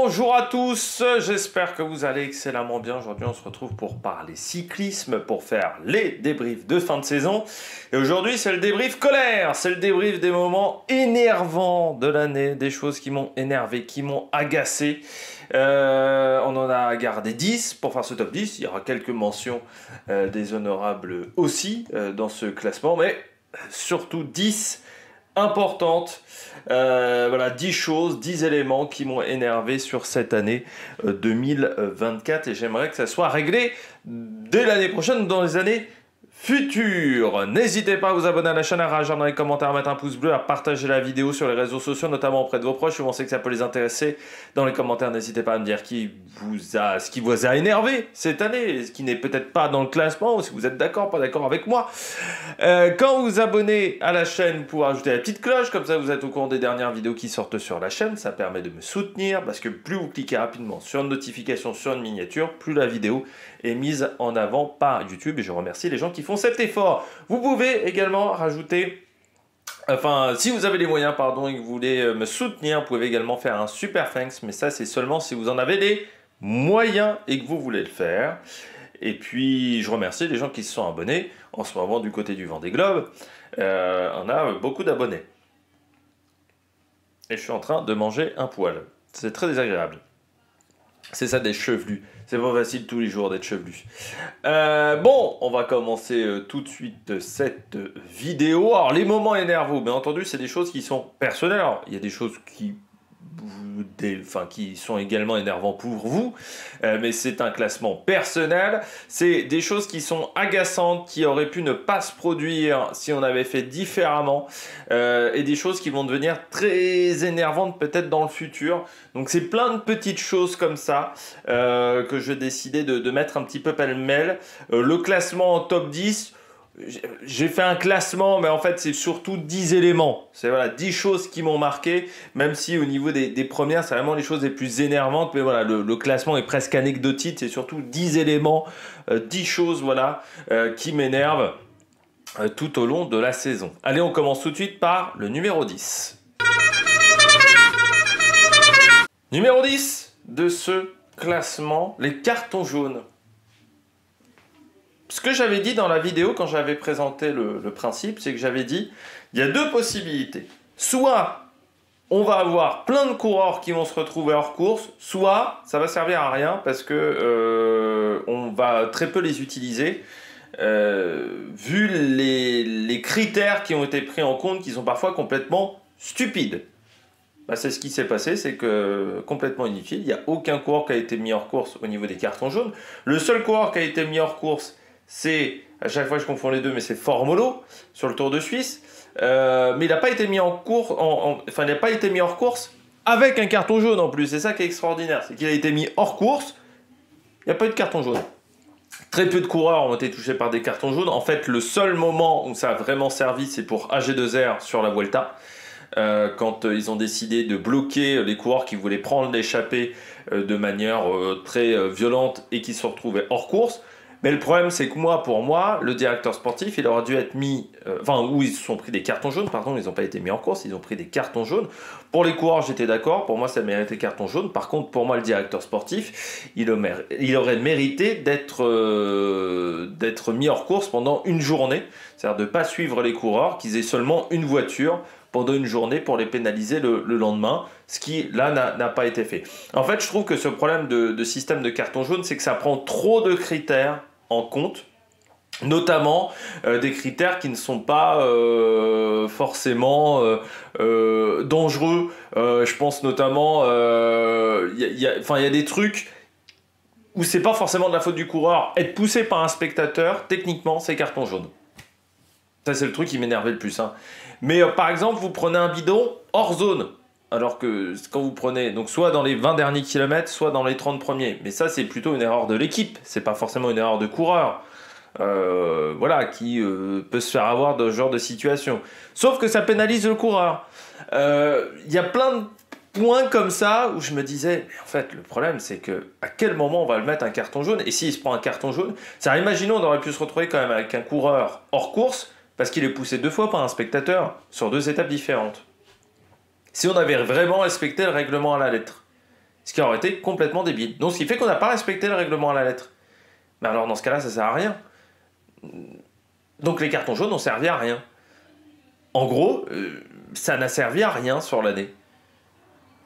Bonjour à tous, j'espère que vous allez excellemment bien. Aujourd'hui on se retrouve pour parler cyclisme, pour faire les débriefs de fin de saison. Et aujourd'hui c'est le débrief colère, c'est le débrief des moments énervants de l'année, des choses qui m'ont énervé, qui m'ont agacé. On en a gardé 10 pour faire ce top 10, il y aura quelques mentions déshonorables aussi dans ce classement, mais surtout 10 importantes. Voilà, 10 choses, 10 éléments qui m'ont énervé sur cette année 2024 et j'aimerais que ça soit réglé dès l'année prochaine, dans les années futures. N'hésitez pas à vous abonner à la chaîne, à réagir dans les commentaires, à mettre un pouce bleu, à partager la vidéo sur les réseaux sociaux, notamment auprès de vos proches si vous pensez que ça peut les intéresser. Dans les commentaires, n'hésitez pas à me dire ce qui vous a énervé cette année, ce qui n'est peut-être pas dans le classement, ou si vous êtes d'accord, pas d'accord avec moi. Quand vous vous abonnez à la chaîne, vous pouvez ajouter la petite cloche, comme ça vous êtes au courant des dernières vidéos qui sortent sur la chaîne. Ça permet de me soutenir, parce que plus vous cliquez rapidement sur une notification, sur une miniature, plus la vidéo est mise en avant par YouTube. Et je remercie les gens qui font cet effort. Vous pouvez également rajouter... Enfin, si vous avez les moyens, pardon, et que vous voulez me soutenir, vous pouvez également faire un super thanks, mais ça c'est seulement si vous en avez les moyens et que vous voulez le faire. Et puis, je remercie les gens qui se sont abonnés. En ce moment, du côté du Vendée Globe, on a beaucoup d'abonnés. Et je suis en train de manger un poil. C'est très désagréable. C'est ça, des chevelus. C'est pas facile tous les jours d'être chevelu. Bon, on va commencer tout de suite cette vidéo. Alors, les moments énervants, bien entendu, c'est des choses qui sont personnelles. Alors, il y a des choses qui sont également énervants pour vous, mais c'est un classement personnel. C'est des choses qui sont agaçantes, qui auraient pu ne pas se produire si on avait fait différemment, et des choses qui vont devenir très énervantes peut-être dans le futur. Donc c'est plein de petites choses comme ça que je décidais de mettre un petit peu pêle-mêle. Le classement en top 10, j'ai fait un classement, mais en fait, c'est surtout 10 éléments. C'est voilà, 10 choses qui m'ont marqué, même si au niveau des premières, c'est vraiment les choses les plus énervantes. Mais voilà, le classement est presque anecdotique. C'est surtout 10 éléments, 10 choses voilà, qui m'énervent tout au long de la saison. Allez, on commence tout de suite par le numéro 10. Numéro 10 de ce classement, les cartons jaunes. Ce que j'avais dit dans la vidéo quand j'avais présenté le principe, c'est que j'avais dit, il y a deux possibilités. Soit on va avoir plein de coureurs qui vont se retrouver hors course, soit ça va servir à rien parce que on va très peu les utiliser, vu les critères qui ont été pris en compte, qui sont parfois complètement stupides. Bah, c'est ce qui s'est passé, c'est que complètement inutile, il n'y a aucun coureur qui a été mis hors course au niveau des cartons jaunes. Le seul coureur qui a été mis hors course, c'est, à chaque fois je confonds les deux, mais c'est Formolo sur le Tour de Suisse. Mais il n'a pas été mis en course, il n'a pas été mis hors course avec un carton jaune en plus. C'est ça qui est extraordinaire, c'est qu'il a été mis hors course, il n'y a pas eu de carton jaune. Très peu de coureurs ont été touchés par des cartons jaunes. En fait, le seul moment où ça a vraiment servi, c'est pour AG2R sur la Vuelta. Quand ils ont décidé de bloquer les coureurs qui voulaient prendre l'échappée de manière très violente et qui se retrouvaient hors course. Mais le problème, c'est que pour moi, le directeur sportif, il aurait dû être mis... où ils se sont pris des cartons jaunes, pardon, ils n'ont pas été mis en course, ils ont pris des cartons jaunes. Pour les coureurs, j'étais d'accord, pour moi, ça méritait carton jaune. Par contre, pour moi, le directeur sportif, il aurait mérité d'être mis hors course pendant une journée. C'est-à-dire de ne pas suivre les coureurs, qu'ils aient seulement une voiture pendant une journée pour les pénaliser le lendemain, ce qui, là, n'a pas été fait. En fait, je trouve que ce problème de système de carton jaune, c'est que ça prend trop de critères en compte, notamment des critères qui ne sont pas forcément dangereux. Je pense notamment, il y a des trucs où c'est pas forcément de la faute du coureur. Être poussé par un spectateur, techniquement, c'est carton jaune. Ça, c'est le truc qui m'énervait le plus. Hein. Mais par exemple, vous prenez un bidon hors zone. Alors que quand vous prenez, donc soit dans les 20 derniers kilomètres, soit dans les 30 premiers. Mais ça, c'est plutôt une erreur de l'équipe. C'est pas forcément une erreur de coureur. Voilà, qui peut se faire avoir dans ce genre de situation. Sauf que ça pénalise le coureur. Il y a plein de points comme ça où je me disais, mais en fait, le problème, c'est que à quel moment on va le mettre un carton jaune? Et s'il se prend un carton jaune, ça, imaginons, on aurait pu se retrouver quand même avec un coureur hors course parce qu'il est poussé 2 fois par un spectateur sur 2 étapes différentes. Si on avait vraiment respecté le règlement à la lettre. Ce qui aurait été complètement débile. Donc ce qui fait qu'on n'a pas respecté le règlement à la lettre. Mais alors dans ce cas-là, ça sert à rien. Donc les cartons jaunes n'ont servi à rien. En gros, ça n'a servi à rien sur l'année.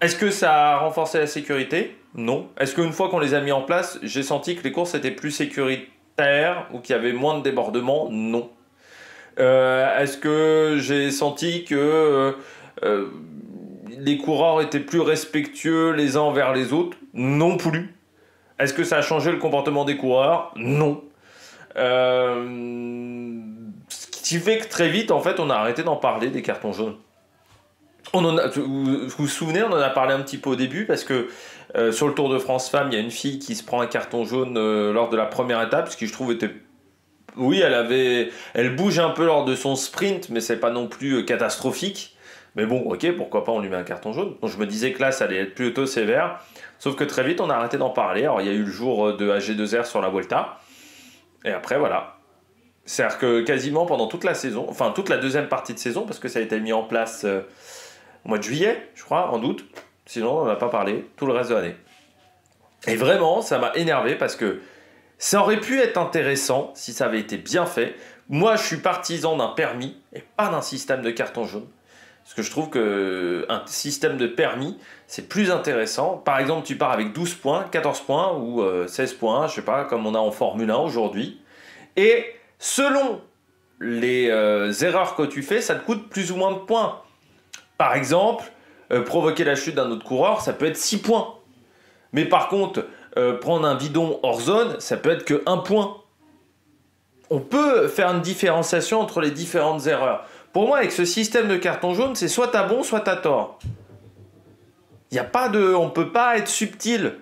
Est-ce que ça a renforcé la sécurité? Non. Est-ce qu'une fois qu'on les a mis en place, j'ai senti que les courses étaient plus sécuritaires ou qu'il y avait moins de débordements? Non. Est-ce que j'ai senti que les coureurs étaient plus respectueux les uns envers les autres? Non plus. Est-ce que ça a changé le comportement des coureurs? Non. Ce qui fait que très vite, en fait, on a arrêté d'en parler des cartons jaunes. Vous vous souvenez, on en a parlé un petit peu au début parce que sur le Tour de France Femmes, il y a une fille qui se prend un carton jaune lors de la première étape, ce qui je trouve était... Oui, elle bouge un peu lors de son sprint, mais c'est pas non plus catastrophique. Mais bon, ok, pourquoi pas, on lui met un carton jaune. Donc je me disais que là, ça allait être plutôt sévère. Sauf que très vite, on a arrêté d'en parler. Alors il y a eu le jour de AG2R sur la Vuelta. Et après, voilà. C'est-à-dire que quasiment pendant toute la saison, enfin toute la deuxième partie de saison, parce que ça a été mis en place au mois de juillet, je crois, en août. Sinon, on n'en a pas parlé tout le reste de l'année. Et vraiment, ça m'a énervé parce que ça aurait pu être intéressant si ça avait été bien fait. Moi, je suis partisan d'un permis et pas d'un système de carton jaune. Parce que je trouve qu'un système de permis, c'est plus intéressant. Par exemple, tu pars avec 12 points, 14 points ou 16 points, je sais pas, comme on a en Formule 1 aujourd'hui. Et selon les erreurs que tu fais, ça te coûte plus ou moins de points. Par exemple, provoquer la chute d'un autre coureur, ça peut être 6 points. Mais par contre, prendre un bidon hors zone, ça peut être que 1 point. On peut faire une différenciation entre les différentes erreurs. Pour moi, avec ce système de carton jaune, c'est soit t'as bon, soit t'as tort. On ne peut pas être subtil.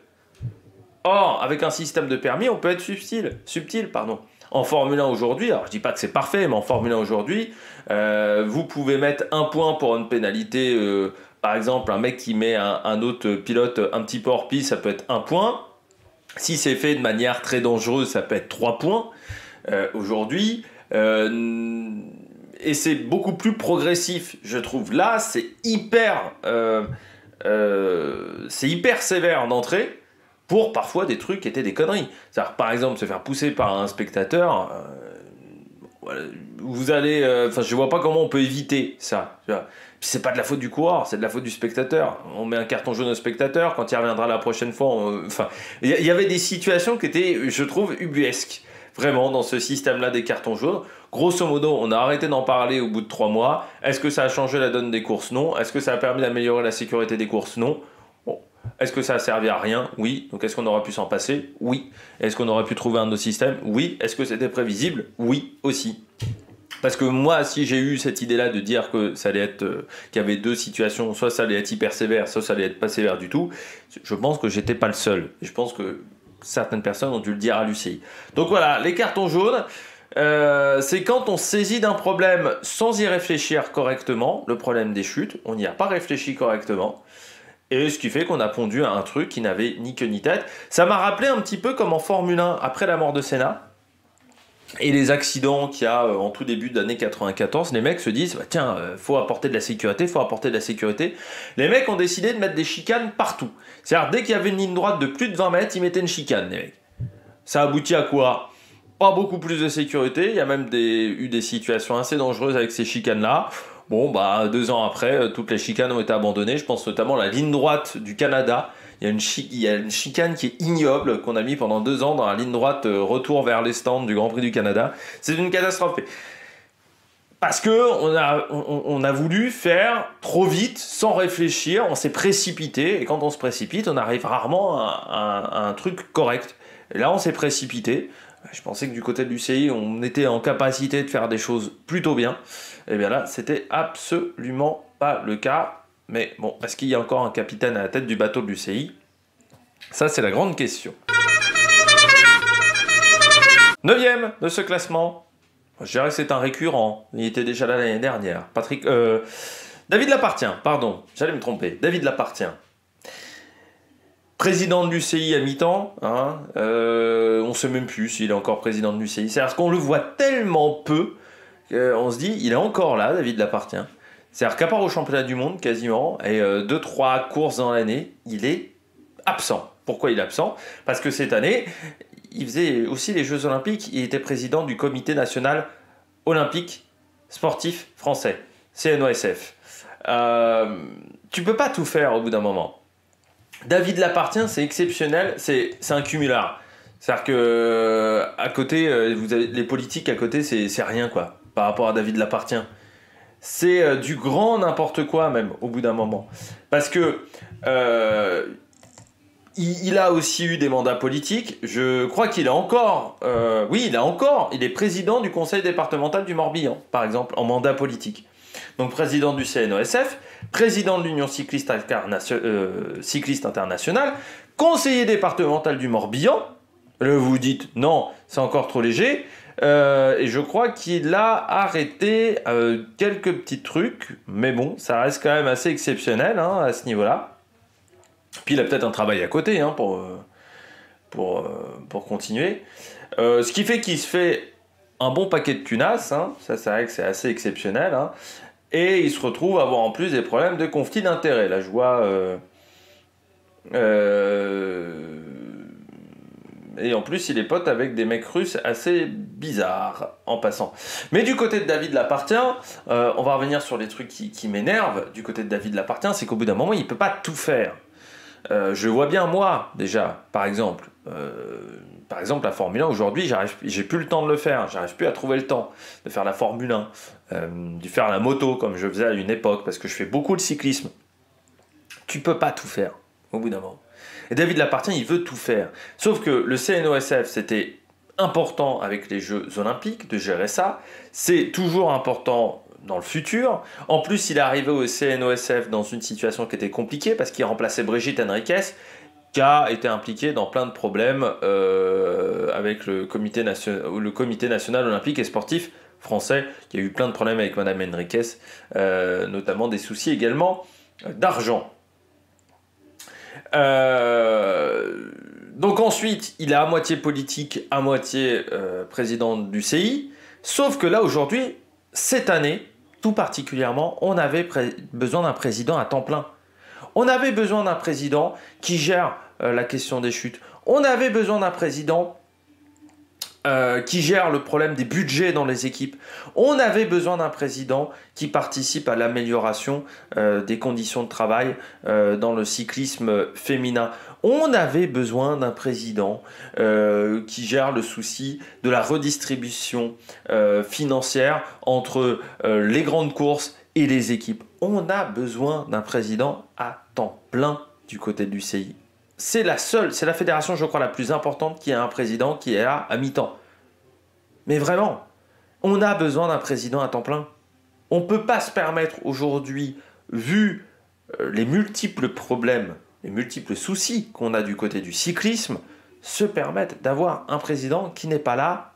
Or, avec un système de permis, on peut être subtil. En Formule 1 aujourd'hui, alors je dis pas que c'est parfait, mais en Formule 1 aujourd'hui, vous pouvez mettre 1 point pour une pénalité. Par exemple, un mec qui met un autre pilote un petit peu hors piste, ça peut être 1 point. Si c'est fait de manière très dangereuse, ça peut être 3 points. Aujourd'hui, et c'est beaucoup plus progressif, je trouve. Là, c'est hyper sévère d'entrée pour parfois des trucs qui étaient des conneries. C'est-à-dire, par exemple, se faire pousser par un spectateur, vous allez... je vois pas comment on peut éviter ça. Puis c'est pas de la faute du coureur, c'est de la faute du spectateur. On met un carton jaune au spectateur, quand il reviendra la prochaine fois... il y avait des situations qui étaient, je trouve, ubuesques. Vraiment, dans ce système-là des cartons jaunes. Grosso modo, on a arrêté d'en parler au bout de 3 mois. Est-ce que ça a changé la donne des courses? Non. Est-ce que ça a permis d'améliorer la sécurité des courses? Non. Bon. Est-ce que ça a servi à rien? Oui. Donc est-ce qu'on aurait pu s'en passer? Oui. Est-ce qu'on aurait pu trouver un autre système? Oui. Est-ce que c'était prévisible? Oui, aussi. Parce que moi, si j'ai eu cette idée-là de dire que ça allait être, qu'il y avait deux situations, soit ça allait être hyper sévère, soit ça allait être pas sévère du tout, je pense que j'étais pas le seul. Et je pense que certaines personnes ont dû le dire à l'UCI. Donc voilà, les cartons jaunes, c'est quand on se saisit d'un problème sans y réfléchir correctement, le problème des chutes, on n'y a pas réfléchi correctement, et ce qui fait qu'on a pondu à un truc qui n'avait ni queue ni tête. Ça m'a rappelé un petit peu comme en Formule 1, après la mort de Senna, et les accidents qu'il y a en tout début de l'année 94, les mecs se disent bah, tiens, faut apporter de la sécurité, faut apporter de la sécurité. Les mecs ont décidé de mettre des chicanes partout. C'est-à-dire dès qu'il y avait une ligne droite de plus de 20 mètres, ils mettaient une chicane, les mecs. Ça aboutit à quoi? Pas beaucoup plus de sécurité. Il y a même eu des situations assez dangereuses avec ces chicanes-là. Bon, bah 2 ans après, toutes les chicanes ont été abandonnées. Je pense notamment à la ligne droite du Canada. Il y a une chicane qui est ignoble, qu'on a mis pendant 2 ans dans la ligne droite retour vers les stands du Grand Prix du Canada. C'est une catastrophe. Parce qu'on a voulu faire trop vite, sans réfléchir, on s'est précipité, et quand on se précipite, on arrive rarement à un truc correct. Et là, on s'est précipité. Je pensais que du côté de l'UCI, on était en capacité de faire des choses plutôt bien. Et bien là, c'était absolument pas le cas. Mais bon, est-ce qu'il y a encore un capitaine à la tête du bateau de l'UCI? Ça, c'est la grande question. 9e de ce classement. Je dirais que c'est un récurrent. Il était déjà là l'année dernière. David Lappartient, pardon. J'allais me tromper. David Lappartient. Président de l'UCI à mi-temps. Hein, on ne sait même plus s'il est encore président de l'UCI. C'est-à-dire qu'on le voit tellement peu qu'on se dit, il est encore là, David Lappartient. C'est-à-dire qu'à part au championnat du monde, quasiment, et 2-3 courses dans l'année, il est absent. Pourquoi il est absent? Parce que cette année, il faisait aussi les Jeux Olympiques. Il était président du Comité national olympique sportif français, CNOSF. Tu peux pas tout faire au bout d'un moment. David Lapartien, c'est exceptionnel, c'est un cumulard. C'est-à-dire que à côté, vous avez les politiques à côté, c'est rien quoi, par rapport à David Lapartien. C'est du grand n'importe quoi même au bout d'un moment. Parce que il a aussi eu des mandats politiques. Je crois qu'il a encore, il est président du conseil départemental du Morbihan, par exemple, en mandat politique. Donc président du CNOSF, président de l'Union cycliste internationale, conseiller départemental du Morbihan. Vous dites non, c'est encore trop léger. Et je crois qu'il a arrêté quelques petits trucs, mais bon, ça reste quand même assez exceptionnel hein, à ce niveau-là. Puis il a peut-être un travail à côté hein, pour continuer. Ce qui fait qu'il se fait un bon paquet de tunas, hein, ça c'est vrai que c'est assez exceptionnel. Hein, et il se retrouve à avoir en plus des problèmes de conflit d'intérêts. Là je vois... et en plus, il est pote avec des mecs russes assez bizarres, en passant. Mais du côté de David Lapartien, on va revenir sur les trucs qui m'énervent. Du côté de David Lapartien, c'est qu'au bout d'un moment, il ne peut pas tout faire. Je vois bien, moi, déjà, par exemple, la Formule 1, aujourd'hui, j'ai plus le temps de le faire. J'arrive plus à trouver le temps de faire la Formule 1, de faire la moto, comme je faisais à une époque, parce que je fais beaucoup de cyclisme. Tu peux pas tout faire, au bout d'un moment. Et David Lapartien, il veut tout faire. Sauf que le CNOSF, c'était important avec les Jeux Olympiques de gérer ça. C'est toujours important dans le futur. En plus, il est arrivé au CNOSF dans une situation qui était compliquée parce qu'il remplaçait Brigitte Henriques, qui a été impliquée dans plein de problèmes avec le comité national olympique et sportif français, qui a eu plein de problèmes avec Madame Henriques, notamment des soucis également d'argent. Donc ensuite, il est à moitié politique, à moitié président du CI. Sauf que là, aujourd'hui, cette année, tout particulièrement, on avait besoin d'un président à temps plein. On avait besoin d'un président qui gère la question des chutes. On avait besoin d'un président qui gère le problème des budgets dans les équipes. On avait besoin d'un président qui participe à l'amélioration des conditions de travail dans le cyclisme féminin. On avait besoin d'un président qui gère le souci de la redistribution financière entre les grandes courses et les équipes. On a besoin d'un président à temps plein du côté du CI. C'est la fédération, je crois, la plus importante qui a un président qui est là à mi-temps. Mais vraiment, on a besoin d'un président à temps plein. On ne peut pas se permettre aujourd'hui, vu les multiples problèmes, les multiples soucis qu'on a du côté du cyclisme, se permettre d'avoir un président qui n'est pas là,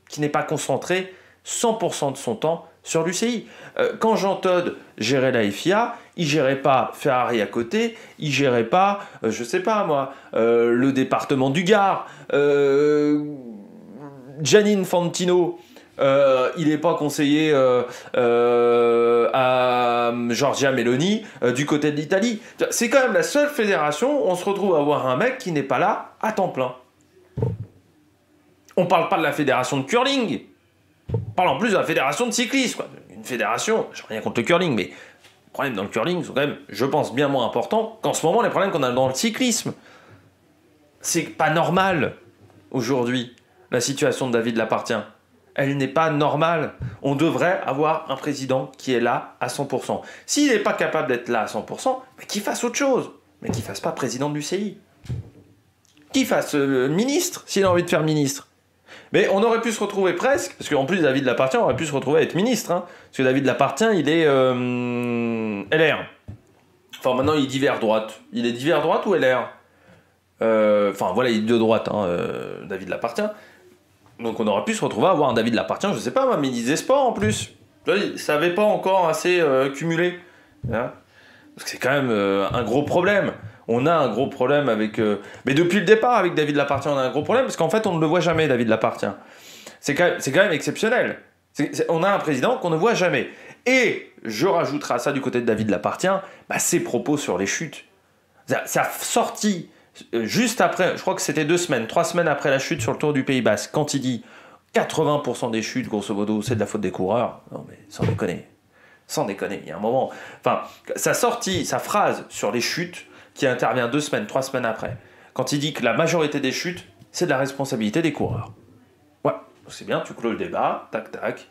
qui n'est pas concentré 100% de son temps sur l'UCI. Quand Jean Todt gérait la FIA, il gérait pas Ferrari à côté, il gérait pas, je sais pas moi, le département du Gard, Gianni Infantino, il n'est pas conseiller à Giorgia Meloni du côté de l'Italie. C'est quand même la seule fédération où on se retrouve à avoir un mec qui n'est pas là à temps plein. On parle pas de la fédération de curling. On parle en plus de la fédération de cyclisme, quoi. Une fédération, j'ai rien contre le curling, mais les problèmes dans le curling sont quand même, je pense, bien moins importants qu'en ce moment les problèmes qu'on a dans le cyclisme. C'est pas normal, aujourd'hui, la situation de David Lapartien. Elle n'est pas normale. On devrait avoir un président qui est là à 100%. S'il n'est pas capable d'être là à 100%, mais qu'il fasse autre chose. Mais qu'il ne fasse pas président du CI. Qu'il fasse ministre, s'il a envie de faire ministre. Mais on aurait pu se retrouver presque, parce qu'en plus David Lapartien aurait pu se retrouver à être ministre, hein, parce que David Lapartien, il est LR. Enfin maintenant il est divers droite. Il est divers droite ou LR Enfin voilà, il est de droite, hein, David Lapartien. Donc on aurait pu se retrouver à avoir un David Lapartien, je sais pas, ministre des Sports en plus. Ça n'avait pas encore assez cumulé. Hein, parce que c'est quand même un gros problème. On a un gros problème avec... Mais depuis le départ, avec David Lapartien, on a un gros problème, parce qu'en fait, on ne le voit jamais, David Lapartien. C'est quand même exceptionnel. On a un président qu'on ne voit jamais. Et je rajouterai à ça, du côté de David Lapartien, ses propos sur les chutes. Ça a sorti juste après, je crois que c'était 3 semaines après la chute sur le Tour du Pays Basque, quand il dit 80% des chutes, grosso modo, c'est de la faute des coureurs. Non mais sans déconner. Sans déconner, il y a un moment... Enfin, ça a sorti sa phrase sur les chutes qui intervient 2 semaines, 3 semaines après. Quand il dit que la majorité des chutes, c'est de la responsabilité des coureurs. Ouais, c'est bien, tu clôt le débat, tac, tac.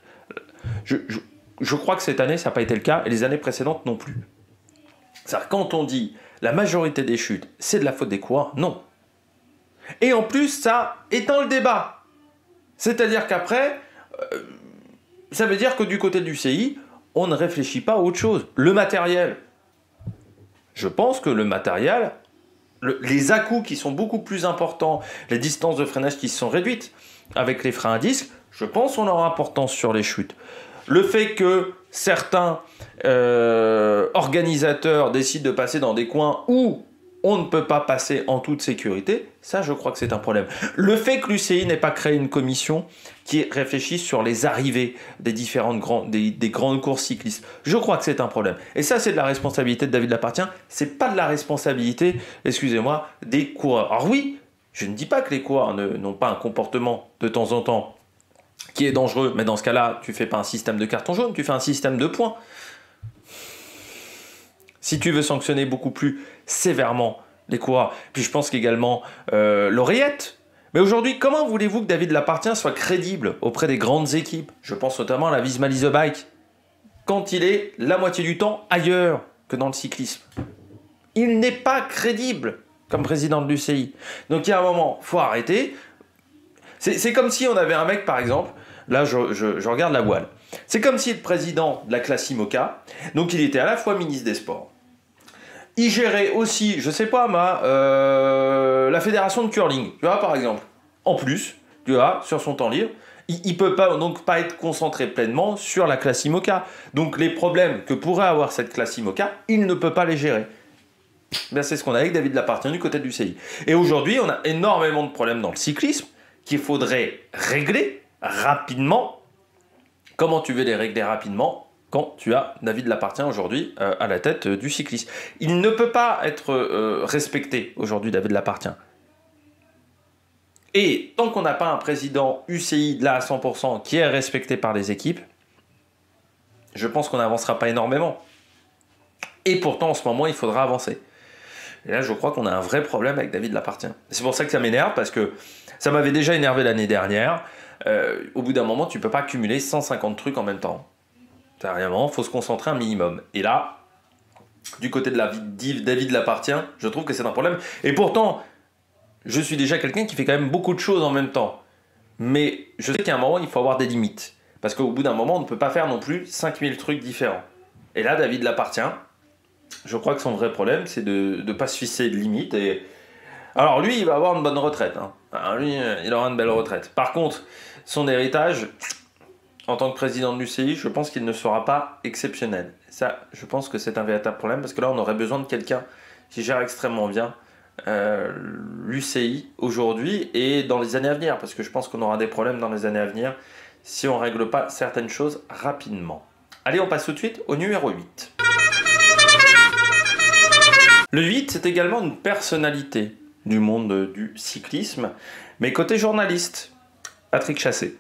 Je crois que cette année, ça n'a pas été le cas, et les années précédentes non plus. C'est-à-dire, quand on dit la majorité des chutes, c'est de la faute des coureurs, non. Et en plus, ça éteint le débat. C'est-à-dire qu'après, ça veut dire que du côté du CI, on ne réfléchit pas à autre chose. Le matériel. Je pense que le matériel, les à-coups qui sont beaucoup plus importants, les distances de freinage qui se sont réduites avec les freins à disque, je pense qu'on aura importance sur les chutes. Le fait que certains organisateurs décident de passer dans des coins où on ne peut pas passer en toute sécurité, ça je crois que c'est un problème. Le fait que l'UCI n'ait pas créé une commission qui réfléchisse sur les arrivées des des grandes courses cyclistes, je crois que c'est un problème. Et ça c'est de la responsabilité de David Lappartient, c'est pas de la responsabilité, excusez-moi, des coureurs. Alors oui, je ne dis pas que les coureurs n'ont pas un comportement de temps en temps qui est dangereux, mais dans ce cas-là, tu fais pas un système de carton jaune, tu fais un système de points. Si tu veux sanctionner beaucoup plus sévèrement les coureurs. Puis je pense qu'également l'oreillette. Mais aujourd'hui, comment voulez-vous que David Lappartient soit crédible auprès des grandes équipes? Je pense notamment à la Visma Lease Bike. Quand il est la moitié du temps ailleurs que dans le cyclisme. Il n'est pas crédible comme président de l'UCI. Donc il y a un moment, il faut arrêter. C'est comme si on avait un mec, par exemple, là je regarde la voile. C'est comme si le président de la classe IMOCA, donc il était à la fois ministre des Sports, il gérait aussi, je sais pas la fédération de curling, tu vois, par exemple. En plus, tu vois, sur son temps libre, il peut pas, donc pas être concentré pleinement sur la classe IMOCA. Donc les problèmes que pourrait avoir cette classe IMOCA, il ne peut pas les gérer. Ben, c'est ce qu'on a avec David Lappartient du côté du CI. Et aujourd'hui, on a énormément de problèmes dans le cyclisme qu'il faudrait régler rapidement. Comment tu veux les régler rapidement quand tu as David Lappartient aujourd'hui à la tête du cyclisme? Il ne peut pas être respecté aujourd'hui, David Lappartient. Et tant qu'on n'a pas un président UCI là à 100% qui est respecté par les équipes, je pense qu'on n'avancera pas énormément. Et pourtant, en ce moment, il faudra avancer. Et là, je crois qu'on a un vrai problème avec David Lappartient. C'est pour ça que ça m'énerve, parce que ça m'avait déjà énervé l'année dernière. Au bout d'un moment, tu ne peux pas cumuler 150 trucs en même temps. Sérieusement, il faut se concentrer un minimum. Et là, du côté de David Lappartient, je trouve que c'est un problème. Et pourtant, je suis déjà quelqu'un qui fait quand même beaucoup de choses en même temps. Mais je sais qu'à un moment, il faut avoir des limites. Parce qu'au bout d'un moment, on ne peut pas faire non plus 5000 trucs différents. Et là, David Lappartient, je crois que son vrai problème, c'est de ne pas se fixer de limites. Et... alors lui, il va avoir une bonne retraite. Hein. Alors, lui, il aura une belle retraite. Par contre, son héritage, en tant que président de l'UCI, je pense qu'il ne sera pas exceptionnel. Ça, je pense que c'est un véritable problème, parce que là, on aurait besoin de quelqu'un qui gère extrêmement bien l'UCI aujourd'hui et dans les années à venir, parce que je pense qu'on aura des problèmes dans les années à venir si on ne règle pas certaines choses rapidement. Allez, on passe tout de suite au numéro 8. Le 8, c'est également une personnalité du monde du cyclisme, mais côté journaliste, Patrick Chassé.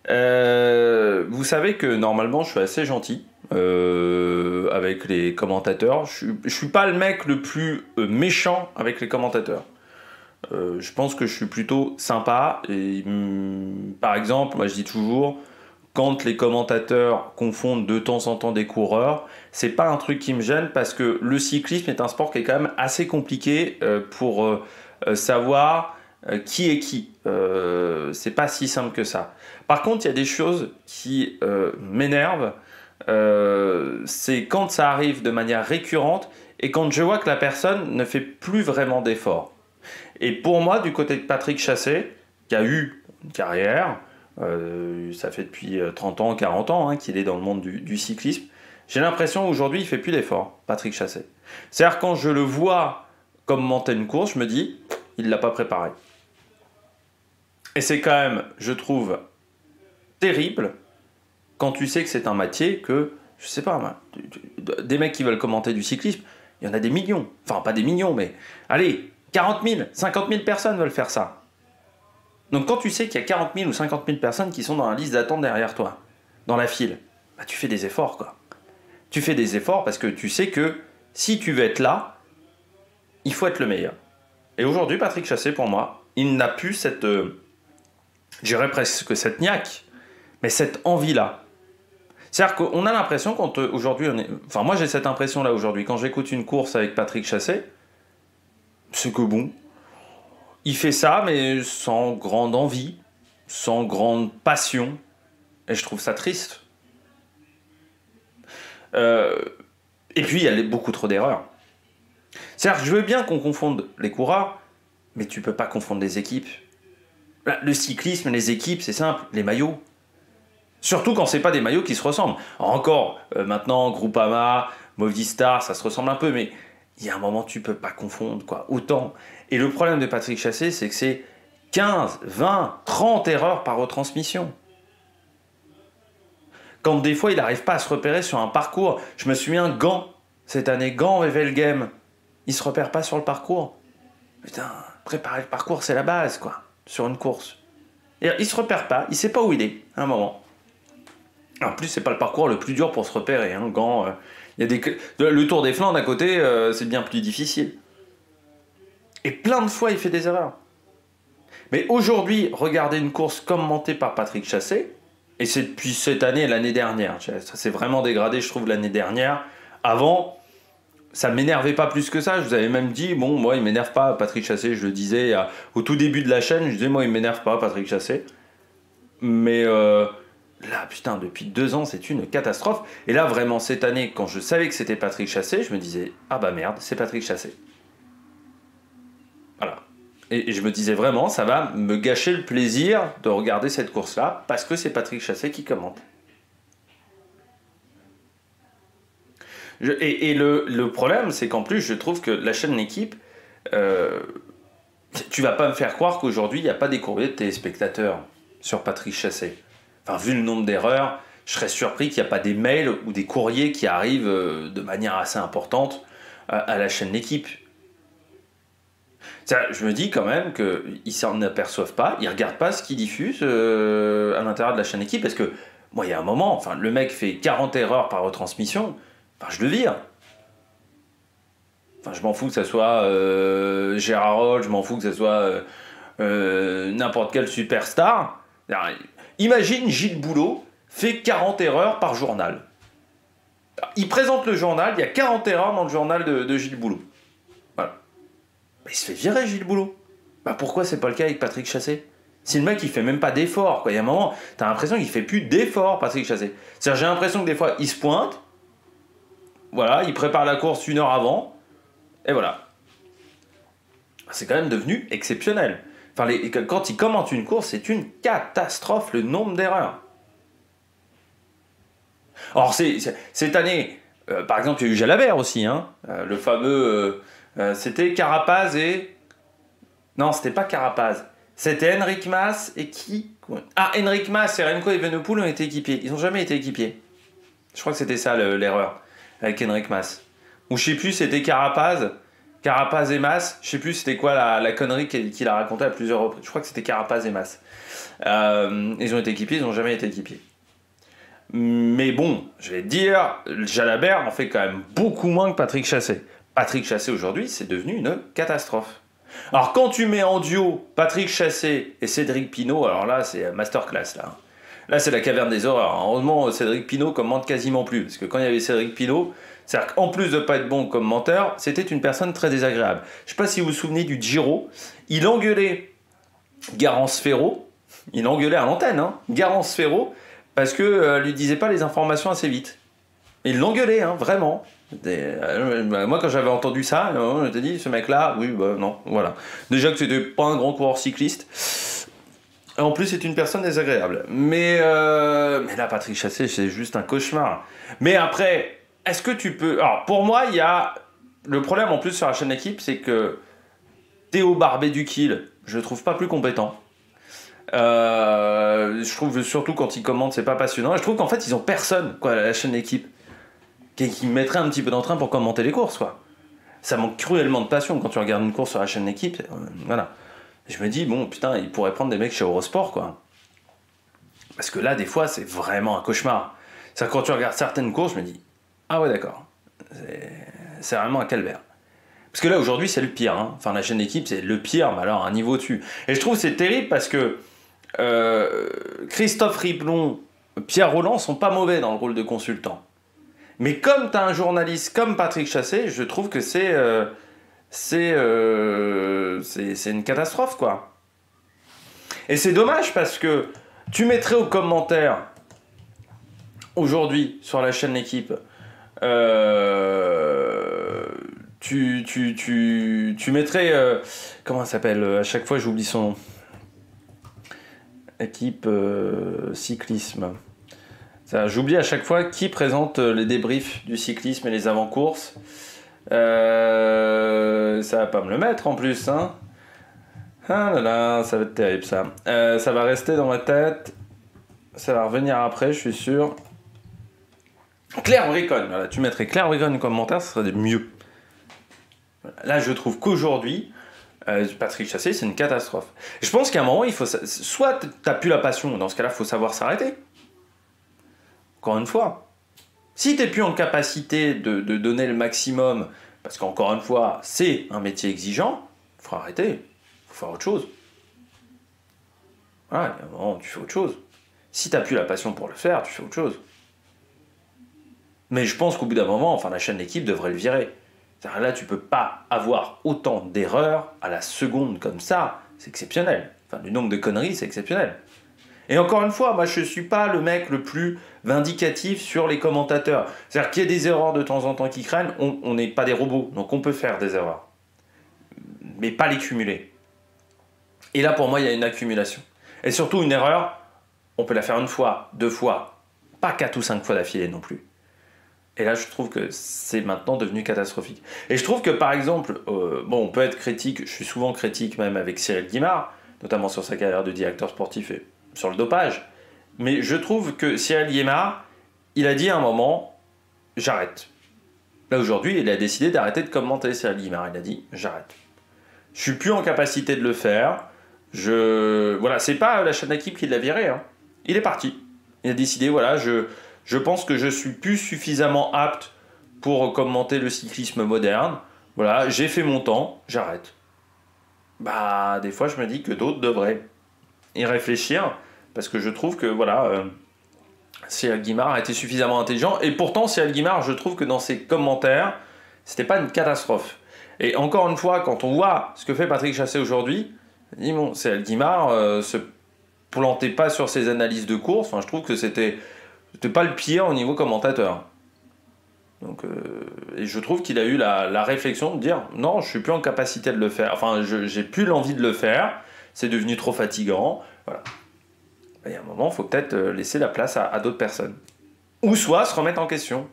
Vous savez que normalement, je suis assez gentil avec les commentateurs. Je suis pas le mec le plus méchant avec les commentateurs. Je pense que je suis plutôt sympa. Et, par exemple, moi je dis toujours, quand les commentateurs confondent de temps en temps des coureurs, c'est pas un truc qui me gêne, parce que le cyclisme est un sport qui est quand même assez compliqué pour savoir qui est qui. C'est pas si simple que ça. Par contre, il y a des choses qui m'énervent. C'est quand ça arrive de manière récurrente et quand je vois que la personne ne fait plus vraiment d'efforts. Et pour moi, du côté de Patrick Chassé, qui a eu une carrière, ça fait depuis 30 ans, 40 ans hein, qu'il est dans le monde du cyclisme, j'ai l'impression aujourd'hui il ne fait plus d'efforts, Patrick Chassé. C'est-à-dire quand je le vois commenter une course, je me dis, il ne l'a pas préparé. Et c'est quand même, je trouve, terrible quand tu sais que c'est un métier que, je sais pas, des mecs qui veulent commenter du cyclisme, Il y en a des millions. Enfin, pas des millions, mais allez, 40 000, 50 000 personnes veulent faire ça. Donc quand tu sais qu'il y a 40 000 ou 50 000 personnes qui sont dans la liste d'attente derrière toi, dans la file, bah, tu fais des efforts, quoi. Tu fais des efforts parce que tu sais que si tu veux être là, il faut être le meilleur. Et aujourd'hui, Patrick Chassé, pour moi, il n'a plus cette, je dirais presque cette niaque, mais cette envie-là. C'est-à-dire qu'on a l'impression qu'aujourd'hui, enfin moi j'ai cette impression-là aujourd'hui, quand j'écoute une course avec Patrick Chassé, c'est que bon, il fait ça, mais sans grande envie, sans grande passion, et je trouve ça triste. Et puis, il y a beaucoup trop d'erreurs. C'est-à-dire que je veux bien qu'on confonde les coureurs, mais tu peux pas confondre les équipes. Le cyclisme, les équipes, c'est simple, les maillots. Surtout quand c'est pas des maillots qui se ressemblent. Encore, maintenant, Groupama, Movistar, ça se ressemble un peu, mais il y a un moment, tu peux pas confondre, quoi. Autant. Et le problème de Patrick Chassé, c'est que c'est 15, 20, 30 erreurs par retransmission. Quand des fois, il n'arrive pas à se repérer sur un parcours. Je me souviens, Gant, cette année, Gant-Wevelgem, il se repère pas sur le parcours. Putain, préparer le parcours, c'est la base, quoi, sur une course. Et il se repère pas, il sait pas où il est, à un moment. En plus, c'est pas le parcours le plus dur pour se repérer. Hein. Gant, y a le Tour des Flandres à côté, c'est bien plus difficile. Et plein de fois, il fait des erreurs. Mais aujourd'hui, regardez une course commentée par Patrick Chassé, et c'est depuis cette année et l'année dernière. Ça s'est vraiment dégradé, je trouve, l'année dernière. Avant, ça m'énervait pas plus que ça. Je vous avais même dit, bon, moi, il m'énerve pas, Patrick Chassé. Je le disais au tout début de la chaîne, je disais, moi, il m'énerve pas, Patrick Chassé. Mais là, putain, depuis 2 ans, c'est une catastrophe. Et là, vraiment, cette année, quand je savais que c'était Patrick Chassé, je me disais, ah bah merde, c'est Patrick Chassé. Voilà. Et je me disais vraiment, ça va me gâcher le plaisir de regarder cette course-là, parce que c'est Patrick Chassé qui commente. Et le problème, c'est qu'en plus, je trouve que la chaîne L'équipe, tu vas pas me faire croire qu'aujourd'hui, il n'y a pas des courriers de téléspectateurs sur Patrick Chassé. Enfin, vu le nombre d'erreurs, je serais surpris qu'il n'y a pas des mails ou des courriers qui arrivent de manière assez importante à la chaîne L'équipe. Je me dis quand même qu'ils s'en aperçoivent pas, ils regardent pas ce qu'ils diffusent à l'intérieur de la chaîne Équipe, parce que moi, il y a un moment, enfin, le mec fait 40 erreurs par retransmission, enfin, je le vire. Enfin, je m'en fous que ça soit Gérard Roll, je m'en fous que ça soit n'importe quel superstar. Imagine Gilles Boulot fait 40 erreurs par journal. Il présente le journal, il y a 40 erreurs dans le journal de Gilles Boulot. Voilà. Bah, il se fait virer, Gilles Boulot. Bah, pourquoi c'est pas le cas avec Patrick Chassé? Si le mec il fait même pas d'efforts, quoi. Il y a un moment, t'as l'impression qu'il fait plus d'efforts, Patrick Chassé. C'est-à-dire, j'ai l'impression que des fois il se pointe, voilà, il prépare la course 1 heure avant, et voilà. C'est quand même devenu exceptionnel. Enfin, quand il commente une course, c'est une catastrophe le nombre d'erreurs. Or, cette année, par exemple, il y a eu Jalabert aussi, hein, le fameux. C'était Carapaz et. Non, c'était pas Carapaz. C'était Enric Mas et qui? Ah, Enric Mas et Remco Evenepoel ont été équipiers. Ils n'ont jamais été équipiers. Je crois que c'était ça l'erreur avec Enric Mas. Ou je sais plus, c'était Carapaz et Mas. Je sais plus c'était quoi la connerie qu'il a raconté à plusieurs reprises. Je crois que c'était Carapaz et Mas. Ils ont été équipiers, ils n'ont jamais été équipiers. Mais bon, je vais te dire, Jalabert en fait quand même beaucoup moins que Patrick Chassé. Patrick Chassé aujourd'hui, c'est devenu une catastrophe. Alors quand tu mets en duo Patrick Chassé et Cédric Pinault, alors là c'est masterclass là. Là c'est la caverne des horreurs. Heureusement Cédric Pinault commente quasiment plus, parce que quand il y avait Cédric Pinault, c'est-à-dire qu'en plus de pas être bon comme menteur, c'était une personne très désagréable. Je sais pas si vous vous souvenez du Giro, il engueulait Garance Ferro, il engueulait à l'antenne, hein, Garance Ferro, parce que lui disait pas les informations assez vite. Il l'engueulait, hein, vraiment. Moi, quand j'avais entendu ça, je t'ai dit, ce mec-là, oui, bah non, voilà. Déjà que c'était pas un grand coureur cycliste. En plus, c'est une personne désagréable. Mais là, Patrick Chassé, c'est juste un cauchemar. Mais après, est-ce que tu peux... Alors, pour moi, il y a... Le problème, en plus, sur la chaîne Équipe, c'est que Théo Barbet-Duquil, je le trouve pas plus compétent. Je trouve surtout quand il commente, c'est pas passionnant. Et je trouve qu'en fait, ils ont personne, quoi, la chaîne Équipe, qui mettrait un petit peu d'entrain pour commenter les courses, quoi. Ça manque cruellement de passion quand tu regardes une course sur la chaîne d'équipe. Voilà. Je me dis, bon, putain, il pourrait prendre des mecs chez Eurosport, quoi. Parce que là, des fois, c'est vraiment un cauchemar. C'est quand tu regardes certaines courses, je me dis, ah ouais, d'accord. C'est vraiment un calvaire. Parce que là, aujourd'hui, c'est le pire. Hein. Enfin, la chaîne d'équipe, c'est le pire, mais alors un niveau dessus. Et je trouve que c'est terrible parce que Christophe Riplon, Pierre Rolland sont pas mauvais dans le rôle de consultant. Mais comme tu as un journaliste comme Patrick Chassé, je trouve que c'est une catastrophe, quoi. Et c'est dommage parce que tu mettrais aux commentaires aujourd'hui sur la chaîne L'équipe, tu mettrais comment ça s'appelle, à chaque fois j'oublie son nom, équipe cyclisme. J'oublie à chaque fois qui présente les débriefs du cyclisme et les avant-courses. Ça va pas me le mettre en plus, hein. Ah là là, ça va être terrible ça. Ça va rester dans ma tête. Ça va revenir après, je suis sûr. Claire Bricone, voilà, tu mettrais Claire Bricone en commentaire, ce serait mieux. Là, je trouve qu'aujourd'hui, Patrick Chassé, c'est une catastrophe. Je pense qu'à un moment, il faut soit t'as plus la passion, dans ce cas-là, il faut savoir s'arrêter. Encore une fois, si t'es plus en capacité de donner le maximum, parce qu'encore une fois, c'est un métier exigeant, il faut arrêter, il faut faire autre chose. Voilà, à un moment, tu fais autre chose. Si t'as plus la passion pour le faire, tu fais autre chose. Mais je pense qu'au bout d'un moment, enfin, la chaîne d'équipe devrait le virer. Là, tu peux pas avoir autant d'erreurs à la seconde comme ça. C'est exceptionnel. Enfin, le nombre de conneries, c'est exceptionnel. Et encore une fois, moi, je suis pas le mec le plus vindicatif sur les commentateurs. C'est-à-dire qu'il y ait des erreurs de temps en temps qui craignent, on n'est pas des robots, donc on peut faire des erreurs. Mais pas les cumuler. Et là, pour moi, il y a une accumulation. Et surtout, une erreur, on peut la faire une fois, 2 fois, pas 4 ou 5 fois d'affilée non plus. Et là, je trouve que c'est maintenant devenu catastrophique. Et je trouve que, par exemple, bon, on peut être critique, je suis souvent critique même avec Cyril Guimard, notamment sur sa carrière de directeur sportif et sur le dopage. Mais je trouve que Cyril Guimard, il a dit à un moment, j'arrête. Là, aujourd'hui, il a décidé d'arrêter de commenter Cyril Guimard. Il a dit, j'arrête. Je suis plus en capacité de le faire. Voilà, c'est pas la chaîne d'équipe qui l'a viré. Hein. Il est parti. Il a décidé, voilà, je pense que je suis plus suffisamment apte pour commenter le cyclisme moderne. Voilà, j'ai fait mon temps, j'arrête. Bah, des fois, je me dis que d'autres devraient y réfléchir, parce que je trouve que, voilà, Cyril Guimard a été suffisamment intelligent, et pourtant, Cyril Guimard, je trouve que dans ses commentaires, c'était pas une catastrophe. Et encore une fois, quand on voit ce que fait Patrick Chassé aujourd'hui, dit bon, Cyril Guimard se plantait pas sur ses analyses de course. Enfin, je trouve que c'était pas le pire au niveau commentateur. Donc, et je trouve qu'il a eu la réflexion de dire non, je suis plus en capacité de le faire. Enfin, j'ai plus l'envie de le faire. C'est devenu trop fatigant. Voilà. Et à un moment, il faut peut-être laisser la place à d'autres personnes. Ou soit se remettre en question.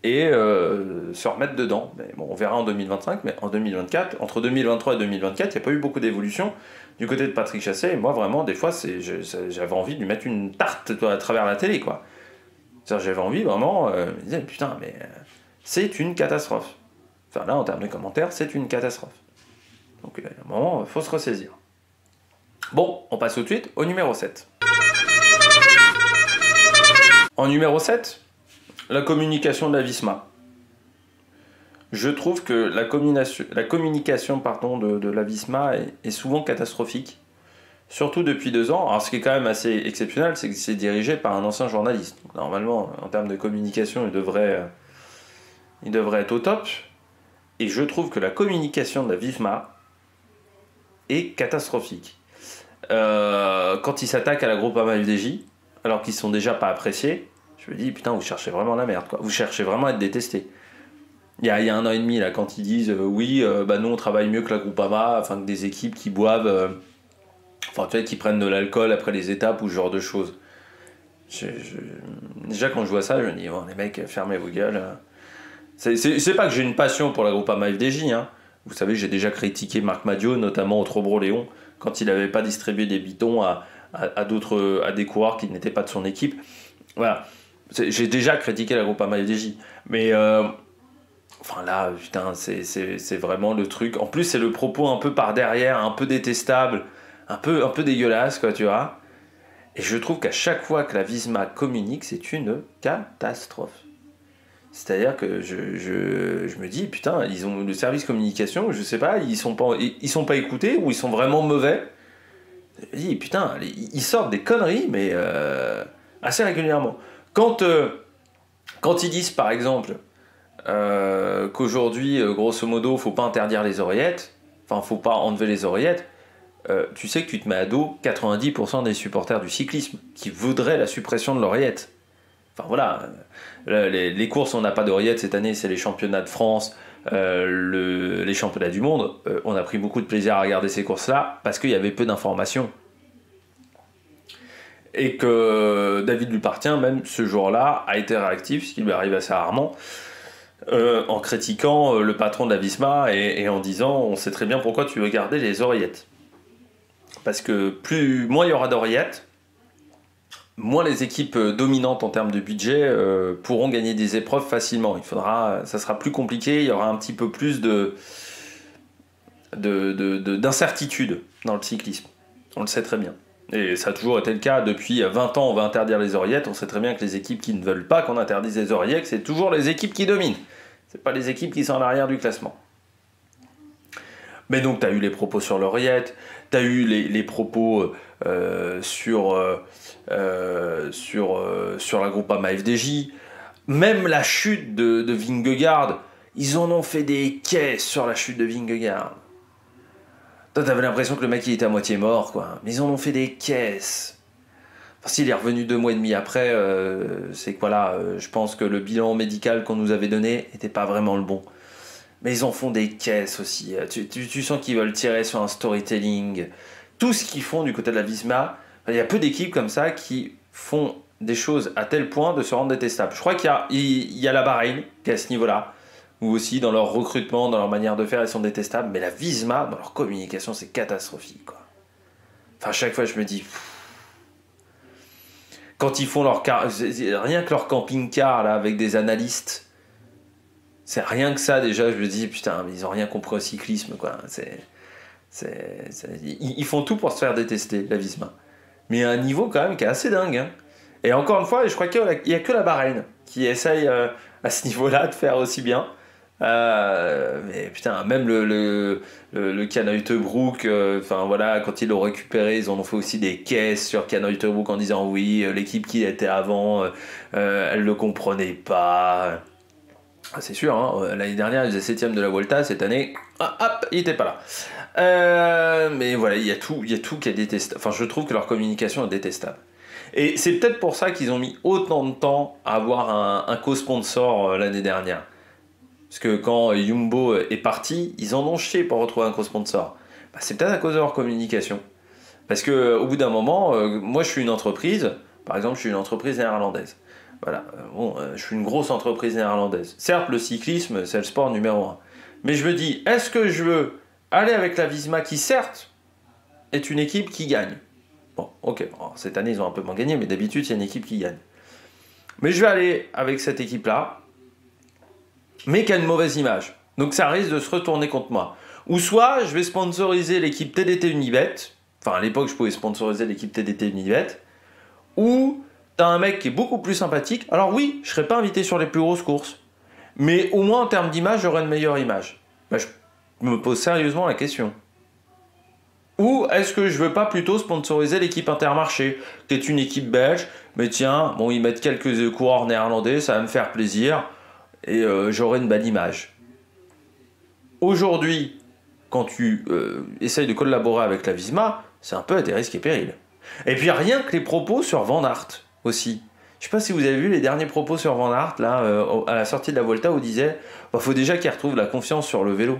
Et se remettre dedans. Mais bon, on verra en 2025, mais en 2024, entre 2023 et 2024, il n'y a pas eu beaucoup d'évolution du côté de Patrick Chassé. Et moi, vraiment, des fois, j'avais envie de lui mettre une tarte à travers la télé, quoi. J'avais envie, vraiment, je me disais, putain, mais c'est une catastrophe. Enfin, là, en termes de commentaires, c'est une catastrophe. Donc, à un moment, il faut se ressaisir. Bon, on passe tout de suite au numéro 7. En numéro 7, la communication de la Visma. Je trouve que la communication de la Visma est souvent catastrophique, surtout depuis 2 ans. Alors ce qui est quand même assez exceptionnel, c'est que c'est dirigé par un ancien journaliste. Donc, normalement, en termes de communication, il devrait être au top. Et je trouve que la communication de la Visma est catastrophique. Quand ils s'attaquent à la Groupama FDJ, alors qu'ils sont déjà pas appréciés, je me dis, putain, vous cherchez vraiment la merde, quoi. Vous cherchez vraiment à être détesté. Il y a 1 an et demi, là, quand ils disent, oui, nous, on travaille mieux que la Groupama, enfin, que des équipes qui boivent, enfin, tu sais, qui prennent de l'alcool après les étapes ou ce genre de choses. Déjà, quand je vois ça, je me dis, oh, les mecs, fermez vos gueules. C'est pas que j'ai une passion pour la Groupama FDJ, hein. Vous savez, j'ai déjà critiqué Marc Madiot, notamment au Trobro-Léon, quand il n'avait pas distribué des bidons à des coureurs qui n'étaient pas de son équipe. Voilà. J'ai déjà critiqué la Groupama FDJ. Mais Enfin là, putain, c'est vraiment le truc. En plus, c'est le propos un peu par derrière, un peu détestable, un peu dégueulasse, quoi, tu vois. Et je trouve qu'à chaque fois que la Visma communique, c'est une catastrophe. C'est-à-dire que je me dis, putain, ils ont le service communication, je sais pas, ils sont pas écoutés ou ils sont vraiment mauvais. Je me dis, putain, ils sortent des conneries, mais assez régulièrement. Quand ils disent, par exemple, qu'aujourd'hui, grosso modo, faut pas interdire les oreillettes, enfin, faut pas enlever les oreillettes, tu sais que tu te mets à dos 90% des supporters du cyclisme qui voudraient la suppression de l'oreillette. Enfin voilà, les courses, on n'a pas d'oreillettes cette année, c'est les championnats de France, les championnats du monde. On a pris beaucoup de plaisir à regarder ces courses-là parce qu'il y avait peu d'informations. Et que David Lupartien, même ce jour-là, a été réactif, ce qui lui arrive assez rarement, en critiquant le patron de la Visma et en disant on sait très bien pourquoi tu veux garder les oreillettes. Parce que moins il y aura d'oreillettes, moins les équipes dominantes en termes de budget pourront gagner des épreuves facilement. Ça sera plus compliqué, il y aura un petit peu plus d'incertitude dans le cyclisme. On le sait très bien. Et ça a toujours été le cas. Depuis 20 ans, on va interdire les oreillettes. On sait très bien que les équipes qui ne veulent pas qu'on interdise les oreillettes, c'est toujours les équipes qui dominent. C'est pas les équipes qui sont à l'arrière du classement. Mais donc, tu as eu les propos sur l'oreillette, tu as eu les propos sur la Groupama FDJ, même la chute de Vingegaard, ils en ont fait des caisses sur la chute de Vingegaard. Toi, t'avais l'impression que le mec il était à moitié mort, quoi. Mais ils en ont fait des caisses. Enfin, s'il est revenu 2 mois et demi après, c'est que voilà, je pense que le bilan médical qu'on nous avait donné n'était pas vraiment le bon. Mais ils en font des caisses aussi. Tu sens qu'ils veulent tirer sur un storytelling. Tout ce qu'ils font du côté de la Visma, il y a peu d'équipes comme ça qui font des choses à tel point de se rendre détestables. Je crois qu'il y a la Bahreïn qui est à ce niveau-là, ou aussi dans leur recrutement, dans leur manière de faire, ils sont détestables. Mais la Visma, dans leur communication, c'est catastrophique, quoi. Enfin, à chaque fois, je me dis... Quand ils font rien que leur camping-car là, avec des analystes, c'est rien que ça déjà, je me dis, putain, mais ils ont rien compris au cyclisme, quoi. Ils font tout pour se faire détester, la Visma. Mais à un niveau quand même qui est assez dingue, hein. Et encore une fois, je crois qu'il n'y a que la Bahreïn qui essaye à ce niveau-là de faire aussi bien. Mais putain, même le Canoë-Broek, enfin voilà, quand ils l'ont récupéré, ils en ont fait aussi des caisses sur Canoë-Broek en disant oui, l'équipe qui était avant, elle le comprenait pas. Ah, c'est sûr, hein, l'année dernière, il faisait 7ème de la Vuelta, cette année, hop, il était pas là. Mais voilà, il y a tout qui est détestable. Enfin, je trouve que leur communication est détestable. Et c'est peut-être pour ça qu'ils ont mis autant de temps à avoir un co-sponsor l'année dernière. Parce que quand Jumbo est parti, ils en ont chié pour retrouver un co-sponsor. Bah, c'est peut-être à cause de leur communication. Parce qu'au bout d'un moment, moi je suis une entreprise, par exemple je suis une entreprise néerlandaise. Voilà, je suis une grosse entreprise néerlandaise. Certes, le cyclisme, c'est le sport numéro 1. Mais je me dis, est-ce que je veux aller avec la Visma qui, certes, est une équipe qui gagne? Bon, ok, alors, cette année ils ont un peu moins gagné, mais d'habitude c'est une équipe qui gagne. Mais je vais aller avec cette équipe-là, mais qui a une mauvaise image. Donc ça risque de se retourner contre moi. Ou soit je vais sponsoriser l'équipe TDT Unibet, enfin à l'époque je pouvais sponsoriser l'équipe TDT Unibet, ou t'as un mec qui est beaucoup plus sympathique, alors oui, je serai pas invité sur les plus grosses courses, mais au moins en termes d'image, j'aurai une meilleure image. Bah, je me pose sérieusement la question. Ou est-ce que je veux pas plutôt sponsoriser l'équipe Intermarché, qui est une équipe belge, mais tiens, bon, ils mettent quelques coureurs néerlandais, ça va me faire plaisir, et j'aurai une belle image. Aujourd'hui, quand tu essayes de collaborer avec la Visma, c'est un peu à tes risques et périls. Et puis rien que les propos sur Van Aert aussi. Je sais pas si vous avez vu les derniers propos sur Van Aert, là, à la sortie de la Volta, où il disait bah, faut déjà qu'il retrouve la confiance sur le vélo.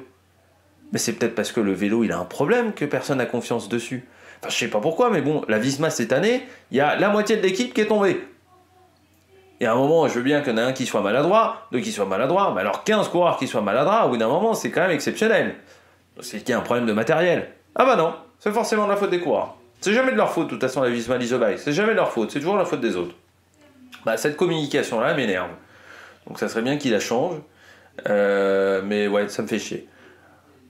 Mais c'est peut-être parce que le vélo, il a un problème que personne n'a confiance dessus. Enfin, je sais pas pourquoi, mais bon, la Visma cette année, il y a la moitié de l'équipe qui est tombée. Et à un moment, je veux bien qu'il y en ait un qui soit maladroit, deux qui soient maladroits, mais alors 15 coureurs qui soient maladroits, au bout d'un moment, c'est quand même exceptionnel. C'est qu'il y a un problème de matériel. Ah bah non, c'est forcément de la faute des coureurs. C'est jamais de leur faute, de toute façon, la Visma Leasebike. C'est jamais de leur faute, c'est toujours la faute des autres. Bah, cette communication-là m'énerve. Donc ça serait bien qu'il la change. Mais ouais, ça me fait chier.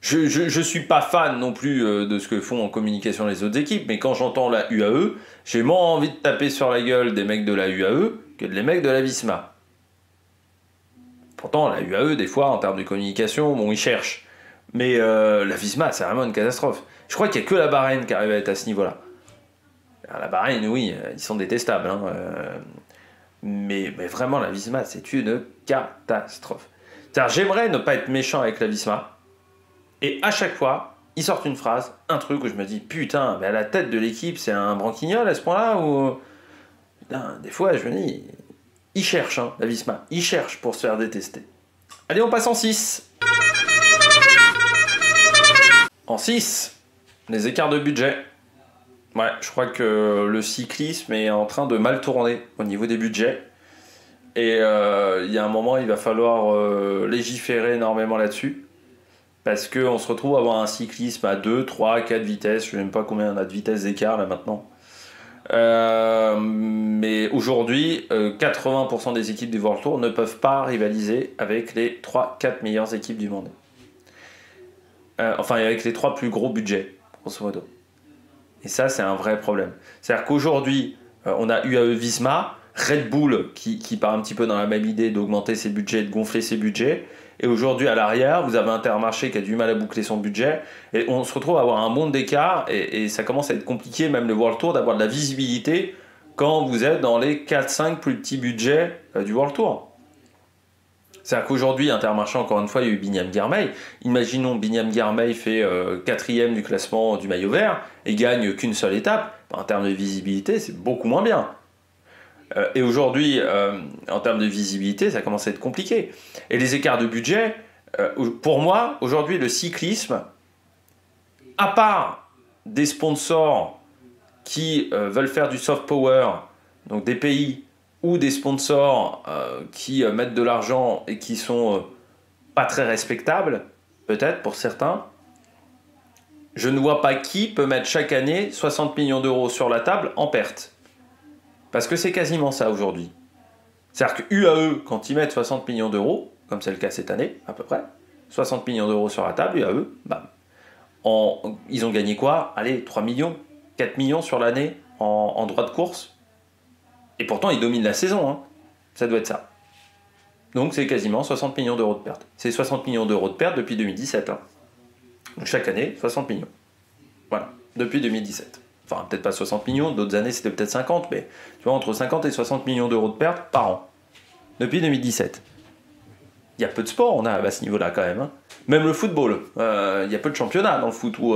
Je suis pas fan non plus de ce que font en communication les autres équipes, mais quand j'entends la UAE, j'ai moins envie de taper sur la gueule des mecs de la UAE que des mecs de la Visma. Pourtant, la UAE, des fois, en termes de communication, bon, ils cherchent. Mais la Visma, c'est vraiment une catastrophe. Je crois qu'il n'y a que la Bahreïn qui arrive à être à ce niveau-là. Alors, la Bahreïn, oui, ils sont détestables. Hein, mais vraiment, la Visma, c'est une catastrophe. J'aimerais ne pas être méchant avec la Visma. Et à chaque fois, ils sortent une phrase, un truc où je me dis, putain, mais à la tête de l'équipe, c'est un branquignol à ce point-là ou... Putain, des fois, je me dis, ils cherchent, hein, la Visma. Ils cherchent pour se faire détester. Allez, on passe en 6. En 6, les écarts de budget. Ouais, je crois que le cyclisme est en train de mal tourner au niveau des budgets. Et il y a un moment, il va falloir légiférer énormément là-dessus. Parce qu'on se retrouve à avoir un cyclisme à 2, 3, 4 vitesses. Je ne sais même pas combien on a de vitesses d'écart là maintenant. Mais aujourd'hui, 80% des équipes du World Tour ne peuvent pas rivaliser avec les 3-4 meilleures équipes du monde. Enfin, avec les 3 plus gros budgets, grosso modo. Et ça, c'est un vrai problème. C'est-à-dire qu'aujourd'hui, on a UAE Visma, Red Bull qui part un petit peu dans la même idée d'augmenter ses budgets, de gonfler ses budgets. Et aujourd'hui, à l'arrière, vous avez Intermarché qui a du mal à boucler son budget. Et on se retrouve à avoir un monde d'écart. Et ça commence à être compliqué, même le World Tour, d'avoir de la visibilité quand vous êtes dans les 4-5 plus petits budgets du World Tour. C'est-à-dire qu'aujourd'hui, Intermarché, encore une fois, il y a eu Binyam Girmay. Imaginons Binyam Girmay fait 4e du classement du maillot vert et gagne qu'une seule étape. En termes de visibilité, c'est beaucoup moins bien. Et aujourd'hui, en termes de visibilité, ça commence à être compliqué. Et les écarts de budget, pour moi, aujourd'hui, le cyclisme, à part des sponsors qui veulent faire du soft power, donc des pays ou des sponsors qui mettent de l'argent et qui sont pas très respectables, peut-être pour certains, je ne vois pas qui peut mettre chaque année 60 millions d'euros sur la table en perte. Parce que c'est quasiment ça aujourd'hui. C'est-à-dire que UAE, quand ils mettent 60 millions d'euros, comme c'est le cas cette année, à peu près, 60 millions d'euros sur la table, UAE, bam. Ils ont gagné quoi? Allez, 3 millions, 4 millions sur l'année en droit de course. Et pourtant, ils dominent la saison. Hein. Ça doit être ça. Donc, c'est quasiment 60 millions d'euros de perte. C'est 60 millions d'euros de perte depuis 2017. Hein. Donc, chaque année, 60 millions. Voilà, depuis 2017. Enfin, peut-être pas 60 millions, d'autres années, c'était peut-être 50, mais tu vois, entre 50 et 60 millions d'euros de pertes par an. Depuis 2017. Il y a peu de sport, on a à ce niveau-là quand même. Hein. Même le football. Il y a peu de championnats dans le foot où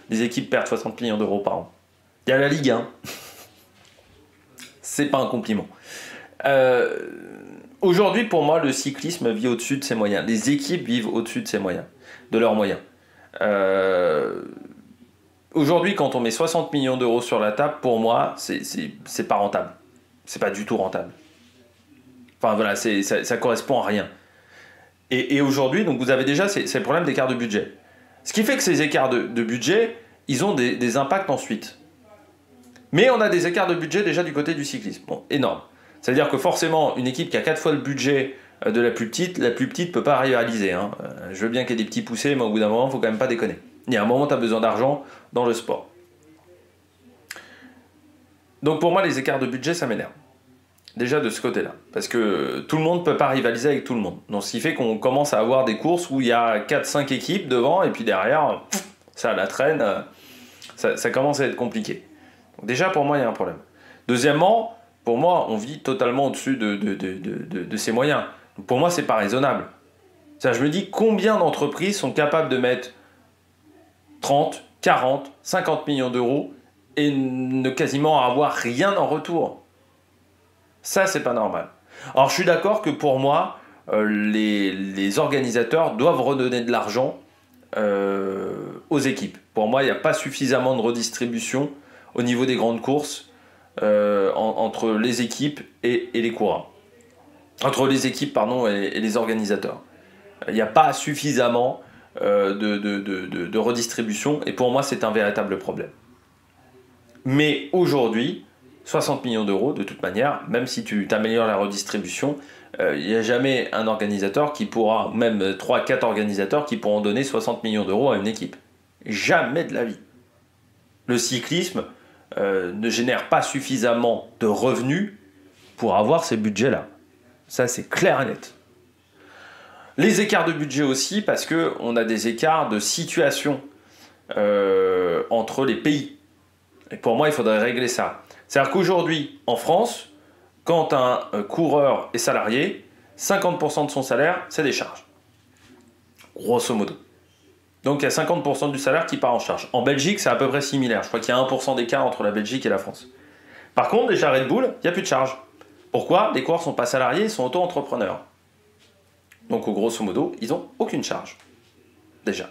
les équipes perdent 60 millions d'euros par an. Il y a la Ligue 1. C'est pas un compliment. Aujourd'hui, pour moi, le cyclisme vit au-dessus de ses moyens. Les équipes vivent au-dessus de ses moyens, de leurs moyens. Aujourd'hui, quand on met 60 millions d'euros sur la table, pour moi, c'est pas rentable. C'est pas du tout rentable. Enfin voilà, ça correspond à rien. Et aujourd'hui, donc vous avez déjà c'est le problème d'écart de budget. Ce qui fait que ces écarts de budget, ils ont des impacts ensuite. Mais on a des écarts de budget déjà du côté du cyclisme. Bon, énorme. C'est-à-dire que forcément, une équipe qui a 4 fois le budget de la plus petite ne peut pas rivaliser. Hein. Je veux bien qu'il y ait des petits poussés, mais au bout d'un moment, il ne faut quand même pas déconner. Il y a un moment, tu as besoin d'argent dans le sport. Donc pour moi, les écarts de budget, ça m'énerve. Déjà de ce côté-là. Parce que tout le monde ne peut pas rivaliser avec tout le monde. Donc ce qui fait qu'on commence à avoir des courses où il y a 4-5 équipes devant, et puis derrière, ça la traîne, ça commence à être compliqué. Donc déjà, pour moi, il y a un problème. Deuxièmement, pour moi, on vit totalement au-dessus de ses moyens. Donc pour moi, c'est pas raisonnable. C'est-à-dire, je me dis, combien d'entreprises sont capables de mettre 30, 40, 50 millions d'euros et ne quasiment avoir rien en retour? Ça, c'est pas normal. Alors, je suis d'accord que pour moi, les organisateurs doivent redonner de l'argent aux équipes. Pour moi, il n'y a pas suffisamment de redistribution au niveau des grandes courses entre les équipes et les coureurs. Entre les équipes, pardon, et les organisateurs. Il n'y a pas suffisamment de redistribution, et pour moi, c'est un véritable problème. Mais aujourd'hui, 60 millions d'euros, de toute manière, même si tu t'améliores la redistribution, il n'y a jamais un organisateur qui pourra, même 3-4 organisateurs qui pourront donner 60 millions d'euros à une équipe. Jamais de la vie. Le cyclisme ne génère pas suffisamment de revenus pour avoir ces budgets-là. Ça, c'est clair et net. Les écarts de budget aussi, parce qu'on a des écarts de situation entre les pays. Et pour moi, il faudrait régler ça. C'est-à-dire qu'aujourd'hui, en France, quand un coureur est salarié, 50% de son salaire, c'est des charges. Grosso modo. Donc il y a 50% du salaire qui part en charge. En Belgique, c'est à peu près similaire. Je crois qu'il y a 1% d'écart entre la Belgique et la France. Par contre, déjà Red Bull, il n'y a plus de charges. Pourquoi? Les coureurs ne sont pas salariés, ils sont auto-entrepreneurs. Donc grosso modo, ils n'ont aucune charge. Déjà.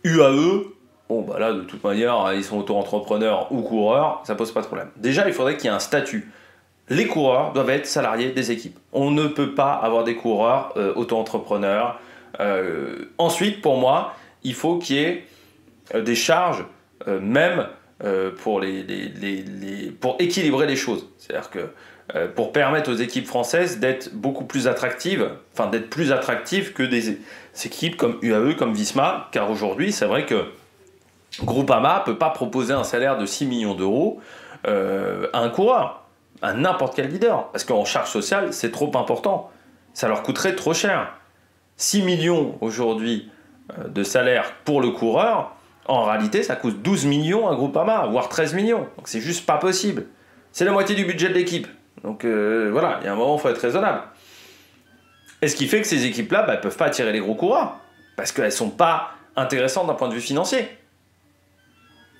UAE, bon bah là de toute manière, ils sont auto-entrepreneurs ou coureurs, ça pose pas de problème. Déjà, il faudrait qu'il y ait un statut. Les coureurs doivent être salariés des équipes. On ne peut pas avoir des coureurs auto-entrepreneurs. Ensuite, pour moi, il faut qu'il y ait des charges, même pour équilibrer les choses. C'est-à-dire que pour permettre aux équipes françaises d'être beaucoup plus attractives, enfin d'être plus attractives que des équipes comme UAE, comme Visma, car aujourd'hui, c'est vrai que Groupama ne peut pas proposer un salaire de 6 millions d'euros à un coureur, à n'importe quel leader, parce qu'en charge sociale, c'est trop important. Ça leur coûterait trop cher. 6 millions aujourd'hui de salaire pour le coureur, en réalité, ça coûte 12 millions à Groupama, voire 13 millions. Donc c'est juste pas possible. C'est la moitié du budget de l'équipe. Donc voilà, il y a un moment, il faut être raisonnable. Et ce qui fait que ces équipes-là ne peuvent pas attirer les gros coureurs, parce qu'elles ne sont pas intéressantes d'un point de vue financier.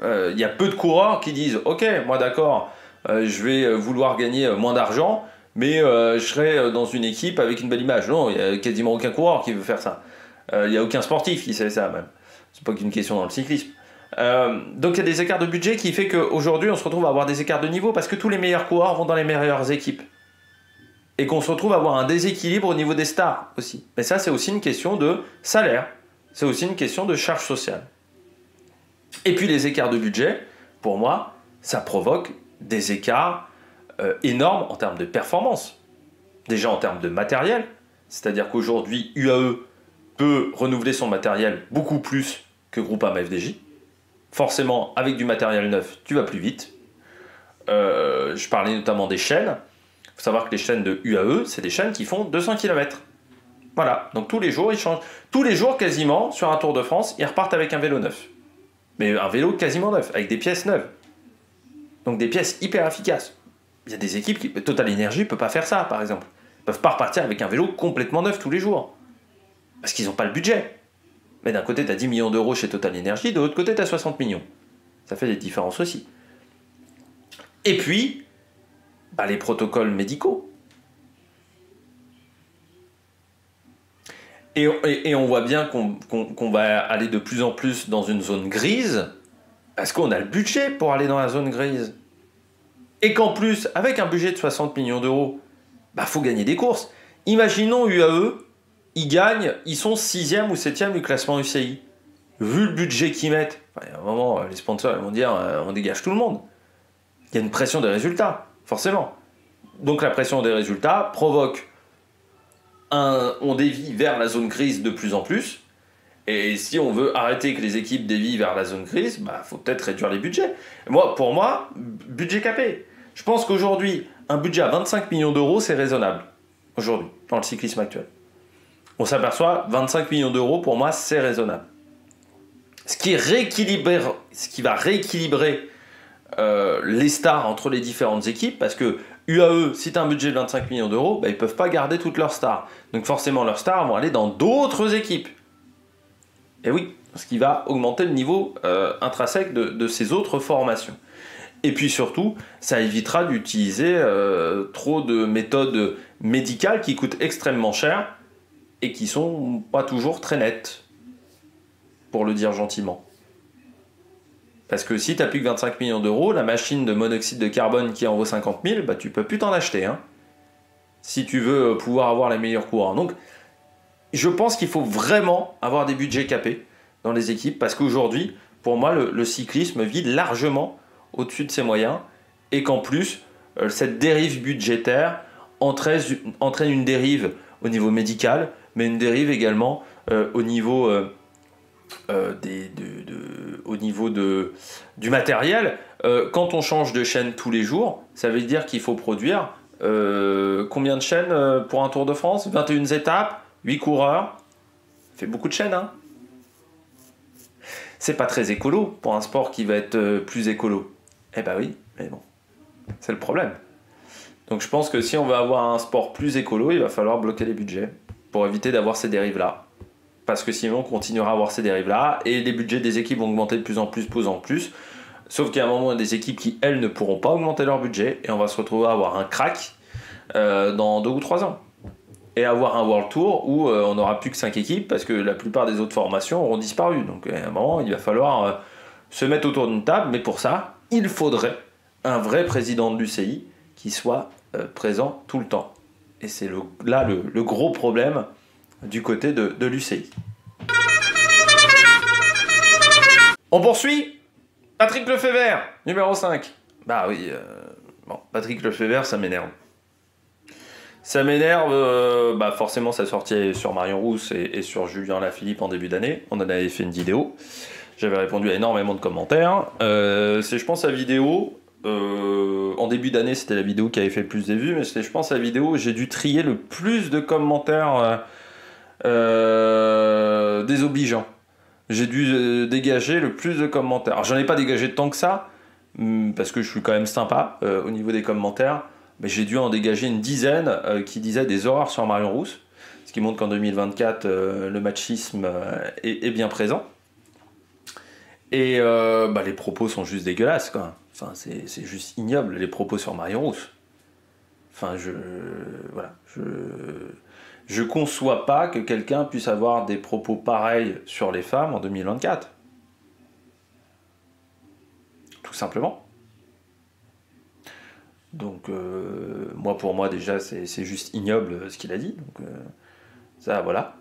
Il y a peu de coureurs qui disent « Ok, moi d'accord, je vais vouloir gagner moins d'argent, mais je serai dans une équipe avec une belle image. » Non, il n'y a quasiment aucun coureur qui veut faire ça. Il n'y a aucun sportif qui sait ça même. C'est pas qu'une question dans le cyclisme. Donc il y a des écarts de budget qui fait qu'aujourd'hui on se retrouve à avoir des écarts de niveau parce que tous les meilleurs coureurs vont dans les meilleures équipes. Et qu'on se retrouve à avoir un déséquilibre au niveau des stars aussi. Mais ça c'est aussi une question de salaire. C'est aussi une question de charge sociale. Et puis les écarts de budget, pour moi, ça provoque des écarts énormes en termes de performance. Déjà en termes de matériel, c'est-à-dire qu'aujourd'hui UAE peut renouveler son matériel beaucoup plus que Groupama FDJ. Forcément, avec du matériel neuf, tu vas plus vite. Je parlais notamment des chaînes. Il faut savoir que les chaînes de UAE, c'est des chaînes qui font 200 km. Voilà, donc tous les jours, ils changent. Tous les jours, quasiment, sur un Tour de France, ils repartent avec un vélo neuf. Mais un vélo quasiment neuf, avec des pièces neuves. Donc des pièces hyper efficaces. Il y a des équipes qui... Total Energy ne peut pas faire ça, par exemple. Ils ne peuvent pas repartir avec un vélo complètement neuf tous les jours. Parce qu'ils n'ont pas le budget. Mais d'un côté, tu as 10 millions d'euros chez Total Energy, de l'autre côté, tu as 60 millions. Ça fait des différences aussi. Et puis, les protocoles médicaux. Et on voit bien qu'on va aller de plus en plus dans une zone grise, parce qu'on a le budget pour aller dans la zone grise. Et qu'en plus, avec un budget de 60 millions d'euros, faut gagner des courses. Imaginons UAE, ils sont 6e ou 7e du classement UCI. Vu le budget qu'ils mettent, il y a un moment, les sponsors vont dire on dégage tout le monde. Il y a une pression des résultats, forcément. Donc la pression des résultats provoque on dévie vers la zone grise de plus en plus. Et si on veut arrêter que les équipes dévient vers la zone grise, faut peut-être réduire les budgets. Pour moi, budget capé. Je pense qu'aujourd'hui, un budget à 25 millions d'euros, c'est raisonnable. Aujourd'hui, dans le cyclisme actuel. On s'aperçoit, 25 millions d'euros, pour moi, c'est raisonnable. Ce qui va rééquilibrer les stars entre les différentes équipes, parce que UAE, si tu as un budget de 25 millions d'euros, ils ne peuvent pas garder toutes leurs stars. Donc forcément, leurs stars vont aller dans d'autres équipes. Et oui, ce qui va augmenter le niveau intrinsèque de ces autres formations. Et puis surtout, ça évitera d'utiliser trop de méthodes médicales qui coûtent extrêmement cher et qui sont pas toujours très nettes, pour le dire gentiment. Parce que si tu n'as plus que 25 millions d'euros, la machine de monoxyde de carbone qui en vaut 50 000, tu peux plus t'en acheter. Si tu veux pouvoir avoir les meilleurs coureurs. Donc, je pense qu'il faut vraiment avoir des budgets capés dans les équipes, parce qu'aujourd'hui, pour moi, le cyclisme vit largement au-dessus de ses moyens, et qu'en plus, cette dérive budgétaire entraîne une dérive au niveau médical, mais une dérive également au niveau, du matériel. Quand on change de chaîne tous les jours, ça veut dire qu'il faut produire combien de chaînes pour un Tour de France? 21 étapes, 8 coureurs. Ça fait beaucoup de chaînes, hein. C'est pas très écolo pour un sport qui va être plus écolo. Eh ben oui, mais bon, c'est le problème. Donc je pense que si on veut avoir un sport plus écolo, il va falloir bloquer les budgets pour éviter d'avoir ces dérives-là. Parce que sinon on continuera à avoir ces dérives-là et les budgets des équipes vont augmenter de plus en plus. Sauf qu'à un moment, il y a des équipes qui, elles, ne pourront pas augmenter leur budget et on va se retrouver à avoir un crack dans 2 ou 3 ans. Et avoir un World Tour où on n'aura plus que 5 équipes parce que la plupart des autres formations auront disparu. Donc à un moment, il va falloir se mettre autour d'une table, mais pour ça, il faudrait un vrai président de l'UCI qui soit présent tout le temps. Et c'est là le gros problème du côté de l'UCI. On poursuit. Patrick Lefebvre, numéro 5. Bah oui, bon, Patrick Lefebvre, ça m'énerve. Ça m'énerve, forcément sa sortie sur Marion Rousse et sur Julien Lafilippe en début d'année. On en avait fait une vidéo. J'avais répondu à énormément de commentaires. C'est, je pense, la vidéo. En début d'année, c'était la vidéo qui avait fait le plus de vues, mais c'était, je pense, la vidéo où j'ai dû trier le plus de commentaires désobligeants. J'ai dû dégager le plus de commentaires. Alors, j'en ai pas dégagé tant que ça, parce que je suis quand même sympa au niveau des commentaires. Mais j'ai dû en dégager une dizaine qui disaient des horreurs sur Marion Rousse, ce qui montre qu'en 2024, le machisme est bien présent. Et les propos sont juste dégueulasses, quoi. Enfin, c'est juste ignoble, les propos sur Marion Rousse. Enfin, je conçois pas que quelqu'un puisse avoir des propos pareils sur les femmes en 2024. Tout simplement. Donc, pour moi, déjà, c'est juste ignoble ce qu'il a dit. Donc, ça, voilà.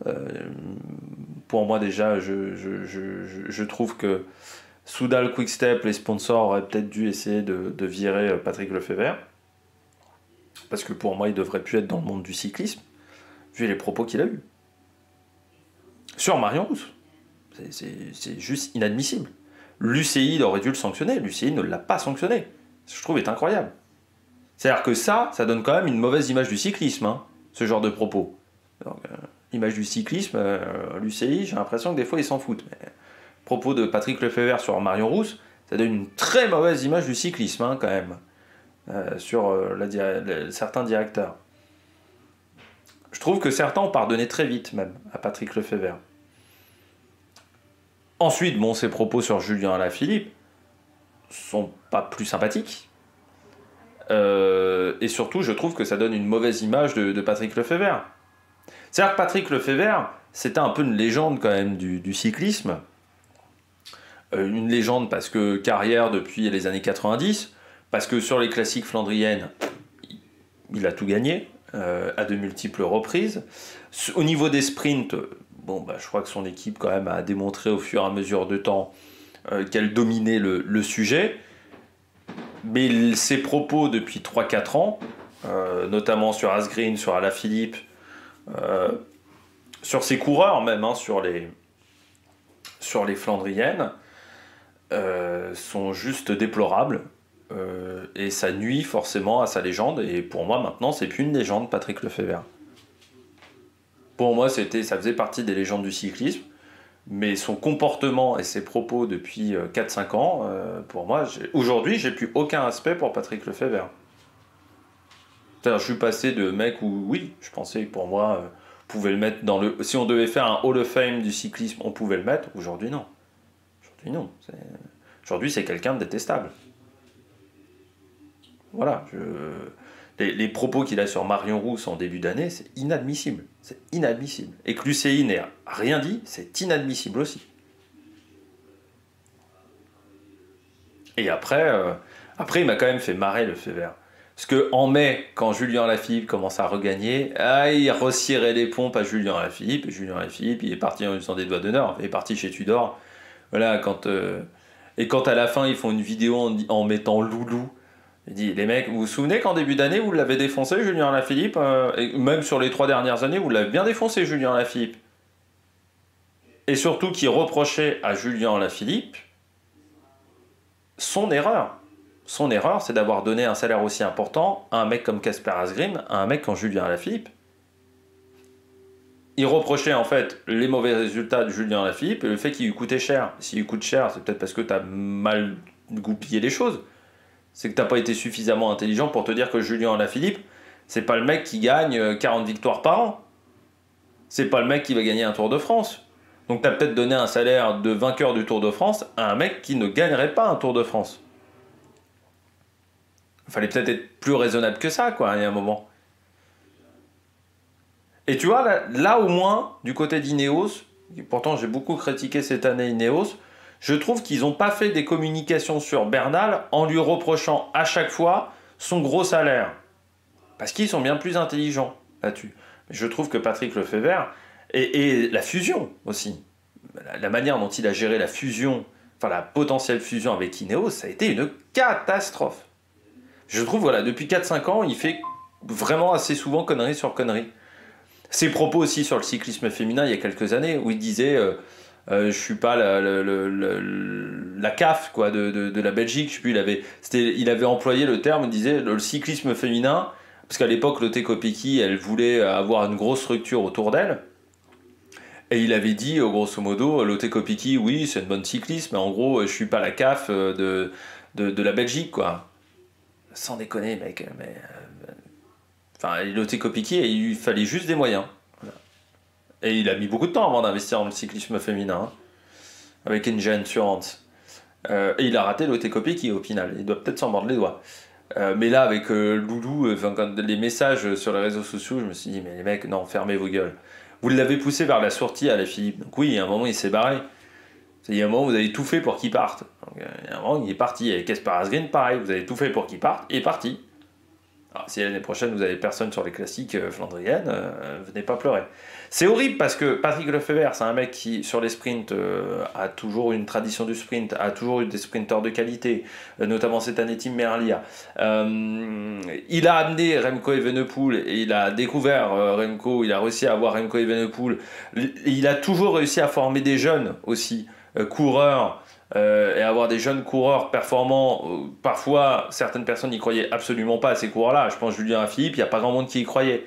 Pour moi, déjà, je trouve que Soudal, Quick-Step, les sponsors auraient peut-être dû essayer de virer Patrick Lefebvre. Parce que pour moi, il ne devrait plus être dans le monde du cyclisme, vu les propos qu'il a eus. Sur Marion Rousse. C'est juste inadmissible. L'UCI aurait dû le sanctionner. L'UCI ne l'a pas sanctionné. Je trouve est incroyable. C'est-à-dire que ça donne quand même une mauvaise image du cyclisme, hein, ce genre de propos. Donc, l'image du cyclisme, l'UCI, j'ai l'impression que des fois ils s'en foutent. Mais, propos de Patrick Lefebvre sur Marion Rousse, ça donne une très mauvaise image du cyclisme, hein, quand même, sur certains directeurs. Je trouve que certains ont pardonné très vite, même, à Patrick Lefebvre. Ensuite, ses propos sur Julien Alaphilippe sont pas plus sympathiques. Et surtout, je trouve que ça donne une mauvaise image de Patrick Lefebvre. C'est-à-dire que Patrick Lefebvre, c'était un peu une légende quand même du cyclisme. Une légende parce que carrière depuis les années 90, parce que sur les classiques flandriennes, il a tout gagné à de multiples reprises. Au niveau des sprints, je crois que son équipe quand même a démontré au fur et à mesure de temps qu'elle dominait le sujet. Mais ses propos depuis 3-4 ans, notamment sur Asgreen, sur Alaphilippe, sur ses coureurs même, hein, sur les Flandriennes, sont juste déplorables. Et ça nuit forcément à sa légende. Et pour moi, maintenant, c'est plus une légende, Patrick Lefebvre. Pour moi, ça faisait partie des légendes du cyclisme. Mais son comportement et ses propos depuis 4-5 ans, pour moi, aujourd'hui, j'ai plus aucun respect pour Patrick Lefebvre. C'est-à-dire, je suis passé de mec où, oui, je pensais que pour moi, on pouvait le mettre dans le... Si on devait faire un Hall of Fame du cyclisme, on pouvait le mettre. Aujourd'hui, non. Aujourd'hui, c'est quelqu'un de détestable. Voilà. Les propos qu'il a sur Marion Rousse en début d'année, c'est inadmissible. C'est inadmissible. Et que l'UCI n'ait rien dit, c'est inadmissible aussi. Et après, il m'a quand même fait marrer Lefebvre. Parce qu'en mai, quand Julien Lafilippe commence à regagner, il recirait les pompes à Julien Lafilippe. Et Julien Lafilippe, il est parti en usant des doigts d'honneur. Il est parti chez Tudor. Voilà, et quand à la fin, ils font une vidéo en mettant Loulou Il dit, les mecs, vous vous souvenez qu'en début d'année, vous l'avez défoncé, Julien Alaphilippe, et même sur les 3 dernières années, vous l'avez bien défoncé, Julien Alaphilippe. Et surtout qu'il reprochait à Julien Alaphilippe son erreur. Son erreur, c'est d'avoir donné un salaire aussi important à un mec comme Kasper Asgreen, à un mec comme Julien Alaphilippe. Il reprochait en fait les mauvais résultats de Julien Alaphilippe et le fait qu'il lui coûtait cher. S'il lui coûte cher, c'est peut-être parce que tu as mal goupillé les choses. C'est que tu n'as pas été suffisamment intelligent pour te dire que Julien Alaphilippe, c'est pas le mec qui gagne 40 victoires par an. C'est pas le mec qui va gagner un Tour de France. Donc tu as peut-être donné un salaire de vainqueur du Tour de France à un mec qui ne gagnerait pas un Tour de France. Il fallait peut-être être plus raisonnable que ça, quoi, il y a un moment. Et tu vois, là au moins, du côté d'Ineos, pourtant j'ai beaucoup critiqué cette année Ineos, je trouve qu'ils n'ont pas fait des communications sur Bernal en lui reprochant à chaque fois son gros salaire. Parce qu'ils sont bien plus intelligents là-dessus. Je trouve que Patrick Lefebvre, et la fusion aussi, la manière dont il a géré la fusion, enfin la potentielle fusion avec Ineos, ça a été une catastrophe. Je trouve, voilà, depuis 4-5 ans, il fait vraiment assez souvent conneries sur conneries. Ses propos aussi sur le cyclisme féminin il y a quelques années, où il disait je suis pas la CAF quoi, de la Belgique, je sais plus, il avait employé le terme, il disait le cyclisme féminin, parce qu'à l'époque Lotte Kopecky, elle voulait avoir une grosse structure autour d'elle, et il avait dit grosso modo, Lotte Kopecky, oui c'est une bonne cycliste, mais en gros je suis pas la CAF de la Belgique quoi. Sans déconner mec, mais... Enfin, Lotte Kopecky, il lui fallait juste des moyens. Voilà. Et il a mis beaucoup de temps avant d'investir dans le cyclisme féminin, hein, avec Engie Insurance. Et il a raté Lotte Kopecky au final. Il doit peut-être s'en mordre les doigts. Mais là, avec Loulou, quand les messages sur les réseaux sociaux, je me suis dit, mais les mecs, non, fermez vos gueules. Vous l'avez poussé vers la sortie à Alaphilippe. Donc oui, il y a un moment, il s'est barré. Il y a un moment, vous avez tout fait pour qu'il parte. Donc, il y a un moment, il est parti. Avec Kasper Asgreen, pareil, vous avez tout fait pour qu'il parte, il est parti. Alors, si l'année prochaine vous avez personne sur les classiques flandriennes, venez pas pleurer. C'est horrible parce que Patrick Lefebvre, c'est un mec qui, sur les sprints, a toujours une tradition du sprint, a toujours eu des sprinteurs de qualité, notamment cette année Tim Merlier. Il a amené Remco Evenepoel et il a découvert Remco, il a réussi à avoir Remco Evenepoel. Il a toujours réussi à former des jeunes aussi, coureurs. Et avoir des jeunes coureurs performants, parfois certaines personnes n'y croyaient absolument pas à ces coureurs-là. Je pense Julien Alaphilippe, il n'y a pas grand monde qui y croyait.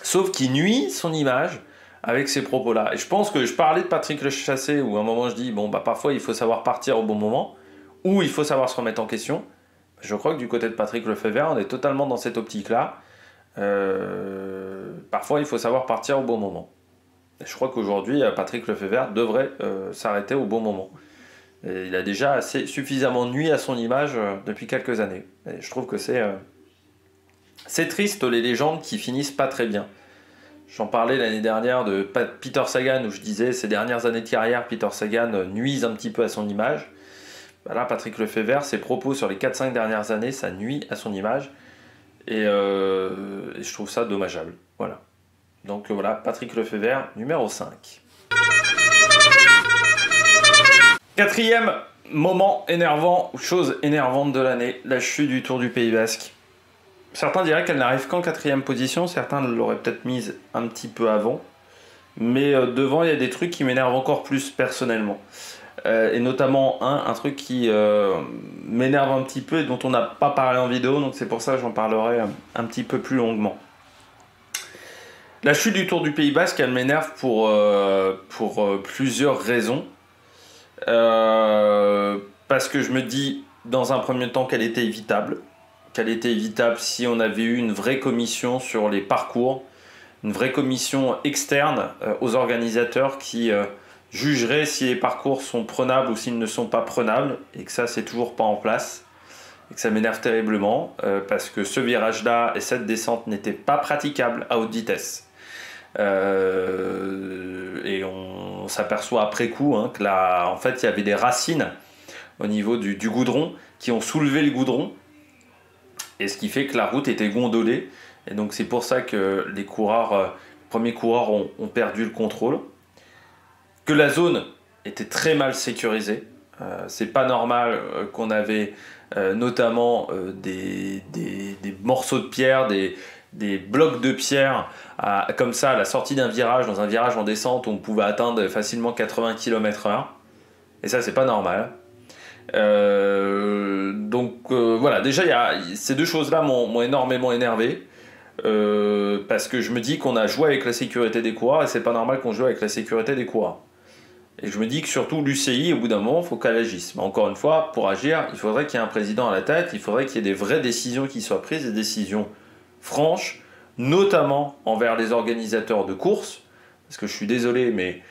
Sauf qu'il nuit son image avec ces propos-là. Et je pense que je parlais de Patrick Lechassé, où à un moment je dis, bon, bah, parfois il faut savoir partir au bon moment, ou il faut savoir se remettre en question. Je crois que du côté de Patrick Lefebvre, on est totalement dans cette optique-là. Parfois il faut savoir partir au bon moment. Et je crois qu'aujourd'hui, Patrick Lefebvre devrait s'arrêter au bon moment. Et il a déjà suffisamment nui à son image depuis quelques années. Et je trouve que c'est triste les légendes qui finissent pas très bien. J'en parlais l'année dernière de Peter Sagan, où je disais ces dernières années de carrière, Peter Sagan nuise un petit peu à son image. Bah là, Patrick Lefebvre, ses propos sur les 4-5 dernières années, ça nuit à son image. Et je trouve ça dommageable. Voilà. Donc voilà, Patrick Lefebvre, numéro 5. Quatrième moment énervant, chose énervante de l'année, la chute du Tour du Pays Basque. Certains diraient qu'elle n'arrive qu'en 4e position, certains l'auraient peut-être mise un petit peu avant. Mais devant, il y a des trucs qui m'énervent encore plus personnellement. Et notamment un truc qui m'énerve un petit peu et dont on n'a pas parlé en vidéo, donc c'est pour ça que j'en parlerai un petit peu plus longuement. La chute du Tour du Pays Basque, elle m'énerve pour plusieurs raisons. Parce que je me dis dans un premier temps qu'elle était évitable si on avait eu une vraie commission sur les parcours, une vraie commission externe aux organisateurs qui jugerait si les parcours sont prenables ou s'ils ne sont pas prenables, et que ça c'est toujours pas en place, et que ça m'énerve terriblement parce que ce virage là et cette descente n'étaient pas praticables à haute vitesse. Et on s'aperçoit après coup que là, en fait, il y avait des racines au niveau du goudron qui ont soulevé le goudron, et ce qui fait que la route était gondolée. Et donc c'est pour ça que les premiers coureurs ont perdu le contrôle, que la zone était très mal sécurisée, C'est pas normal qu'on avait notamment des morceaux de pierre, des blocs de pierre comme ça à la sortie d'un virage, dans un virage en descente où on pouvait atteindre facilement 80 km/h. Et ça, c'est pas normal. Voilà, déjà, ces deux choses-là m'ont énormément énervé. Parce que je me dis qu'on a joué avec la sécurité des coureurs et c'est pas normal qu'on joue avec la sécurité des coureurs. Et je me dis que surtout l'UCI, au bout d'un moment, il faut qu'elle agisse. Mais encore une fois, pour agir, il faudrait qu'il y ait un président à la tête, il faudrait qu'il y ait des vraies décisions qui soient prises, des décisions franches, notamment envers les organisateurs de courses, parce que je suis désolé, mais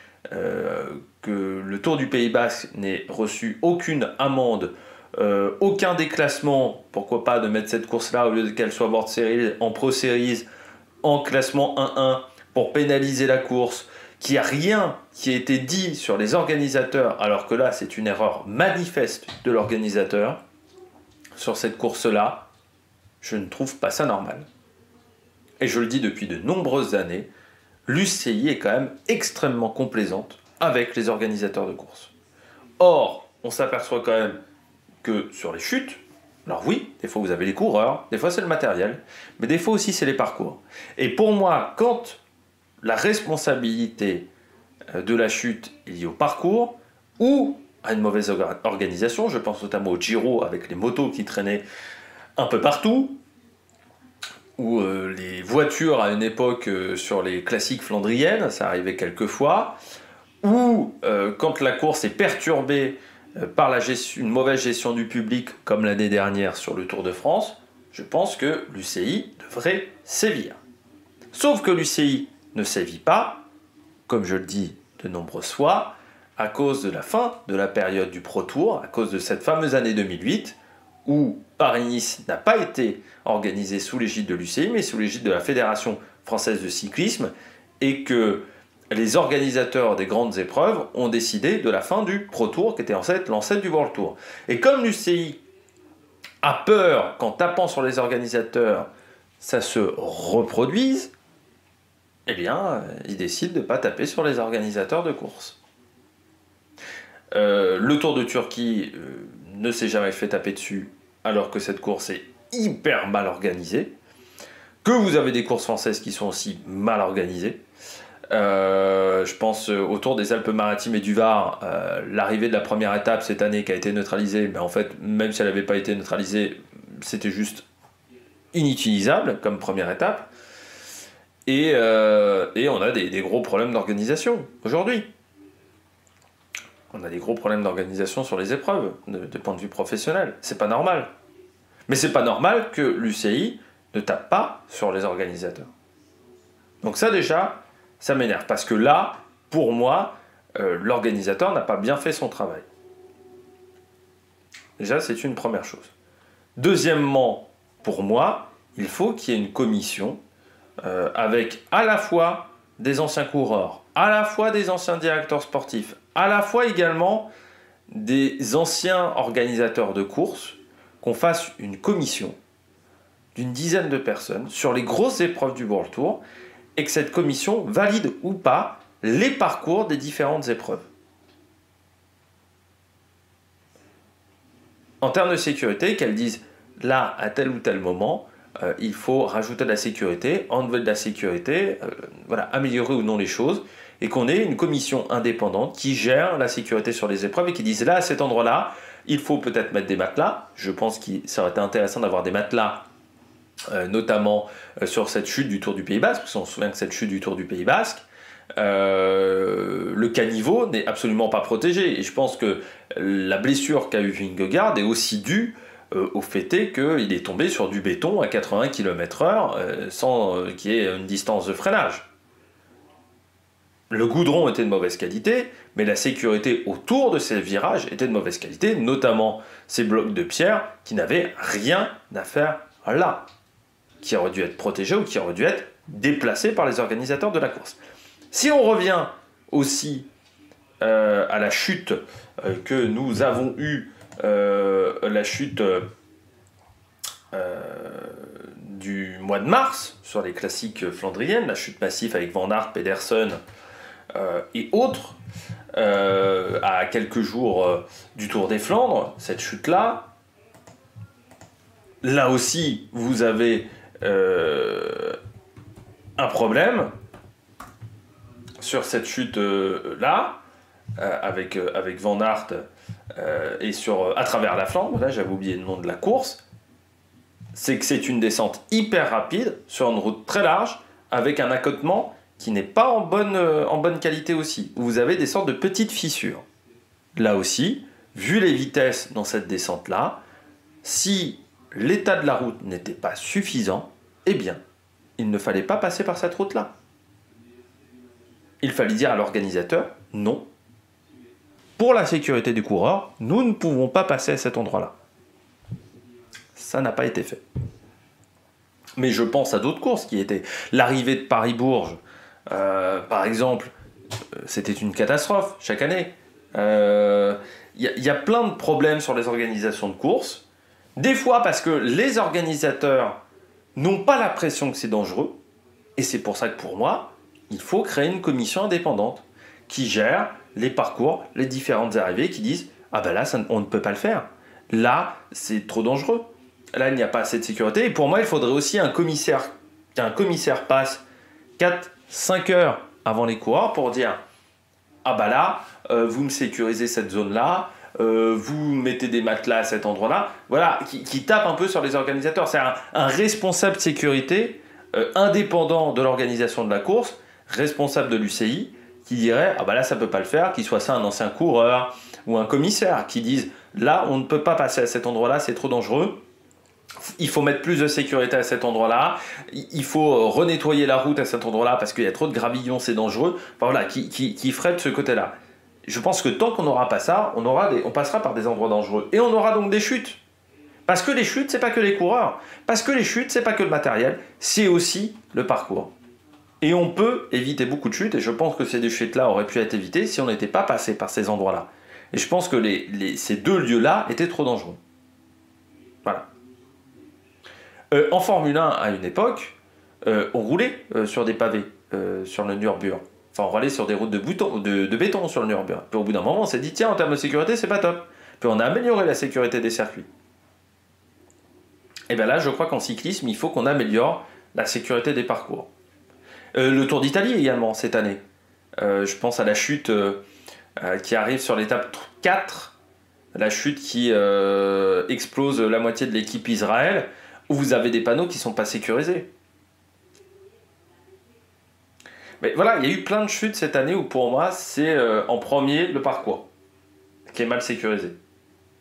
que le Tour du Pays Basque n'ait reçu aucune amende, aucun déclassement, pourquoi pas de mettre cette course-là, au lieu qu'elle soit World Series, en Pro Series, en classement 1-1, pour pénaliser la course, qu'il n'y a rien qui a été dit sur les organisateurs, alors que là, c'est une erreur manifeste de l'organisateur, sur cette course-là, je ne trouve pas ça normal. Et je le dis depuis de nombreuses années, l'UCI est quand même extrêmement complaisante avec les organisateurs de courses. Or, on s'aperçoit quand même que sur les chutes, alors oui, des fois vous avez les coureurs, des fois c'est le matériel, mais des fois aussi c'est les parcours. Et pour moi, quand la responsabilité de la chute est liée au parcours ou à une mauvaise organisation, je pense notamment au Giro avec les motos qui traînaient un peu partout, ou les voitures à une époque sur les classiques flandriennes, ça arrivait quelquefois, ou quand la course est perturbée par une mauvaise gestion du public, comme l'année dernière sur le Tour de France, je pense que l'UCI devrait sévir. Sauf que l'UCI ne sévit pas, comme je le dis de nombreuses fois, à cause de la fin de la période du Pro Tour, à cause de cette fameuse année 2008, où Paris-Nice n'a pas été organisé sous l'égide de l'UCI, mais sous l'égide de la Fédération française de cyclisme, et que les organisateurs des grandes épreuves ont décidé de la fin du Pro Tour, qui était en fait l'ancêtre du World Tour. Et comme l'UCI a peur qu'en tapant sur les organisateurs, ça se reproduise, eh bien, ils décident de ne pas taper sur les organisateurs de courses. Le Tour de Turquie ne s'est jamais fait taper dessus, alors que cette course est hyper mal organisée, que vous avez des courses françaises qui sont aussi mal organisées. Je pense au Tour des Alpes-Maritimes et du Var, l'arrivée de la première étape cette année qui a été neutralisée, mais en fait, même si elle n'avait pas été neutralisée, c'était juste inutilisable comme première étape. Et on a des gros problèmes d'organisation aujourd'hui. On a des gros problèmes d'organisation sur les épreuves, de point de vue professionnel. C'est pas normal. Mais c'est pas normal que l'UCI ne tape pas sur les organisateurs. Donc ça déjà, ça m'énerve. Parce que là, pour moi, l'organisateur n'a pas bien fait son travail. Déjà, c'est une première chose. Deuxièmement, pour moi, il faut qu'il y ait une commission avec à la fois des anciens coureurs, à la fois des anciens directeurs sportifs, à la fois également des anciens organisateurs de courses, qu'on fasse une commission d'une dizaine de personnes sur les grosses épreuves du World Tour et que cette commission valide ou pas les parcours des différentes épreuves. En termes de sécurité, qu'elles disent là, à tel ou tel moment, il faut rajouter de la sécurité, enlever de la sécurité, voilà, améliorer ou non les choses, et qu'on ait une commission indépendante qui gère la sécurité sur les épreuves et qui dise là, à cet endroit-là, il faut peut-être mettre des matelas. Je pense que ça aurait été intéressant d'avoir des matelas, notamment sur cette chute du Tour du Pays Basque, parce qu'on se souvient que cette chute du Tour du Pays Basque, le caniveau n'est absolument pas protégé. Et je pense que la blessure qu'a eu Vingegaard est aussi due au fait qu'il est tombé sur du béton à 80 km/h sans qu'il y ait une distance de freinage. Le goudron était de mauvaise qualité, mais la sécurité autour de ces virages était de mauvaise qualité, notamment ces blocs de pierre qui n'avaient rien à faire là, qui auraient dû être protégés ou qui auraient dû être déplacés par les organisateurs de la course. Si on revient aussi à la chute que nous avons eue, la chute du mois de mars sur les classiques flandriennes, la chute massive avec Van Aert, Pedersen et autres, à quelques jours du Tour des Flandres, cette chute-là. Là aussi, vous avez un problème sur cette chute-là, avec Van Aert et à travers la Flandre. Là, j'avais oublié le nom de la course. C'est que c'est une descente hyper rapide sur une route très large, avec un accotement qui n'est pas en bonne qualité aussi, où vous avez des sortes de petites fissures. Là aussi, vu les vitesses dans cette descente-là, si l'état de la route n'était pas suffisant, eh bien, il ne fallait pas passer par cette route-là. Il fallait dire à l'organisateur, non, pour la sécurité du coureur, nous ne pouvons pas passer à cet endroit-là. Ça n'a pas été fait. Mais je pense à d'autres courses qui étaient l'arrivée de Paris-Bourges, par exemple, c'était une catastrophe chaque année. Y a plein de problèmes sur les organisations de courses. Des fois parce que les organisateurs n'ont pas la pression que c'est dangereux. Et c'est pour ça que pour moi, il faut créer une commission indépendante qui gère les parcours, les différentes arrivées, qui disent « Ah ben là, on ne peut pas le faire. Là, c'est trop dangereux. Là, il n'y a pas assez de sécurité. » Et pour moi, il faudrait aussi qu'un commissaire passe 4-5 heures avant les coureurs pour dire « Ah ben là, vous me sécurisez cette zone-là, vous mettez des matelas à cet endroit-là. » Voilà, qui tape un peu sur les organisateurs. C'est un responsable de sécurité indépendant de l'organisation de la course, responsable de l'UCI, qui dirait « Ah ben là, ça ne peut pas le faire », qu'il soit ça un ancien coureur ou un commissaire, qui dise « Là, on ne peut pas passer à cet endroit-là, c'est trop dangereux. Il faut mettre plus de sécurité à cet endroit-là. Il faut renettoyer la route à cet endroit-là parce qu'il y a trop de gravillons, c'est dangereux. » Enfin, voilà, qui ferait de ce côté-là. Je pense que tant qu'on n'aura pas ça, on passera par des endroits dangereux. Et on aura donc des chutes. Parce que les chutes, c'est pas que les coureurs. Parce que les chutes, c'est pas que le matériel. C'est aussi le parcours. Et on peut éviter beaucoup de chutes. Et je pense que ces chutes-là auraient pu être évitées si on n'était pas passé par ces endroits-là. Et je pense que ces deux lieux-là étaient trop dangereux. Voilà. En Formule 1, à une époque, on roulait sur des pavés, sur le Nürburgring. Enfin, on roulait sur des routes de béton sur le Nürburgring. Puis au bout d'un moment, on s'est dit, tiens, en termes de sécurité, c'est pas top. Puis on a amélioré la sécurité des circuits. Et bien là, je crois qu'en cyclisme, il faut qu'on améliore la sécurité des parcours. Le Tour d'Italie également, cette année. Je pense à la chute qui arrive sur l'étape 4, la chute qui explose la moitié de l'équipe Israël, où vous avez des panneaux qui ne sont pas sécurisés. Mais voilà, il y a eu plein de chutes cette année où pour moi, c'est en premier le parcours, qui est mal sécurisé,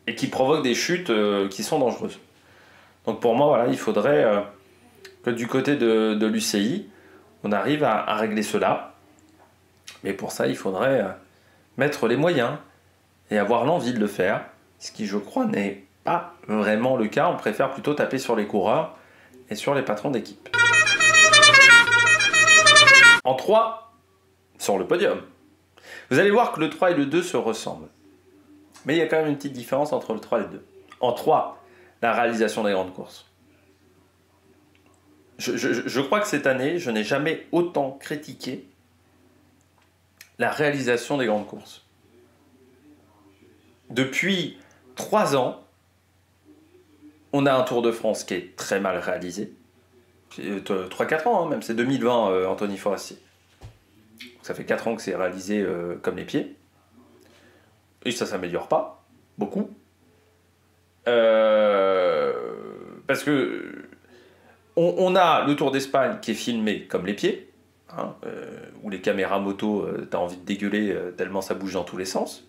et qui provoque des chutes qui sont dangereuses. Donc pour moi, voilà, il faudrait que du côté de l'UCI, on arrive à régler cela. Mais pour ça, il faudrait mettre les moyens et avoir l'envie de le faire, ce qui, je crois, n'est pas vraiment le cas. On préfère plutôt taper sur les coureurs et sur les patrons d'équipe. En 3, sur le podium. Vous allez voir que le 3 et le 2 se ressemblent. Mais il y a quand même une petite différence entre le 3 et le 2. En 3, la réalisation des grandes courses. Je crois que cette année, je n'ai jamais autant critiqué la réalisation des grandes courses. Depuis 3 ans, on a un Tour de France qui est très mal réalisé. 3-4 ans, hein, même, c'est 2020, Anthony Forestier. Ça fait 4 ans que c'est réalisé comme les pieds. Et ça ne s'améliore pas, beaucoup. Parce que on a le Tour d'Espagne qui est filmé comme les pieds, hein, où les caméras moto, t'as envie de dégueuler tellement ça bouge dans tous les sens.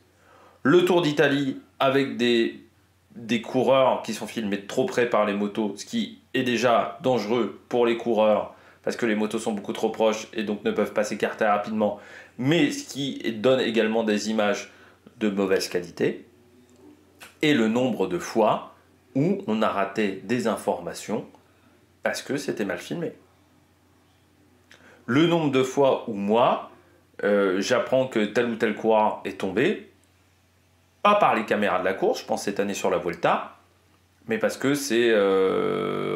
Le Tour d'Italie avec des coureurs qui sont filmés de trop près par les motos, ce qui est déjà dangereux pour les coureurs, parce que les motos sont beaucoup trop proches et donc ne peuvent pas s'écarter rapidement, mais ce qui donne également des images de mauvaise qualité, et le nombre de fois où on a raté des informations parce que c'était mal filmé. Le nombre de fois où moi, j'apprends que tel ou tel coureur est tombé, pas par les caméras de la course, je pense cette année sur la Vuelta, mais parce que c'est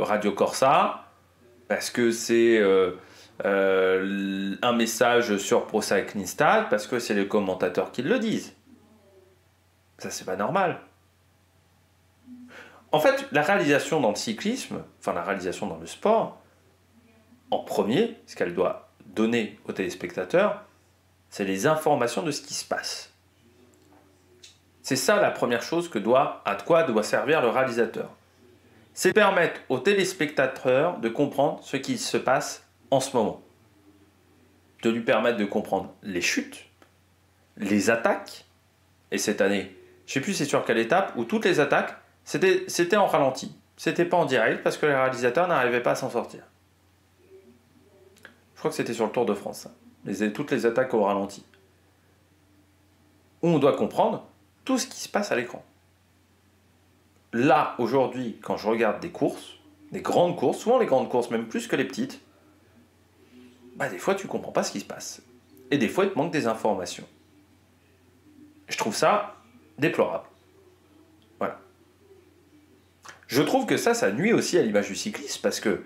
Radio Corsa, parce que c'est un message sur Pro Cycling Stats parce que c'est les commentateurs qui le disent. Ça, c'est pas normal. En fait, la réalisation dans le cyclisme, enfin la réalisation dans le sport, en premier, ce qu'elle doit donner aux téléspectateurs, c'est les informations de ce qui se passe. C'est ça la première chose à quoi doit servir le réalisateur. C'est permettre aux téléspectateurs de comprendre ce qui se passe en ce moment. De lui permettre de comprendre les chutes, les attaques, et cette année, je ne sais plus c'est sur quelle étape, où toutes les attaques, c'était en ralenti. C'était pas en direct parce que les réalisateurs n'arrivaient pas à s'en sortir. Je crois que c'était sur le Tour de France, toutes les attaques au ralenti. Où on doit comprendre tout ce qui se passe à l'écran. Là, aujourd'hui, quand je regarde des courses, des grandes courses, souvent les grandes courses, même plus que les petites, des fois tu comprends pas ce qui se passe. Et des fois il te manque des informations. Je trouve ça déplorable. Voilà. Je trouve que ça nuit aussi à l'image du cycliste, parce que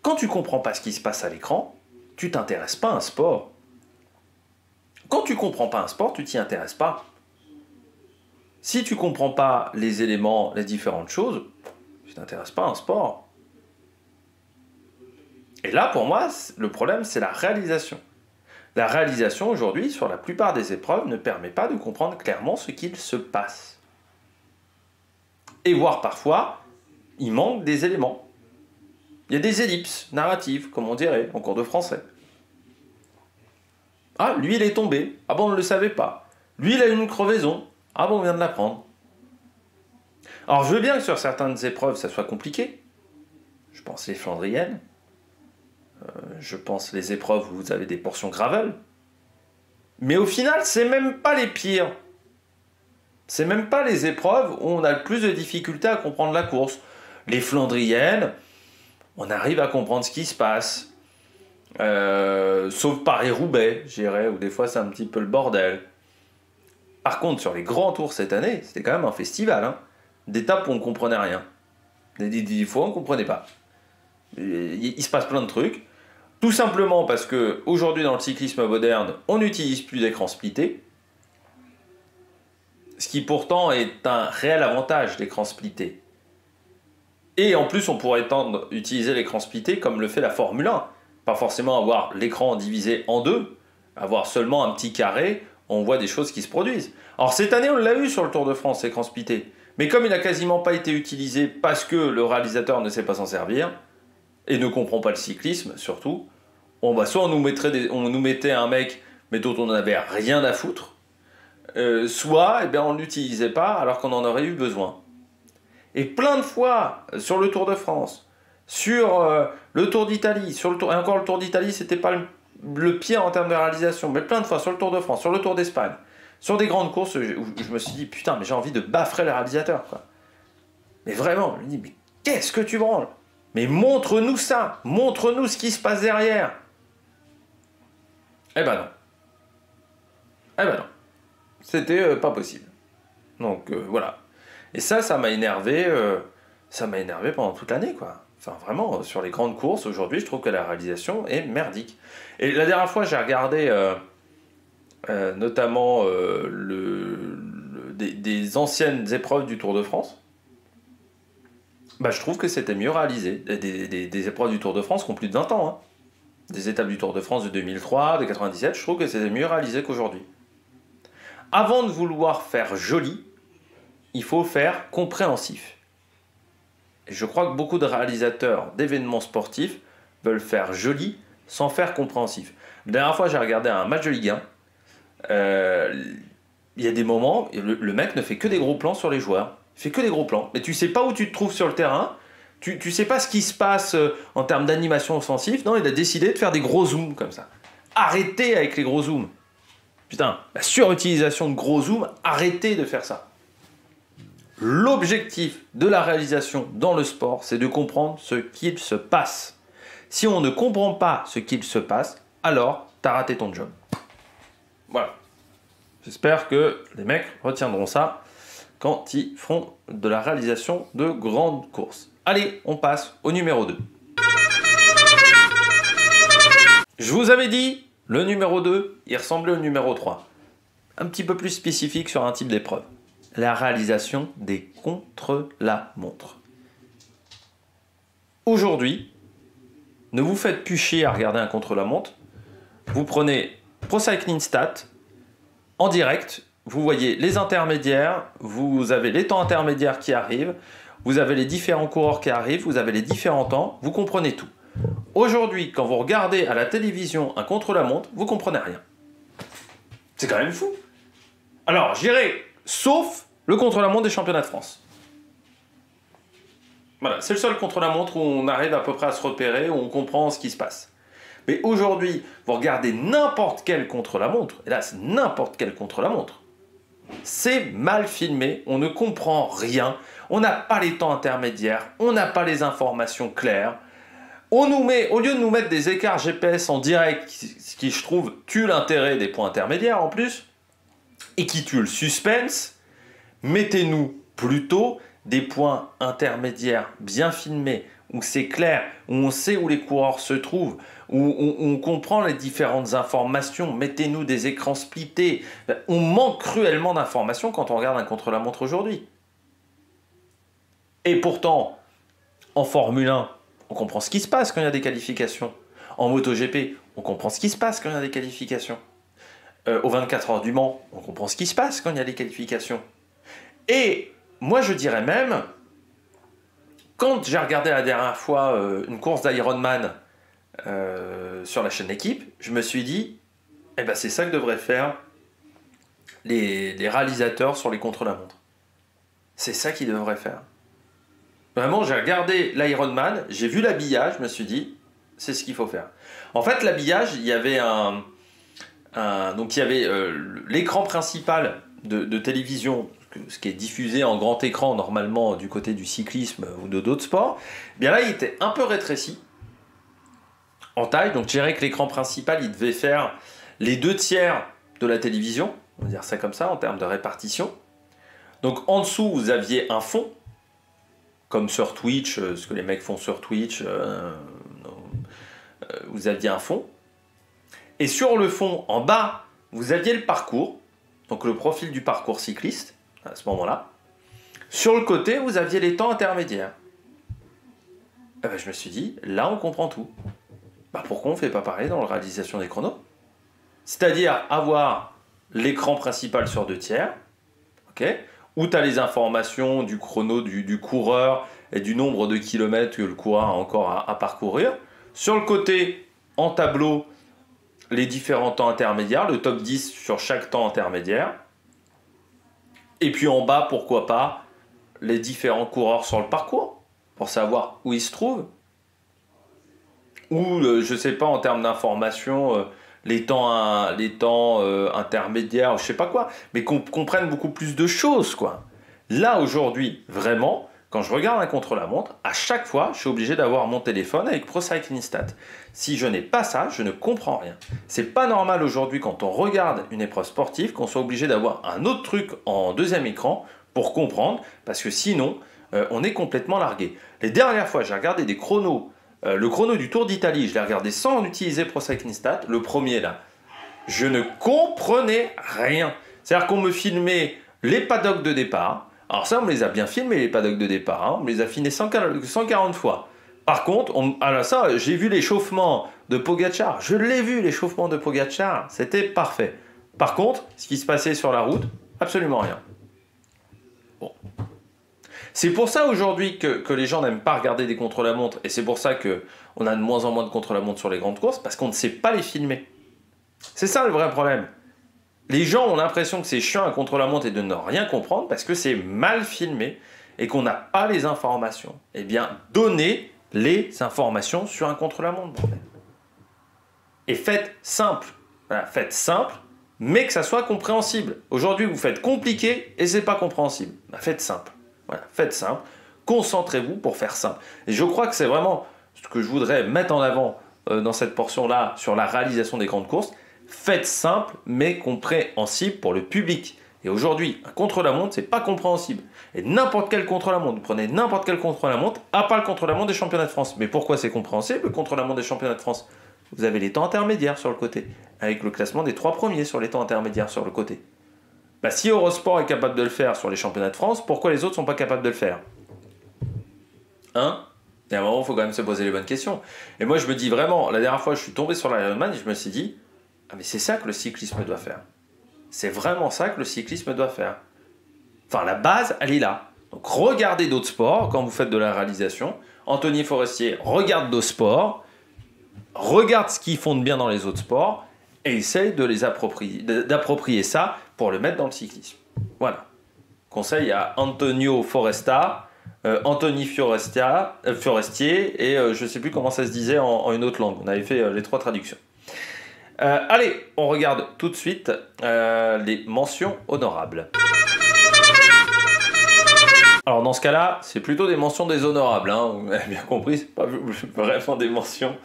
quand tu comprends pas ce qui se passe à l'écran, tu t'intéresses pas à un sport. Quand tu comprends pas un sport, tu t'y intéresses pas. Si tu comprends pas les éléments, les différentes choses, tu t'intéresses pas à un sport. Et là, pour moi, le problème, c'est la réalisation. La réalisation, aujourd'hui, sur la plupart des épreuves, ne permet pas de comprendre clairement ce qu'il se passe. Et voire parfois, il manque des éléments. Il y a des ellipses narratives, comme on dirait, en cours de français. Ah, lui, il est tombé. Ah bon, on ne le savait pas. Lui, il a eu une crevaison. Ah bon, on vient de l'apprendre. Alors, je veux bien que sur certaines épreuves, ça soit compliqué. Je pense les Flandriennes. Je pense les épreuves où vous avez des portions gravel. Mais au final, c'est même pas les pires. C'est même pas les épreuves où on a le plus de difficultés à comprendre la course. Les Flandriennes, on arrive à comprendre ce qui se passe. Sauf Paris-Roubaix, je dirais, où des fois c'est un petit peu le bordel. Par contre, sur les grands tours cette année, c'était quand même un festival. Hein. D'étapes où on ne comprenait rien. Des fois, on ne comprenait pas. Il se passe plein de trucs. Tout simplement parce qu'aujourd'hui, dans le cyclisme moderne, on n'utilise plus d'écran splitté. Ce qui pourtant est un réel avantage d'écran splitté. Et en plus, on pourrait utiliser l'écran splitté comme le fait la Formule 1. Pas forcément avoir l'écran divisé en deux, avoir seulement un petit carré, on voit des choses qui se produisent. Alors cette année, on l'a eu sur le Tour de France, l'écran splitté. Mais comme il n'a quasiment pas été utilisé parce que le réalisateur ne sait pas s'en servir, et ne comprend pas le cyclisme surtout, soit on nous mettait un mec mais dont on n'avait rien à foutre, soit on ne l'utilisait pas alors qu'on en aurait eu besoin. Et plein de fois sur le Tour de France, sur le Tour d'Italie, et encore le Tour d'Italie, c'était pas le pire en termes de réalisation, mais plein de fois sur le Tour de France, sur le Tour d'Espagne, sur des grandes courses où je me suis dit putain, mais j'ai envie de baffrer le réalisateur, quoi. Mais vraiment, je me dis, mais qu'est-ce que tu branles? Mais montre-nous ça, montre-nous ce qui se passe derrière. Eh ben non. C'était pas possible. Donc voilà. Et ça m'a énervé. Ça m'a énervé pendant toute l'année, quoi. Enfin, vraiment, sur les grandes courses, aujourd'hui, je trouve que la réalisation est merdique. Et la dernière fois, j'ai regardé notamment des anciennes épreuves du Tour de France. Je trouve que c'était mieux réalisé. Des épreuves du Tour de France qui ont plus de 20 ans. Hein. Des étapes du Tour de France de 2003, de 97, je trouve que c'était mieux réalisé qu'aujourd'hui. Avant de vouloir faire joli, il faut faire compréhensif. Et je crois que beaucoup de réalisateurs d'événements sportifs veulent faire joli sans faire compréhensif. La dernière fois, j'ai regardé un match de Ligue 1. Il y a des moments, le mec ne fait que des gros plans sur les joueurs. Il fait que des gros plans. Mais tu sais pas où tu te trouves sur le terrain. Tu sais pas ce qui se passe en termes d'animation offensive. Non, il a décidé de faire des gros zooms comme ça. Arrêtez avec les gros zooms. Putain, la surutilisation de gros zooms, arrêtez de faire ça. L'objectif de la réalisation dans le sport, c'est de comprendre ce qu'il se passe. Si on ne comprend pas ce qu'il se passe, alors t'as raté ton job. Voilà. J'espère que les mecs retiendront ça quand ils feront de la réalisation de grandes courses. Allez, on passe au numéro 2. Je vous avais dit, le numéro 2, il ressemblait au numéro 3. Un petit peu plus spécifique sur un type d'épreuve. La réalisation des contre-la-montre. Aujourd'hui, ne vous faites plus chier à regarder un contre-la-montre. Vous prenez Pro Cycling Stats en direct. Vous voyez les intermédiaires, vous avez les temps intermédiaires qui arrivent, vous avez les différents coureurs qui arrivent, vous avez les différents temps, vous comprenez tout. Aujourd'hui, quand vous regardez à la télévision un contre-la-montre, vous comprenez rien. C'est quand même fou. Alors, j'irai sauf le contre-la-montre des championnats de France. Voilà, c'est le seul contre-la-montre où on arrive à peu près à se repérer, où on comprend ce qui se passe. Mais aujourd'hui, vous regardez n'importe quel contre-la-montre, et là c'est n'importe quel contre-la-montre, c'est mal filmé, on ne comprend rien, on n'a pas les temps intermédiaires, on n'a pas les informations claires. On nous met, au lieu de nous mettre des écarts GPS en direct, ce qui je trouve tue l'intérêt des points intermédiaires en plus, et qui tue le suspense, mettez-nous plutôt des points intermédiaires bien filmés, où c'est clair, où on sait où les coureurs se trouvent, où on comprend les différentes informations, mettez-nous des écrans splittés. On manque cruellement d'informations quand on regarde un contre-la-montre aujourd'hui. Et pourtant, en Formule 1, on comprend ce qui se passe quand il y a des qualifications. En MotoGP, on comprend ce qui se passe quand il y a des qualifications. Aux 24 heures du Mans, on comprend ce qui se passe quand il y a des qualifications. Et moi, je dirais même, quand j'ai regardé la dernière fois une course d'Ironman sur la chaîne Équipe, je me suis dit, eh ben, c'est ça que devraient faire les réalisateurs sur les contre-la-montre. C'est ça qu'ils devraient faire. Vraiment, j'ai regardé l'Ironman, j'ai vu l'habillage, je me suis dit, c'est ce qu'il faut faire. En fait, l'habillage, il y avait l'écran principal de télévision, ce qui est diffusé en grand écran normalement du côté du cyclisme ou de d'autres sports. Bien là, il était un peu rétréci en taille, donc je dirais que l'écran principal, il devait faire les 2/3 de la télévision, on va dire ça comme ça en termes de répartition. Donc en dessous, vous aviez un fond, comme sur Twitch, ce que les mecs font sur Twitch, vous aviez un fond. Et sur le fond, en bas, vous aviez le parcours, donc le profil du parcours cycliste, à ce moment-là. Sur le côté, vous aviez les temps intermédiaires. Et ben, je me suis dit, là, on comprend tout. Ben, pourquoi on ne fait pas pareil dans la réalisation des chronos? C'est-à-dire avoir l'écran principal sur 2/3, okay, où tu as les informations du chrono du coureur et du nombre de kilomètres que le coureur a encore à parcourir. Sur le côté, en tableau, les différents temps intermédiaires, le top 10 sur chaque temps intermédiaire. Et puis en bas, pourquoi pas, les différents coureurs sur le parcours, pour savoir où ils se trouvent. Ou, je ne sais pas, en termes d'information, les temps intermédiaires, je ne sais pas quoi, mais qu'on comprenne beaucoup plus de choses, quoi. Là, aujourd'hui, vraiment, quand je regarde un contre-la-montre, à chaque fois, je suis obligé d'avoir mon téléphone avec Pro Cycling Stats. Si je n'ai pas ça, je ne comprends rien. C'est pas normal aujourd'hui, quand on regarde une épreuve sportive, qu'on soit obligé d'avoir un autre truc en deuxième écran pour comprendre, parce que sinon, on est complètement largué. Les dernières fois, j'ai regardé des chronos, le chrono du Tour d'Italie, je l'ai regardé sans utiliser Pro Cycling Stats, le premier là. Je ne comprenais rien. C'est-à-dire qu'on me filmait les paddocks de départ. Alors ça, on me les a bien filmés, les paddocks de départ. Hein. On me les a filmés 140 fois. Par contre, ça, j'ai vu l'échauffement de Pogacar. Je l'ai vu, l'échauffement de Pogacar. C'était parfait. Par contre, ce qui se passait sur la route, absolument rien. Bon. C'est pour ça aujourd'hui que les gens n'aiment pas regarder des contre-la-montre. Et c'est pour ça qu'on a de moins en moins de contre-la-montre sur les grandes courses, parce qu'on ne sait pas les filmer. C'est ça le vrai problème. Les gens ont l'impression que c'est chiant un contre-la-montre et de ne rien comprendre parce que c'est mal filmé et qu'on n'a pas les informations. Eh bien, donnez les informations sur un contre-la-montre. Et faites simple. Voilà, faites simple, mais que ça soit compréhensible. Aujourd'hui, vous faites compliqué et c'est pas compréhensible. Ben, faites simple. Voilà, faites simple. Concentrez-vous pour faire simple. Et je crois que c'est vraiment ce que je voudrais mettre en avant dans cette portion-là sur la réalisation des grandes courses. Faites simple, mais compréhensible pour le public. Et aujourd'hui, un contre-la-montre, c'est pas compréhensible. Et n'importe quel contre-la-montre, vous prenez n'importe quel contre-la-montre, à part le contre-la-montre des championnats de France. Mais pourquoi c'est compréhensible, le contre-la-montre des championnats de France? vous avez les temps intermédiaires sur le côté, avec le classement des 3 premiers sur les temps intermédiaires sur le côté. Bah, si Eurosport est capable de le faire sur les championnats de France, pourquoi les autres ne sont pas capables de le faire? Hein? Et à un moment, il faut quand même se poser les bonnes questions. Et moi, je me dis vraiment, la dernière fois, je suis tombé sur l'Ironman et je me suis dit, ah mais c'est ça que le cyclisme doit faire. C'est vraiment ça que le cyclisme doit faire. Enfin, la base, elle est là. Donc, regardez d'autres sports quand vous faites de la réalisation. Anthony Forestier regarde d'autres sports, regarde ce qu'ils font de bien dans les autres sports et essaye de les d'approprier ça pour le mettre dans le cyclisme. Voilà. Conseil à Antonio Foresta, Anthony Forestier et je ne sais plus comment ça se disait en une autre langue. On avait fait les 3 traductions. Allez, on regarde tout de suite les mentions honorables. Alors dans ce cas-là, c'est plutôt des mentions déshonorables, hein, vous avez bien compris, c'est pas vraiment des mentions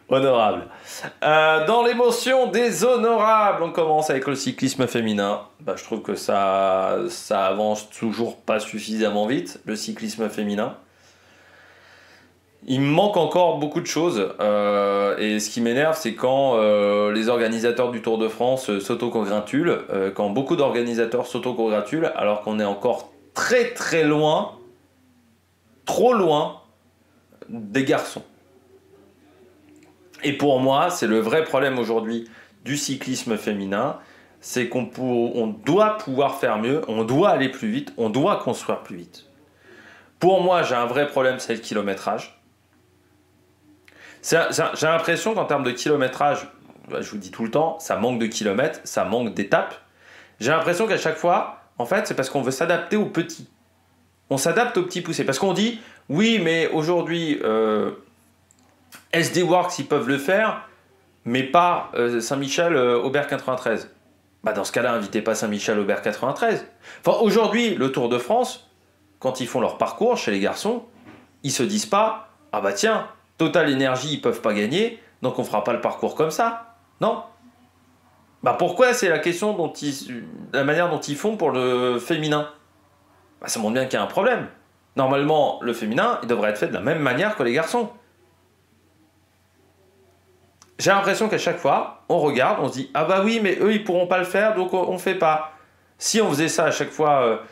honorables. Dans les mentions déshonorables, on commence avec le cyclisme féminin. Bah, je trouve que ça avance toujours pas suffisamment vite, le cyclisme féminin. Il me manque encore beaucoup de choses, et ce qui m'énerve, c'est quand les organisateurs du Tour de France s'autocongratulent, quand beaucoup d'organisateurs s'autocongratulent, alors qu'on est encore très très loin, trop loin des garçons. Et pour moi, c'est le vrai problème aujourd'hui du cyclisme féminin, c'est qu'on doit pouvoir faire mieux, on doit aller plus vite, on doit construire plus vite. Pour moi, j'ai un vrai problème, c'est le kilométrage. J'ai l'impression qu'en termes de kilométrage, je vous dis tout le temps, ça manque de kilomètres, ça manque d'étapes. J'ai l'impression qu'à chaque fois, en fait, c'est parce qu'on veut s'adapter aux petits. On s'adapte aux petits poussés. Parce qu'on dit, oui, mais aujourd'hui, SD Works, ils peuvent le faire, mais pas Saint-Michel-Aubert 93. Bah, dans ce cas-là, invitez pas Saint-Michel-Aubert 93. Enfin, aujourd'hui, le Tour de France, quand ils font leur parcours chez les garçons, ils se disent pas, ah bah tiens, Total Énergie, ils peuvent pas gagner, donc on fera pas le parcours comme ça. Non. Bah pourquoi? C'est la manière dont ils font pour le féminin. Bah ça montre bien qu'il y a un problème. Normalement, le féminin, il devrait être fait de la même manière que les garçons. J'ai l'impression qu'à chaque fois, on regarde, on se dit, ah bah oui, mais eux, ils pourront pas le faire, donc on fait pas. Si on faisait ça à chaque fois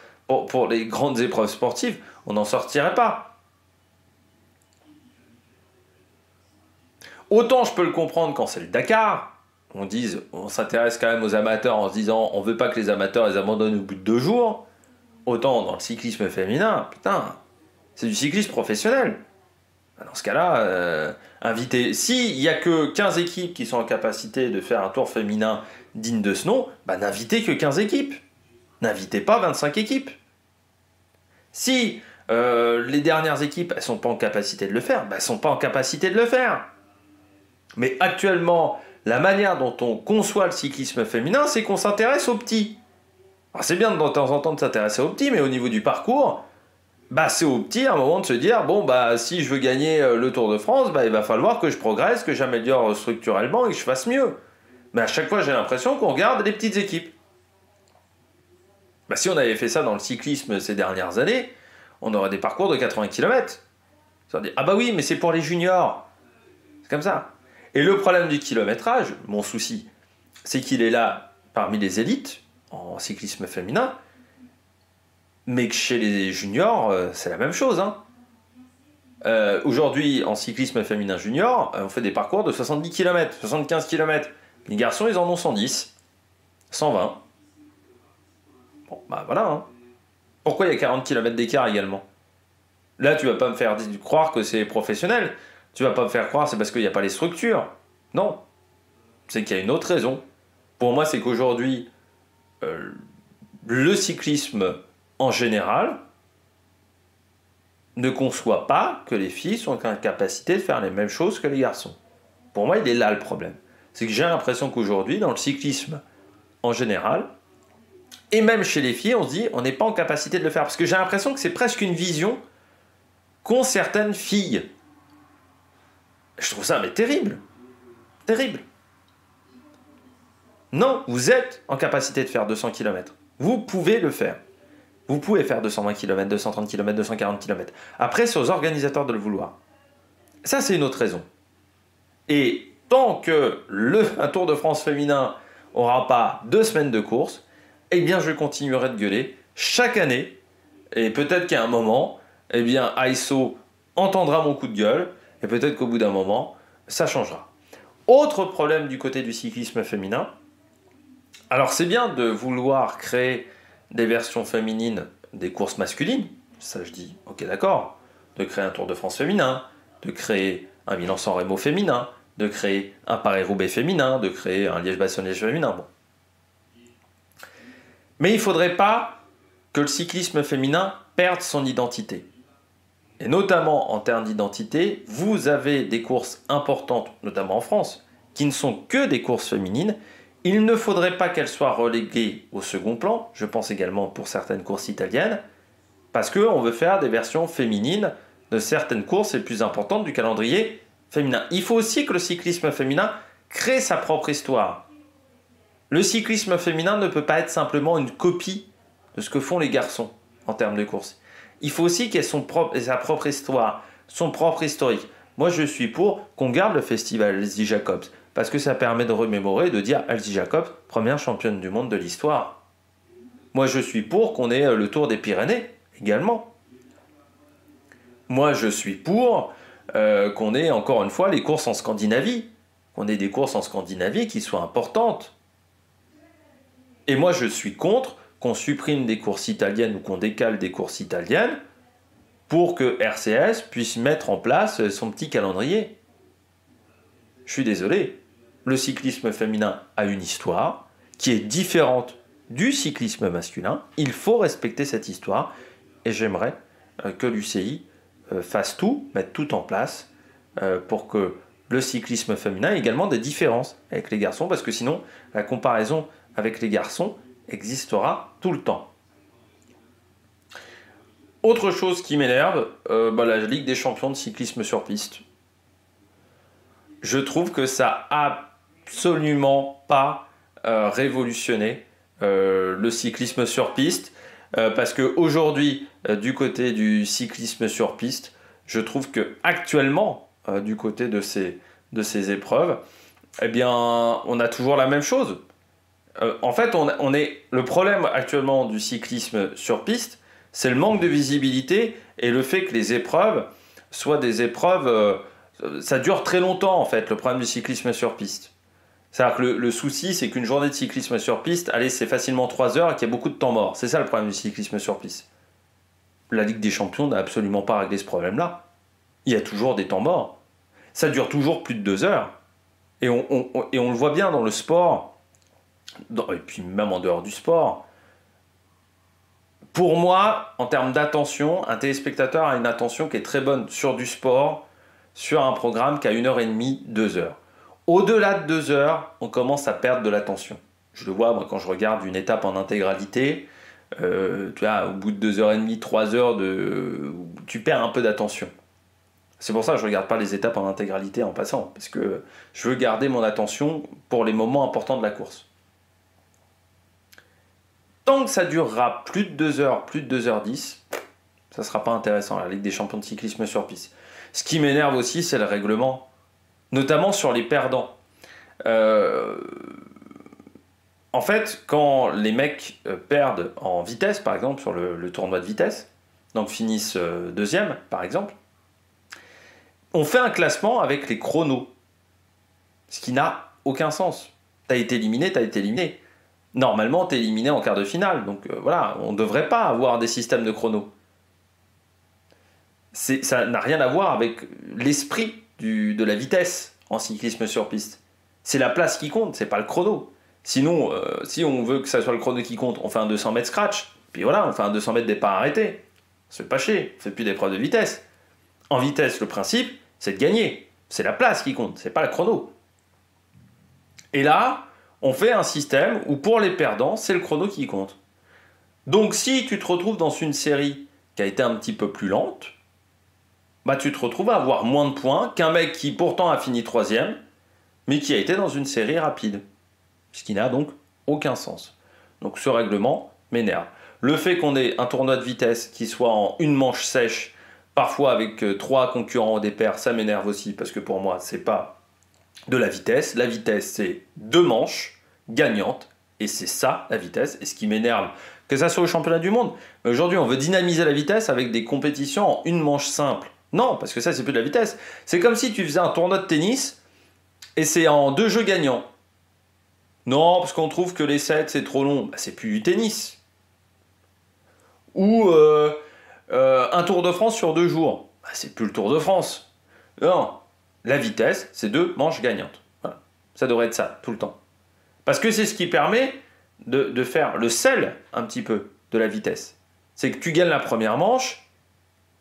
pour les grandes épreuves sportives, on n'en sortirait pas. Autant je peux le comprendre quand c'est le Dakar. On s'intéresse quand même aux amateurs en se disant on veut pas que les amateurs les abandonnent au bout de 2 jours. Autant dans le cyclisme féminin, putain, c'est du cyclisme professionnel. Dans ce cas-là, s'il n'y a que 15 équipes qui sont en capacité de faire un tour féminin digne de ce nom, bah n'invitez que 15 équipes. N'invitez pas 25 équipes. Si les dernières équipes elles sont pas en capacité de le faire, bah elles sont pas en capacité de le faire. Mais actuellement, la manière dont on conçoit le cyclisme féminin, c'est qu'on s'intéresse aux petits. Alors c'est bien de temps en temps de s'intéresser aux petits, mais au niveau du parcours, bah c'est aux petits à un moment de se dire, bon bah si je veux gagner le Tour de France, bah il va falloir que je progresse, que j'améliore structurellement et que je fasse mieux. Mais à chaque fois j'ai l'impression qu'on regarde les petites équipes. Bah si on avait fait ça dans le cyclisme ces dernières années, on aurait des parcours de 80 km. Ça veut dire, ah bah oui, mais c'est pour les juniors. C'est comme ça. Et le problème du kilométrage, mon souci, c'est qu'il est là parmi les élites en cyclisme féminin, mais que chez les juniors, c'est la même chose. Hein. Aujourd'hui, en cyclisme féminin junior, on fait des parcours de 70 km, 75 km. Les garçons, ils en ont 110, 120. Bon, bah voilà. Hein. Pourquoi il y a 40 km d'écart également? Là, tu vas pas me faire croire que c'est professionnel. Tu vas pas me faire croire c'est parce qu'il n'y a pas les structures. Non. C'est qu'il y a une autre raison. Pour moi, c'est qu'aujourd'hui, le cyclisme en général ne conçoit pas que les filles sont en capacité de faire les mêmes choses que les garçons. Pour moi, il est là le problème. C'est que j'ai l'impression qu'aujourd'hui, dans le cyclisme en général, et même chez les filles, on se dit on n'est pas en capacité de le faire. Parce que j'ai l'impression que c'est presque une vision qu'ont certaines filles. Je trouve ça mais terrible. Terrible. Non, vous êtes en capacité de faire 200 km. Vous pouvez le faire. Vous pouvez faire 220 km, 230 km, 240 km. Après, c'est aux organisateurs de le vouloir. Ça, c'est une autre raison. Et tant que un Tour de France féminin n'aura pas 2 semaines de course, eh bien je continuerai de gueuler chaque année. Et peut-être qu'à un moment, eh bien ASO entendra mon coup de gueule, et peut-être qu'au bout d'un moment, ça changera. Autre problème du côté du cyclisme féminin, alors c'est bien de vouloir créer des versions féminines des courses masculines, ça je dis, ok d'accord, de créer un Tour de France féminin, de créer un Milan-San Remo féminin, de créer un Paris-Roubaix féminin, de créer un Liège-Bastogne-Liège féminin, bon. Mais il ne faudrait pas que le cyclisme féminin perde son identité. Et notamment en termes d'identité, vous avez des courses importantes, notamment en France, qui ne sont que des courses féminines. Il ne faudrait pas qu'elles soient reléguées au second plan, je pense également pour certaines courses italiennes, parce qu'on veut faire des versions féminines de certaines courses les plus importantes du calendrier féminin. Il faut aussi que le cyclisme féminin crée sa propre histoire. Le cyclisme féminin ne peut pas être simplement une copie de ce que font les garçons en termes de course. Il faut aussi qu'elle ait sa propre histoire, son propre historique. Moi, je suis pour qu'on garde le festival Elsie Jacobs, parce que ça permet de remémorer, de dire Elsie Jacobs, première championne du monde de l'histoire. Moi, je suis pour qu'on ait le Tour des Pyrénées, également. Moi, je suis pour qu'on ait, encore une fois, les courses en Scandinavie. Qu'on ait des courses en Scandinavie qui soient importantes. Et moi, je suis contre qu'on supprime des courses italiennes ou qu'on décale des courses italiennes pour que RCS puisse mettre en place son petit calendrier. Je suis désolé, le cyclisme féminin a une histoire qui est différente du cyclisme masculin. Il faut respecter cette histoire et j'aimerais que l'UCI fasse tout, mette tout en place pour que le cyclisme féminin ait également des différences avec les garçons, parce que sinon la comparaison avec les garçons existera tout le temps. Autre chose qui m'énerve, la Ligue des champions de cyclisme sur piste. Je trouve que ça n'a absolument pas révolutionné le cyclisme sur piste, parce qu'aujourd'hui, du côté du cyclisme sur piste, je trouve que actuellement, du côté de ces épreuves, eh bien, on a toujours la même chose. En fait, le problème actuellement du cyclisme sur piste, c'est le manque de visibilité et le fait que les épreuves soient des épreuves... ça dure très longtemps, en fait, le problème du cyclisme sur piste. C'est-à-dire que le souci, c'est qu'une journée de cyclisme sur piste, allez, c'est facilement 3 heures et qu'il y a beaucoup de temps mort. C'est ça le problème du cyclisme sur piste. La Ligue des champions n'a absolument pas réglé ce problème-là. Il y a toujours des temps morts. Ça dure toujours plus de 2 heures. Et on le voit bien dans le sport... et puis même en dehors du sport. Pour moi, en termes d'attention, un téléspectateur a une attention qui est très bonne sur du sport, sur un programme qui a 1h30, 2 heures. Au-delà de 2 heures, on commence à perdre de l'attention. Je le vois, moi, quand je regarde une étape en intégralité, tu vois, au bout de 2h30, 3 heures, tu perds un peu d'attention. C'est pour ça que je ne regarde pas les étapes en intégralité en passant, parce que je veux garder mon attention pour les moments importants de la course. Tant que ça durera plus de 2 heures, plus de 2h10, ça ne sera pas intéressant, la Ligue des champions de cyclisme sur piste. Ce qui m'énerve aussi, c'est le règlement, notamment sur les perdants. En fait, quand les mecs perdent en vitesse, par exemple, sur le tournoi de vitesse, donc finissent deuxième, par exemple, on fait un classement avec les chronos, ce qui n'a aucun sens. T'as été éliminé, t'as été éliminé. Normalement, t'es éliminé en quart de finale, donc voilà, on ne devrait pas avoir des systèmes de chronos. Ça n'a rien à voir avec l'esprit de la vitesse en cyclisme sur piste. C'est la place qui compte, c'est pas le chrono. Sinon, si on veut que ça soit le chrono qui compte, on fait un 200 mètres scratch, puis voilà, on fait un 200 mètres départ arrêté. On se fait pas chier, on fait plus d'épreuves de vitesse. En vitesse, le principe, c'est de gagner. C'est la place qui compte, c'est pas le chrono. Et là, on fait un système où pour les perdants, c'est le chrono qui compte. Donc si tu te retrouves dans une série qui a été un petit peu plus lente, bah tu te retrouves à avoir moins de points qu'un mec qui pourtant a fini 3e, mais qui a été dans une série rapide. Ce qui n'a donc aucun sens. Donc ce règlement m'énerve. Le fait qu'on ait un tournoi de vitesse qui soit en une manche sèche, parfois avec 3 concurrents au départ, ça m'énerve aussi, parce que pour moi, c'est pas de la vitesse. La vitesse, c'est 2 manches gagnantes, et c'est ça la vitesse. Et ce qui m'énerve, que ça soit au championnat du monde, mais aujourd'hui on veut dynamiser la vitesse avec des compétitions en une manche simple. Non, parce que ça c'est plus de la vitesse. C'est comme si tu faisais un tournoi de tennis et c'est en 2 jeux gagnants. Non, parce qu'on trouve que les 7 c'est trop long. Bah, c'est plus du tennis. Ou un Tour de France sur 2 jours. Bah, c'est plus le Tour de France. Non, la vitesse c'est 2 manches gagnantes. Voilà. Ça devrait être ça tout le temps. Parce que c'est ce qui permet de faire le sel un petit peu de la vitesse. C'est que tu gagnes la première manche,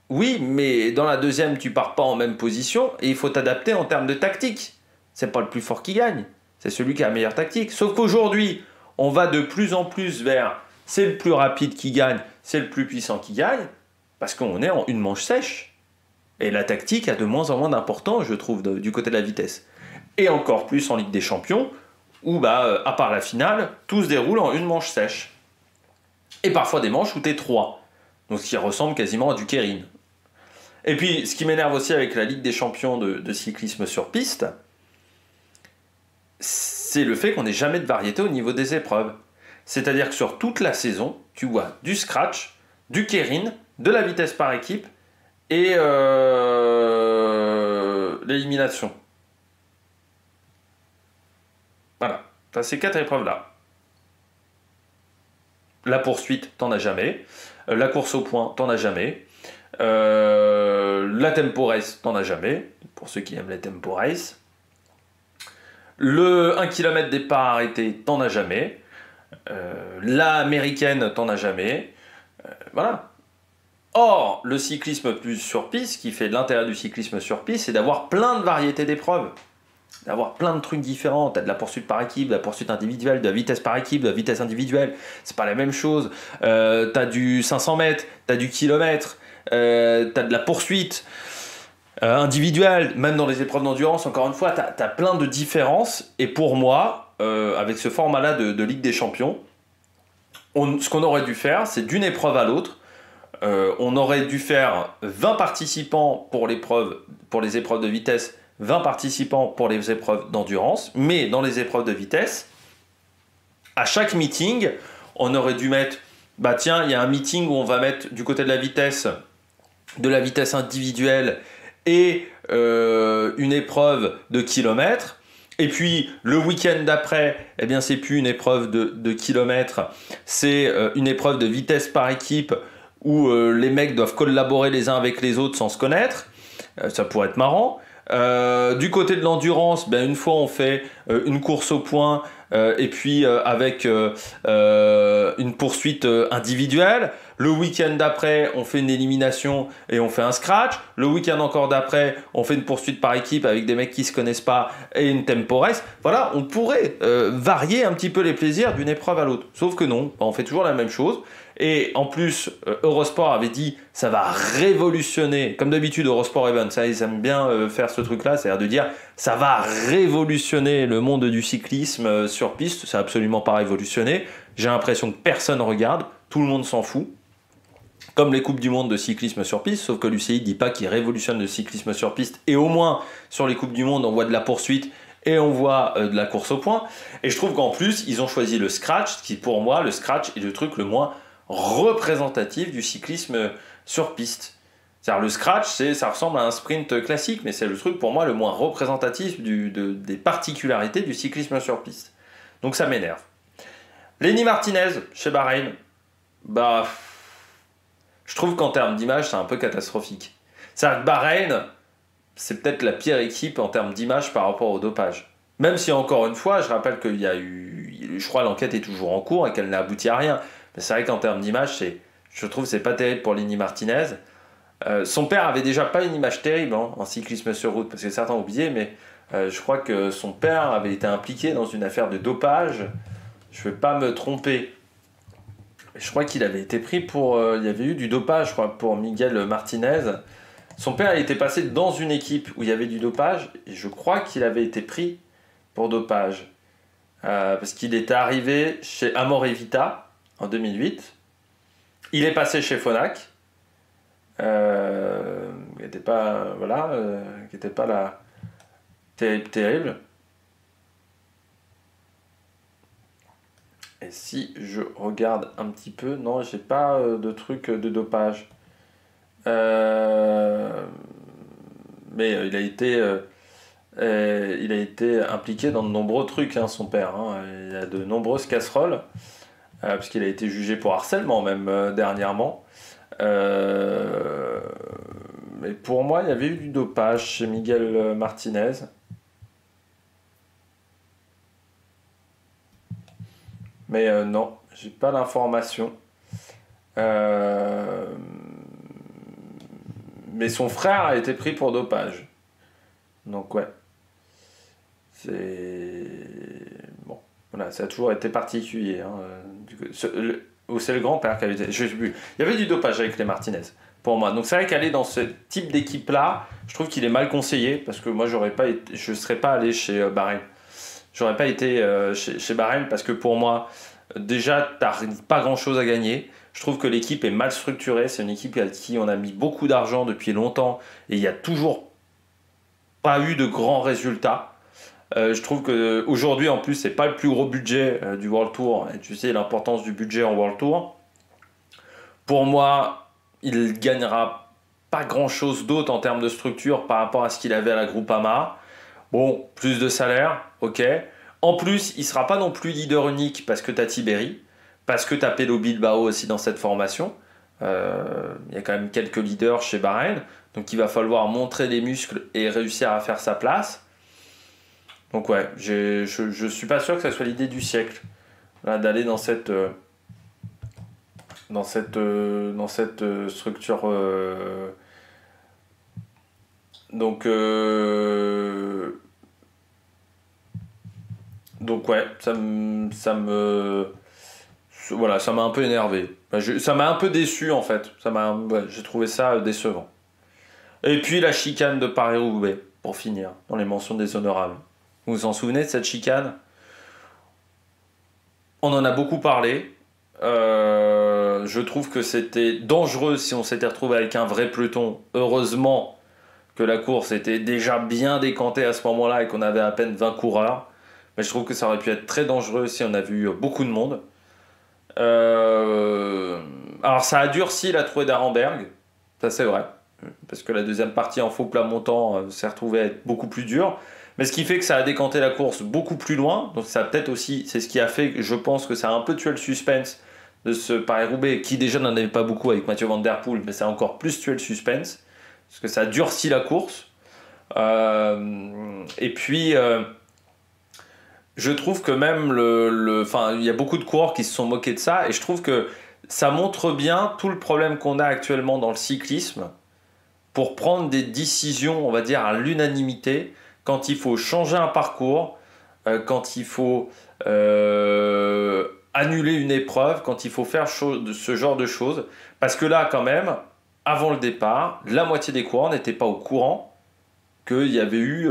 oui, mais dans la deuxième, tu pars pas en même position et il faut t'adapter en termes de tactique. C'est pas le plus fort qui gagne, c'est celui qui a la meilleure tactique. Sauf qu'aujourd'hui, on va de plus en plus vers c'est le plus rapide qui gagne, c'est le plus puissant qui gagne, parce qu'on est en une manche sèche. Et la tactique a de moins en moins d'importance, je trouve, du côté de la vitesse. Et encore plus en Ligue des Champions, où, à part la finale, tout se déroule en une manche sèche. Et parfois des manches où t'es 3. Donc ce qui ressemble quasiment à du keirin. Et puis, ce qui m'énerve aussi avec la Ligue des Champions de cyclisme sur piste, c'est le fait qu'on n'ait jamais de variété au niveau des épreuves. C'est-à-dire que sur toute la saison, tu vois du scratch, du keirin, de la vitesse par équipe et l'élimination. Voilà, t'as ces 4 épreuves-là. La poursuite, t'en as jamais. La course au point, t'en as jamais. La tempo race, t'en as jamais. Pour ceux qui aiment les tempo race. Le 1 km départ arrêté, t'en as jamais. La américaine, t'en as jamais. Voilà. Or, le cyclisme plus sur piste, ce qui fait de l'intérêt du cyclisme sur piste, c'est d'avoir plein de variétés d'épreuves. D'avoir plein de trucs différents. Tu as de la poursuite par équipe, de la poursuite individuelle, de la vitesse par équipe, de la vitesse individuelle. C'est pas la même chose. Tu as du 500 mètres, tu as du kilomètre, tu as de la poursuite individuelle, même dans les épreuves d'endurance. Encore une fois, tu as plein de différences. Et pour moi, avec ce format-là de Ligue des Champions, ce qu'on aurait dû faire, c'est d'une épreuve à l'autre. On aurait dû faire 20 participants pour les épreuves de vitesse, 20 participants pour les épreuves d'endurance, mais dans les épreuves de vitesse, à chaque meeting, on aurait dû mettre, tiens, il y a un meeting où on va mettre du côté de la vitesse individuelle et une épreuve de kilomètres. Et puis le week-end d'après, eh bien c'est plus une épreuve de kilomètres, c'est une épreuve de vitesse par équipe où les mecs doivent collaborer les uns avec les autres sans se connaître. Ça pourrait être marrant. Du côté de l'endurance, une fois on fait une course au point et puis avec une poursuite individuelle. Le week-end d'après, on fait une élimination et on fait un scratch. Le week-end encore d'après, on fait une poursuite par équipe avec des mecs qui se connaissent pas et une tempo race. Voilà, on pourrait varier un petit peu les plaisirs d'une épreuve à l'autre. Sauf que non, on fait toujours la même chose. Et en plus, Eurosport avait dit ça va révolutionner, comme d'habitude Eurosport Event, ça ils aiment bien faire ce truc-là, c'est-à-dire de dire ça va révolutionner le monde du cyclisme sur piste, ça n'a absolument pas révolutionné. J'ai l'impression que personne regarde, tout le monde s'en fout. Comme les Coupes du Monde de cyclisme sur piste, sauf que l'UCI ne dit pas qu'il révolutionne le cyclisme sur piste, et au moins sur les Coupes du Monde, on voit de la poursuite et on voit de la course au point. Et je trouve qu'en plus, ils ont choisi le scratch, qui pour moi, le scratch est le truc le moins représentatif du cyclisme sur piste. C'est-à-dire le scratch, ça ressemble à un sprint classique, mais c'est le truc pour moi le moins représentatif des particularités du cyclisme sur piste. Donc ça m'énerve. Lenny Martinez, chez Bahreïn, je trouve qu'en termes d'image, c'est un peu catastrophique. C'est-à-dire que Bahreïn, c'est peut-être la pire équipe en termes d'image par rapport au dopage. Même si, encore une fois, je rappelle qu'il y a eu... Je crois que l'enquête est toujours en cours et qu'elle n'a abouti à rien. Mais c'est vrai qu'en termes d'image, je trouve que c'est pas terrible pour Lenny Martinez. Son père avait déjà pas une image terrible en cyclisme sur route, parce que certains ont oublié, mais je crois que son père avait été impliqué dans une affaire de dopage. Je ne vais pas me tromper. Je crois qu'il avait été pris pour... il y avait eu du dopage, je crois, pour Miguel Martinez. Son père était passé dans une équipe où il y avait du dopage, et je crois qu'il avait été pris pour dopage. Parce qu'il était arrivé chez Amor-et-Vita en 2008. Il est passé chez Phonak, qui n'était pas, qui était pas là terrible. Et si je regarde un petit peu, non, j'ai pas de truc de dopage. Mais il a été impliqué dans de nombreux trucs, hein, son père. Hein. Il a de nombreuses casseroles, parce qu'il a été jugé pour harcèlement même dernièrement. Euh, mais pour moi, il y avait eu du dopage chez Miguel Martinez. Mais non, j'ai pas l'information. Euh, mais son frère a été pris pour dopage. Donc ouais, c'est bon. Voilà, ça a toujours été particulier. Hein. Ou c'est le grand-père qui avait été. Je sais plus. Il y avait du dopage avec les Martinez pour moi. Donc c'est vrai qu'aller dans ce type d'équipe-là, je trouve qu'il est mal conseillé parce que moi je serais pas allé chez Bahreïn. J'aurais pas été chez Bahreïn parce que pour moi, déjà, t'as pas grand-chose à gagner. Je trouve que l'équipe est mal structurée. C'est une équipe à qui on a mis beaucoup d'argent depuis longtemps et il y a toujours pas eu de grands résultats. Je trouve qu'aujourd'hui, en plus, c'est pas le plus gros budget du World Tour. Et tu sais l'importance du budget en World Tour. Pour moi, il gagnera pas grand-chose d'autre en termes de structure par rapport à ce qu'il avait à la Groupama. Bon, plus de salaire, ok. En plus, il sera pas non plus leader unique parce que tu as Tiberi, parce que tu as Pello Bilbao aussi dans cette formation. Il y a quand même quelques leaders chez Bahreïn. Donc il va falloir montrer des muscles et réussir à faire sa place. Donc ouais, je suis pas sûr que ça soit l'idée du siècle là, d'aller dans cette structure. Donc donc ouais, voilà, ça m'a un peu énervé. Ça m'a un peu déçu en fait. Ouais, j'ai trouvé ça décevant. Et puis la chicane de Paris-Roubaix, pour finir, dans les mentions déshonorables. Vous vous en souvenez de cette chicane? On en a beaucoup parlé. Je trouve que c'était dangereux si on s'était retrouvé avec un vrai peloton. Heureusement que la course était déjà bien décantée à ce moment-là et qu'on avait à peine 20 coureurs. Mais je trouve que ça aurait pu être très dangereux si on avait eu beaucoup de monde. Alors ça a durci la trouée d'Arenberg, ça c'est vrai. Parce que la deuxième partie en faux plat montant s'est retrouvée à être beaucoup plus dure. Mais ce qui fait que ça a décanté la course beaucoup plus loin. Donc ça peut-être aussi, c'est ce qui a fait que je pense que ça a un peu tué le suspense de ce Paris-Roubaix, qui déjà n'en avait pas beaucoup avec Mathieu Van Der Poel, mais ça a encore plus tué le suspense. Parce que ça a durci la course. Et puis, je trouve que même enfin, il y a beaucoup de coureurs qui se sont moqués de ça. Et je trouve que ça montre bien tout le problème qu'on a actuellement dans le cyclisme pour prendre des décisions, on va dire, à l'unanimité, quand il faut changer un parcours, quand il faut annuler une épreuve, quand il faut faire ce genre de choses. Parce que là, quand même, avant le départ, la moitié des coureurs n'étaient pas au courant qu'il y avait eu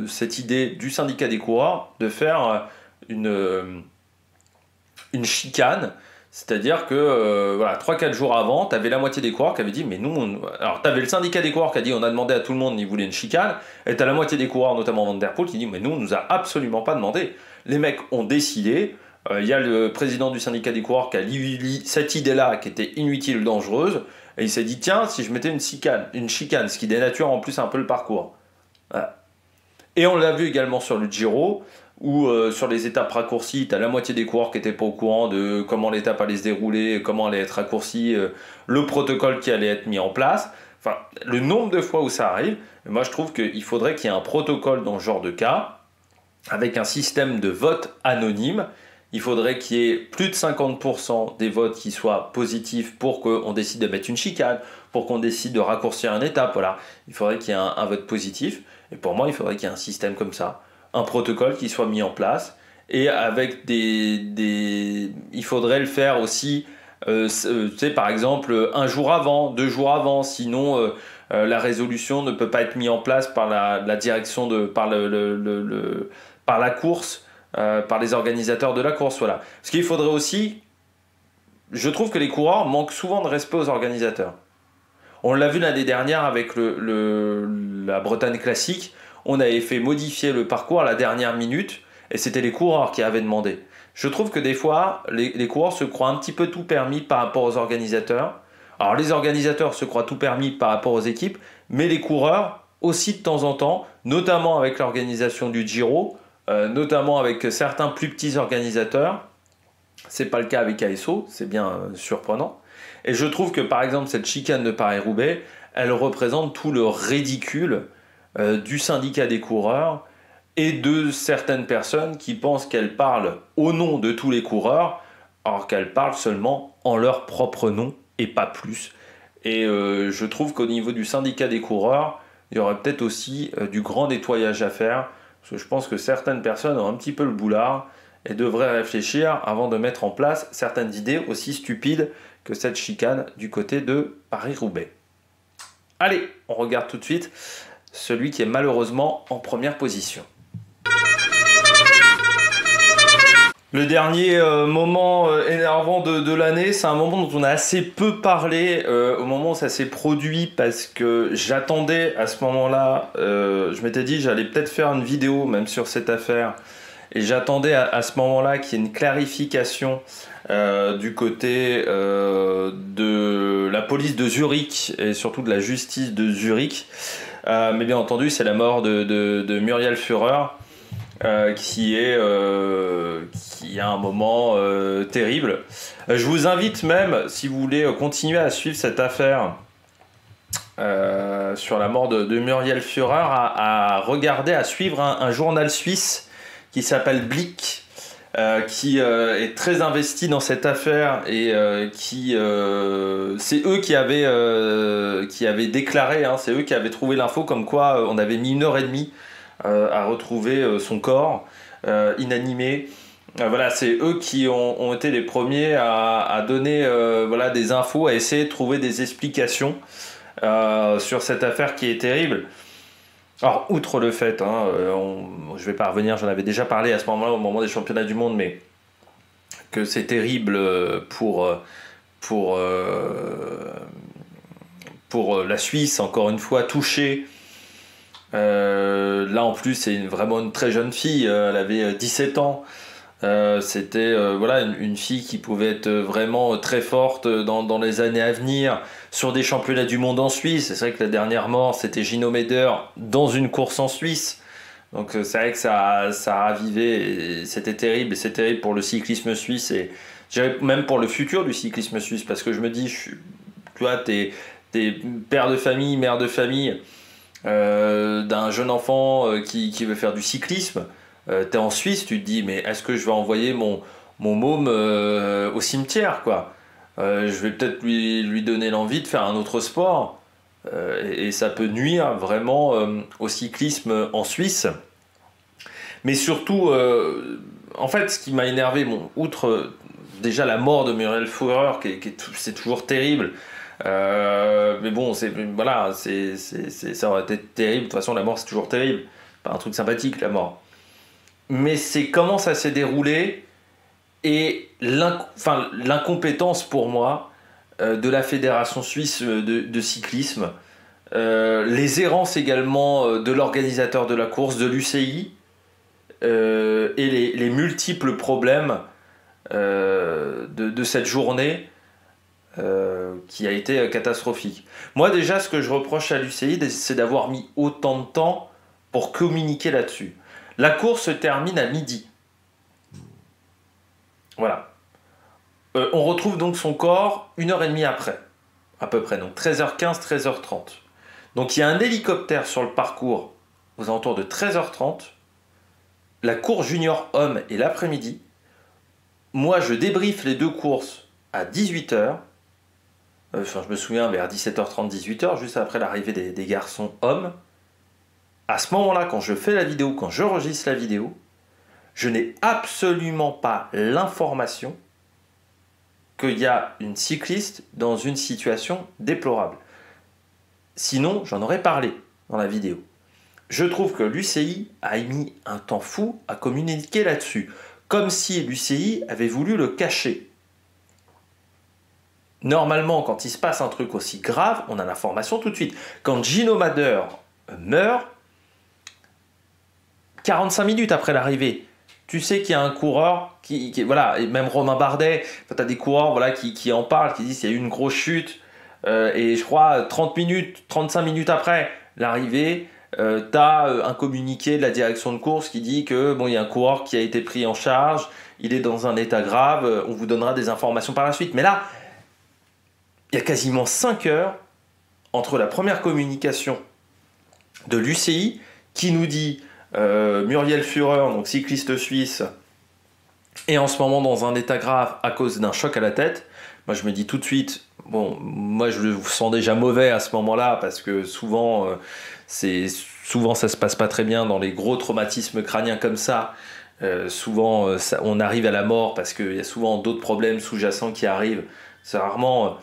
cette idée du syndicat des coureurs de faire une chicane. C'est-à-dire que voilà, 3-4 jours avant, tu avais la moitié des coureurs qui avaient dit, mais nous, alors tu avais le syndicat des coureurs qui a dit, on a demandé à tout le monde, ils voulaient une chicane, et tu as la moitié des coureurs, notamment Van Der Poel, qui dit, mais nous, on nous a absolument pas demandé. Les mecs ont décidé, il y a le président du syndicat des coureurs qui a dit cette idée-là, qui était inutile, dangereuse, et il s'est dit, tiens, si je mettais une chicane, ce qui dénature en plus un peu le parcours. Voilà. Et on l'a vu également sur le Giro, où sur les étapes raccourcies, tu as la moitié des coureurs qui n'étaient pas au courant de comment l'étape allait se dérouler, comment allait être raccourcie, le protocole qui allait être mis en place. Enfin, le nombre de fois où ça arrive, moi je trouve qu'il faudrait qu'il y ait un protocole dans ce genre de cas, avec un système de vote anonyme. Il faudrait qu'il y ait plus de 50% des votes qui soient positifs pour qu'on décide de mettre une chicane, pour qu'on décide de raccourcir une étape. Voilà. Il faudrait qu'il y ait un vote positif. Et pour moi, il faudrait qu'il y ait un système comme ça, un protocole qui soit mis en place. Et avec il faudrait le faire aussi, tu sais, par exemple, un jour avant, 2 jours avant. Sinon, la résolution ne peut pas être mise en place par la direction, par la course. Par les organisateurs de la course, voilà. Ce qu'il faudrait aussi, je trouve que les coureurs manquent souvent de respect aux organisateurs. On l'a vu l'année dernière avec la Bretagne classique, on avait fait modifier le parcours à la dernière minute et c'était les coureurs qui avaient demandé. Je trouve que des fois, les coureurs se croient un petit peu tout permis par rapport aux organisateurs. Alors les organisateurs se croient tout permis par rapport aux équipes, mais les coureurs aussi de temps en temps, notamment avec l'organisation du Giro, notamment avec certains plus petits organisateurs. C'est pas le cas avec ASO, c'est bien surprenant. Et je trouve que par exemple cette chicane de Paris-Roubaix, elle représente tout le ridicule du syndicat des coureurs et de certaines personnes qui pensent qu'elles parlent au nom de tous les coureurs, alors qu'elles parlent seulement en leur propre nom et pas plus. Et je trouve qu'au niveau du syndicat des coureurs, il y aurait peut-être aussi du grand nettoyage à faire, parce que je pense que certaines personnes ont un petit peu le boulard et devraient réfléchir avant de mettre en place certaines idées aussi stupides que cette chicane du côté de Paris-Roubaix. Allez, on regarde tout de suite celui qui est malheureusement en première position. Le dernier moment énervant de l'année, c'est un moment dont on a assez peu parlé au moment où ça s'est produit, parce que j'attendais à ce moment-là, je m'étais dit j'allais peut-être faire une vidéo même sur cette affaire, et j'attendais à ce moment-là qu'il y ait une clarification du côté de la police de Zurich et surtout de la justice de Zurich. Mais bien entendu, c'est la mort de Muriel Führer. Qui est un moment terrible. Je vous invite même, si vous voulez continuer à suivre cette affaire sur la mort de Muriel Führer, à regarder, à suivre un journal suisse qui s'appelle Blick, qui est très investi dans cette affaire, et c'est eux qui avaient déclaré, hein, c'est eux qui avaient trouvé l'info comme quoi on avait mis 1h30 à retrouver son corps inanimé. Voilà, c'est eux qui ont été les premiers à donner voilà, des infos, à essayer de trouver des explications sur cette affaire qui est terrible. Alors, outre le fait, hein, je ne vais pas revenir, j'en avais déjà parlé à ce moment-là, au moment des championnats du monde, mais que c'est terrible pour la Suisse, encore une fois, touchée. Là en plus c'est vraiment une très jeune fille, elle avait 17 ans, c'était voilà, une fille qui pouvait être vraiment très forte dans les années à venir sur des championnats du monde en Suisse. C'est vrai que la dernière mort c'était Gino Meder dans une course en Suisse, donc c'est vrai que ça a ravivé, et c'était terrible, et c'est terrible pour le cyclisme suisse, et je dirais même pour le futur du cyclisme suisse, parce que je me dis, tu vois, t'es père de famille, mère de famille, d'un jeune enfant qui veut faire du cyclisme, t'es en Suisse, tu te dis mais est-ce que je vais envoyer mon môme au cimetière, quoi. Je vais peut-être lui donner l'envie de faire un autre sport, et ça peut nuire vraiment au cyclisme en Suisse. Mais surtout, en fait, ce qui m'a énervé, bon, outre déjà la mort de Muriel Führer, c'est toujours terrible. Mais bon, voilà, ça aurait été terrible. De toute façon, la mort, c'est toujours terrible. Pas un truc sympathique, la mort. Mais c'est comment ça s'est déroulé, et l'incompétence pour moi de la Fédération suisse de cyclisme, les errances également de l'organisateur de la course, de l'UCI, et les multiples problèmes de cette journée qui a été catastrophique. Moi déjà, ce que je reproche à l'UCI, c'est d'avoir mis autant de temps pour communiquer là-dessus. La course se termine à midi. Voilà. On retrouve donc son corps 1h30 après, à peu près, donc 13h15, 13h30. Donc il y a un hélicoptère sur le parcours aux alentours de 13h30. La course junior homme est l'après-midi. Moi, je débriefe les deux courses à 18h. Enfin, je me souviens, vers 17h30, 18h, juste après l'arrivée des garçons hommes. À ce moment-là, quand je fais la vidéo, quand j'enregistre la vidéo, je n'ai absolument pas l'information qu'il y a une cycliste dans une situation déplorable. Sinon, j'en aurais parlé dans la vidéo. Je trouve que l'UCI a mis un temps fou à communiquer là-dessus, comme si l'UCI avait voulu le cacher. Normalement, quand il se passe un truc aussi grave, on a l'information tout de suite. Quand Gino Meder meurt, 45 minutes après l'arrivée tu sais qu'il y a un coureur voilà, et même Romain Bardet, tu as des coureurs voilà, qui en parlent, qui disent qu'il y a eu une grosse chute, et je crois 30 minutes, 35 minutes après l'arrivée, tu as un communiqué de la direction de course qui dit que bon, il y a un coureur qui a été pris en charge, il est dans un état grave, on vous donnera des informations par la suite. Mais là, il y a quasiment 5 heures entre la première communication de l'UCI qui nous dit Muriel Führer, donc cycliste suisse, est en ce moment dans un état grave à cause d'un choc à la tête. Moi, je me dis tout de suite, bon, moi je le sens déjà mauvais à ce moment-là parce que souvent, souvent ça se passe pas très bien dans les gros traumatismes crâniens comme ça. Souvent, on arrive à la mort parce qu'il y a souvent d'autres problèmes sous-jacents qui arrivent. C'est rarement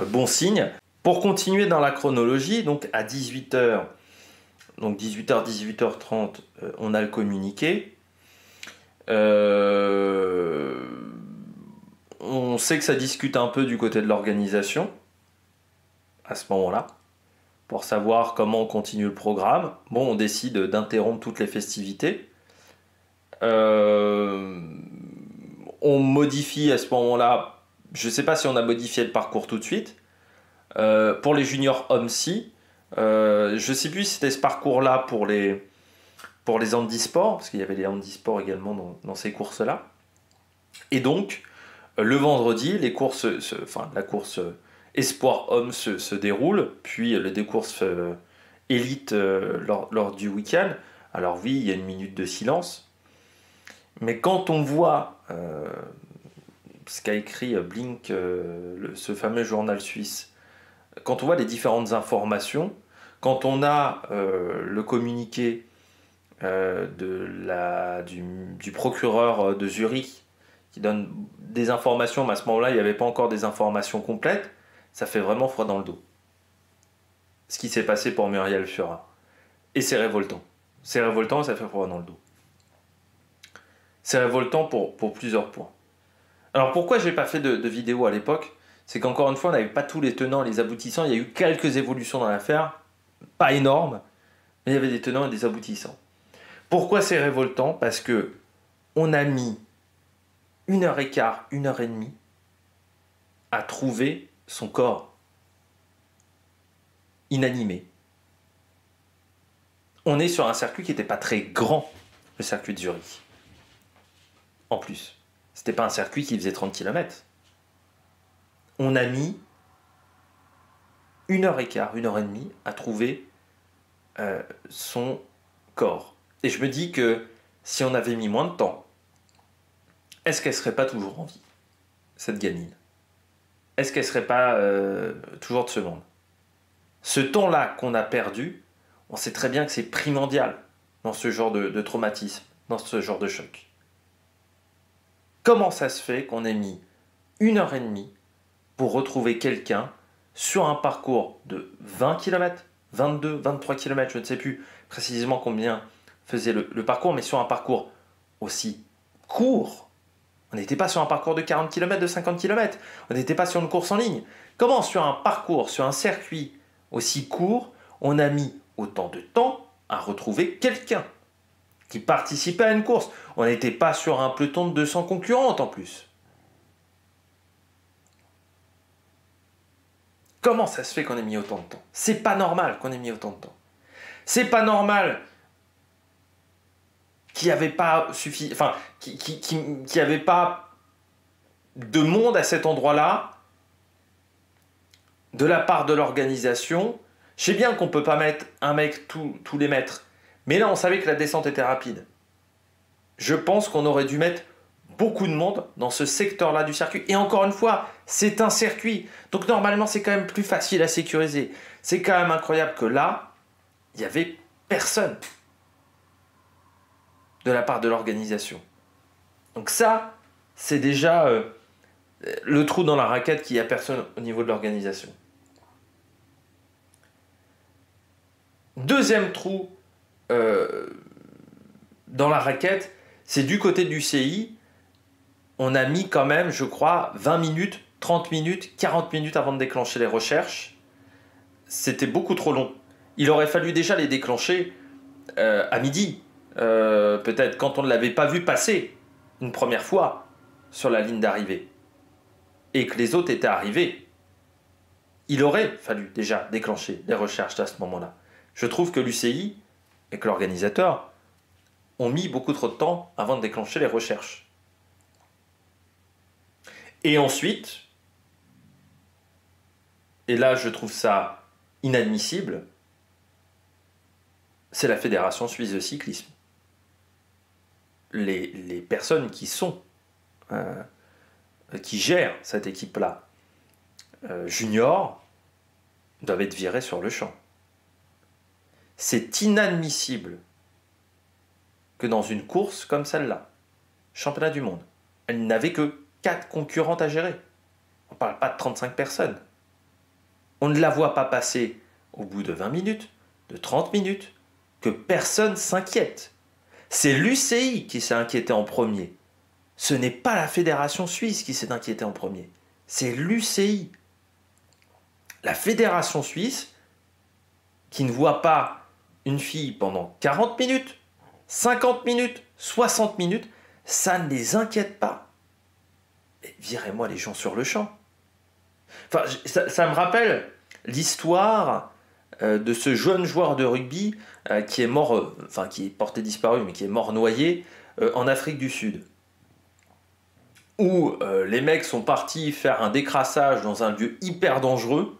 bon signe. Pour continuer dans la chronologie, donc à 18h, donc 18h, 18h30, on a le communiqué. On sait que ça discute un peu du côté de l'organisation à ce moment-là pour savoir comment on continue le programme. Bon, on décide d'interrompre toutes les festivités. On modifie à ce moment-là, je ne sais pas si on a modifié le parcours tout de suite. Pour les juniors hommes, si. Je ne sais plus si c'était ce parcours-là pour les handisports, parce qu'il y avait les handisports également dans ces courses-là. Et donc, le vendredi, la course Espoir Homme se déroule, puis les courses élite lors du week-end. Alors oui, il y a une minute de silence. Mais quand on voit ce qu'a écrit Blink, ce fameux journal suisse, quand on voit les différentes informations, quand on a le communiqué du procureur de Zurich qui donne des informations, mais à ce moment-là, il n'y avait pas encore des informations complètes, ça fait vraiment froid dans le dos. Ce qui s'est passé pour Muriel Führer. Et c'est révoltant. C'est révoltant et ça fait froid dans le dos. C'est révoltant pour plusieurs points. Alors pourquoi je n'ai pas fait de vidéo à l'époque? C'est qu'encore une fois, on n'avait pas tous les tenants et les aboutissants. Il y a eu quelques évolutions dans l'affaire, pas énormes, mais il y avait des tenants et des aboutissants. Pourquoi c'est révoltant? Parce que on a mis 1h15, 1h30 à trouver son corps inanimé. On est sur un circuit qui n'était pas très grand, le circuit de Zurich. En plus, c'était pas un circuit qui faisait 30 km. On a mis 1h15, 1h30 à trouver son corps. Et je me dis que si on avait mis moins de temps, est-ce qu'elle serait pas toujours en vie, cette gamine? Est-ce qu'elle serait pas toujours de ce monde? Ce temps-là qu'on a perdu, on sait très bien que c'est primordial dans ce genre de traumatisme, dans ce genre de choc. Comment ça se fait qu'on ait mis 1h30 pour retrouver quelqu'un sur un parcours de 20 km, 22, 23 km, je ne sais plus précisément combien faisait le parcours, mais sur un parcours aussi court? On n'était pas sur un parcours de 40 km, de 50 km. On n'était pas sur une course en ligne. Comment sur un parcours, sur un circuit aussi court, on a mis autant de temps à retrouver quelqu'un qui participait à une course? On n'était pas sur un peloton de 200 concurrentes en plus. Comment ça se fait qu'on ait mis autant de temps? C'est pas normal qu'on ait mis autant de temps. C'est pas normal qu'il n'y avait pas qu'il n'y avait pas de monde à cet endroit-là de la part de l'organisation. Je sais bien qu'on ne peut pas mettre un mec tous les mètres, mais là on savait que la descente était rapide. Je pense qu'on aurait dû mettre beaucoup de monde dans ce secteur-là du circuit. Et encore une fois, c'est un circuit, donc normalement c'est quand même plus facile à sécuriser. C'est quand même incroyable que là, il n'y avait personne de la part de l'organisation. Donc ça, c'est déjà le trou dans la raquette qu'il n'y a personne au niveau de l'organisation. Deuxième trou dans la raquette, c'est du côté du CI. On a mis quand même, je crois, 20 minutes, 30 minutes, 40 minutes avant de déclencher les recherches. C'était beaucoup trop long. Il aurait fallu déjà les déclencher à midi. Peut-être quand on ne l'avait pas vu passer une première fois sur la ligne d'arrivée et que les autres étaient arrivés, il aurait fallu déjà déclencher les recherches à ce moment-là. Je trouve que l'UCI et que l'organisateur ont mis beaucoup trop de temps avant de déclencher les recherches. Et ensuite, et là je trouve ça inadmissible, c'est la Fédération suisse de cyclisme. Les personnes qui gèrent cette équipe-là, junior, doivent être virées sur le champ. C'est inadmissible que dans une course comme celle-là, championnat du monde, elle n'avait que 4 concurrentes à gérer. On ne parle pas de 35 personnes. On ne la voit pas passer au bout de 20 minutes, de 30 minutes, que personne s'inquiète. C'est l'UCI qui s'est inquiété en premier. Ce n'est pas la Fédération suisse qui s'est inquiétée en premier. C'est l'UCI. La Fédération suisse qui ne voit pas une fille pendant 40 minutes, 50 minutes, 60 minutes, ça ne les inquiète pas. Mais virez-moi les gens sur le champ. Enfin, ça me rappelle l'histoire de ce jeune joueur de rugby qui est mort, qui est porté disparu, mais qui est mort noyé en Afrique du Sud. Où les mecs sont partis faire un décrassage dans un lieu hyper dangereux.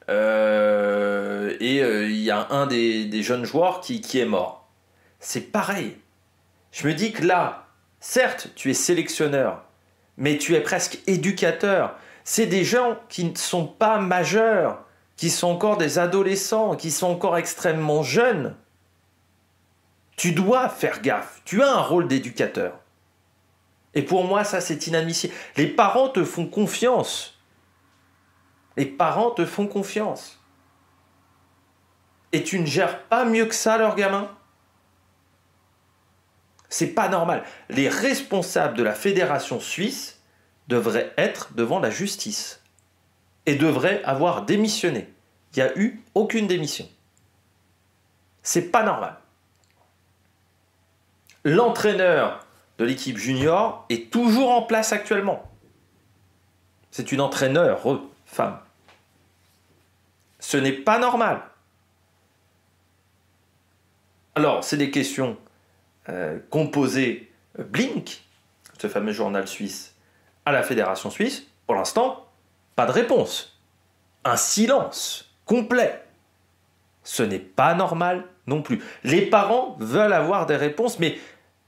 Et il y a un des jeunes joueurs qui est mort. C'est pareil. Je me dis que là, certes, tu es sélectionneur, mais tu es presque éducateur. C'est des gens qui ne sont pas majeurs, qui sont encore des adolescents, qui sont encore extrêmement jeunes. Tu dois faire gaffe. Tu as un rôle d'éducateur. Et pour moi, ça, c'est inadmissible. Les parents te font confiance. Les parents te font confiance. Et tu ne gères pas mieux que ça leurs gamins? C'est pas normal. Les responsables de la fédération suisse devraient être devant la justice et devraient avoir démissionné. Il n'y a eu aucune démission. C'est pas normal. L'entraîneur de l'équipe junior est toujours en place actuellement. C'est une entraîneur, femme. Ce n'est pas normal. Alors, c'est des questions qu'ont posées Blink, ce fameux journal suisse, à la Fédération suisse. Pour l'instant, pas de réponse. Un silence complet. Ce n'est pas normal non plus. Les parents veulent avoir des réponses, mais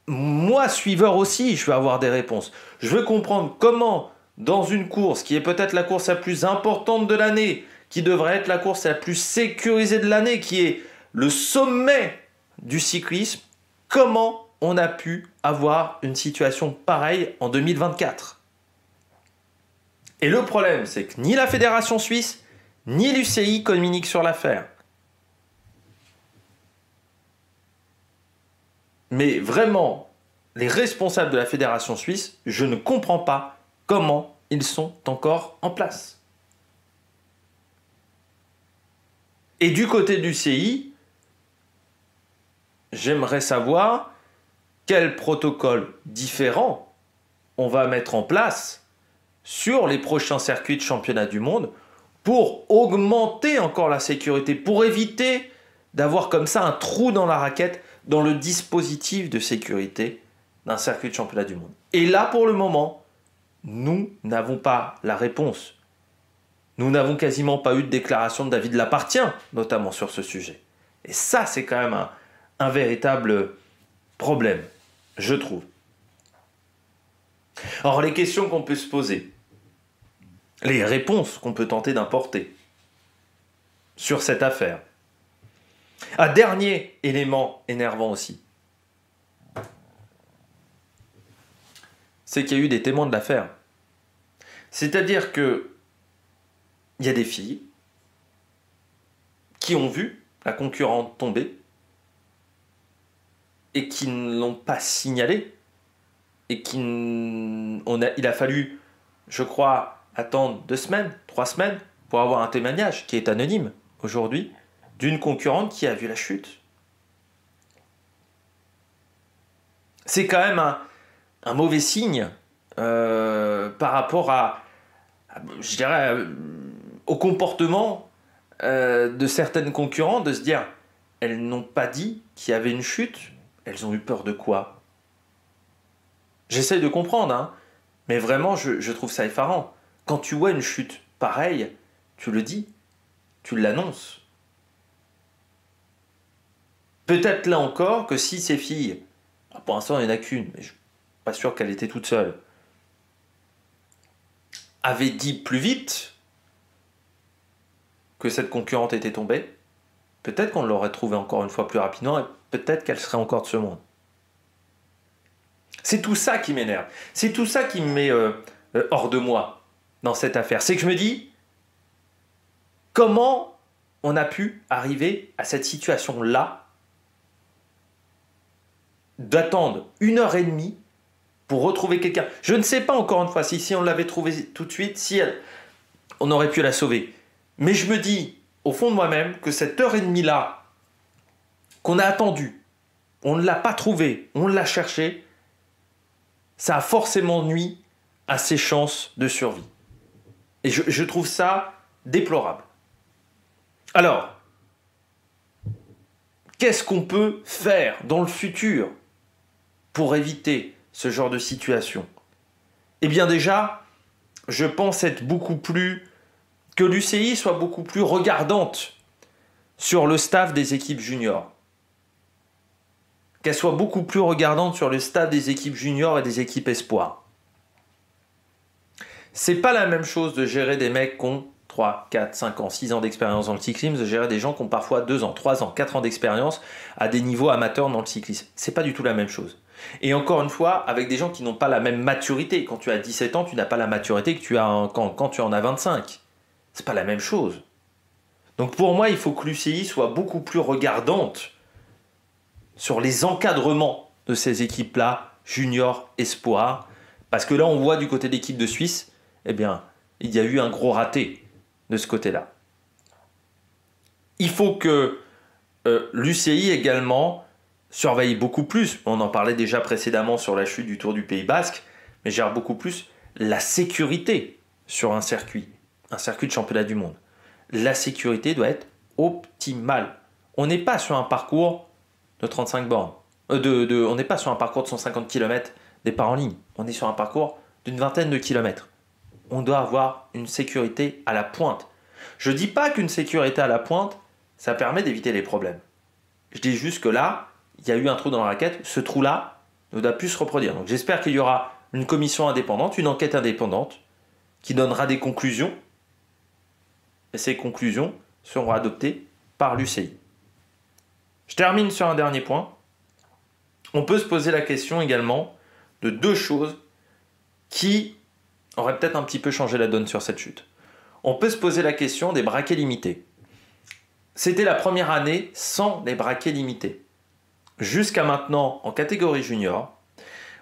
moi, suiveur aussi, je veux avoir des réponses. Je veux comprendre comment, dans une course qui est peut-être la course la plus importante de l'année, qui devrait être la course la plus sécurisée de l'année, qui est le sommet du cyclisme, comment on a pu avoir une situation pareille en 2024? Et le problème, c'est que ni la Fédération suisse, ni l'UCI communiquent sur l'affaire. Mais vraiment, les responsables de la Fédération suisse, je ne comprends pas comment ils sont encore en place. Et du côté du CI, j'aimerais savoir quel protocole différent on va mettre en place sur les prochains circuits de championnat du monde pour augmenter encore la sécurité, pour éviter d'avoir comme ça un trou dans la raquette dans le dispositif de sécurité d'un circuit de championnat du monde. Et là, pour le moment, nous n'avons pas la réponse. Nous n'avons quasiment pas eu de déclaration de David Lappartient, notamment sur ce sujet. Et ça, c'est quand même un véritable problème, je trouve. Alors, les questions qu'on peut se poser, les réponses qu'on peut tenter d'importer sur cette affaire. Un dernier élément énervant aussi, c'est qu'il y a eu des témoins de l'affaire. C'est-à-dire que il y a des filles qui ont vu la concurrente tomber et qui ne l'ont pas signalé et il a fallu, je crois, attendre 2 semaines, 3 semaines pour avoir un témoignage qui est anonyme aujourd'hui d'une concurrente qui a vu la chute. C'est quand même un mauvais signe par rapport je dirais, au comportement de certaines concurrents, de se dire, elles n'ont pas dit qu'il y avait une chute, elles ont eu peur de quoi? J'essaye de comprendre, hein, mais vraiment, je trouve ça effarant. Quand tu vois une chute pareille, tu le dis, tu l'annonces. Peut-être là encore que si ces filles, pour l'instant il n'y en a qu'une, mais je ne suis pas sûr qu'elle était toute seule, avaient dit plus vite que cette concurrente était tombée, peut-être qu'on l'aurait trouvée encore une fois plus rapidement et peut-être qu'elle serait encore de ce monde. C'est tout ça qui m'énerve. C'est tout ça qui me met hors de moi dans cette affaire. C'est que je me dis, comment on a pu arriver à cette situation-là d'attendre 1h30 pour retrouver quelqu'un. Je ne sais pas encore une fois si on l'avait trouvée tout de suite, on aurait pu la sauver. Mais je me dis, au fond de moi-même, que cette heure et demie-là, qu'on a attendu, on ne l'a pas trouvée, on l'a cherchée, ça a forcément nui à ses chances de survie. Et je trouve ça déplorable. Alors, qu'est-ce qu'on peut faire dans le futur pour éviter ce genre de situation? Eh bien déjà, je pense que l'UCI soit beaucoup plus regardante sur le staff des équipes juniors. Qu'elle soit beaucoup plus regardante sur le staff des équipes juniors et des équipes espoirs. C'est pas la même chose de gérer des mecs qui ont 3, 4, 5 ans, 6 ans d'expérience dans le cyclisme, de gérer des gens qui ont parfois 2 ans, 3 ans, 4 ans d'expérience à des niveaux amateurs dans le cyclisme. C'est pas du tout la même chose. Et encore une fois, avec des gens qui n'ont pas la même maturité. Quand tu as 17 ans, tu n'as pas la maturité que tu as quand tu en as 25. C'est pas la même chose. Donc pour moi, il faut que l'UCI soit beaucoup plus regardante sur les encadrements de ces équipes-là, juniors, espoirs. Parce que là, on voit du côté de l'équipe de Suisse, eh bien, il y a eu un gros raté de ce côté-là. Il faut que l'UCI également surveille beaucoup plus, on en parlait déjà précédemment sur la chute du Tour du Pays Basque, mais gère beaucoup plus la sécurité sur un circuit de championnat du monde. La sécurité doit être optimale. On n'est pas sur un parcours de 35 bornes, on n'est pas sur un parcours de 150 km départ en ligne, on est sur un parcours d'une vingtaine de kilomètres. On doit avoir une sécurité à la pointe. Je ne dis pas qu'une sécurité à la pointe, ça permet d'éviter les problèmes. Je dis juste que là, il y a eu un trou dans la raquette, ce trou-là ne doit plus se reproduire. Donc j'espère qu'il y aura une commission indépendante, une enquête indépendante, qui donnera des conclusions, et ces conclusions seront adoptées par l'UCI. Je termine sur un dernier point. On peut se poser la question également de 2 choses qui auraient peut-être un petit peu changé la donne sur cette chute. On peut se poser la question des braquets limités. C'était la première année sans les braquets limités. Jusqu'à maintenant, en catégorie junior,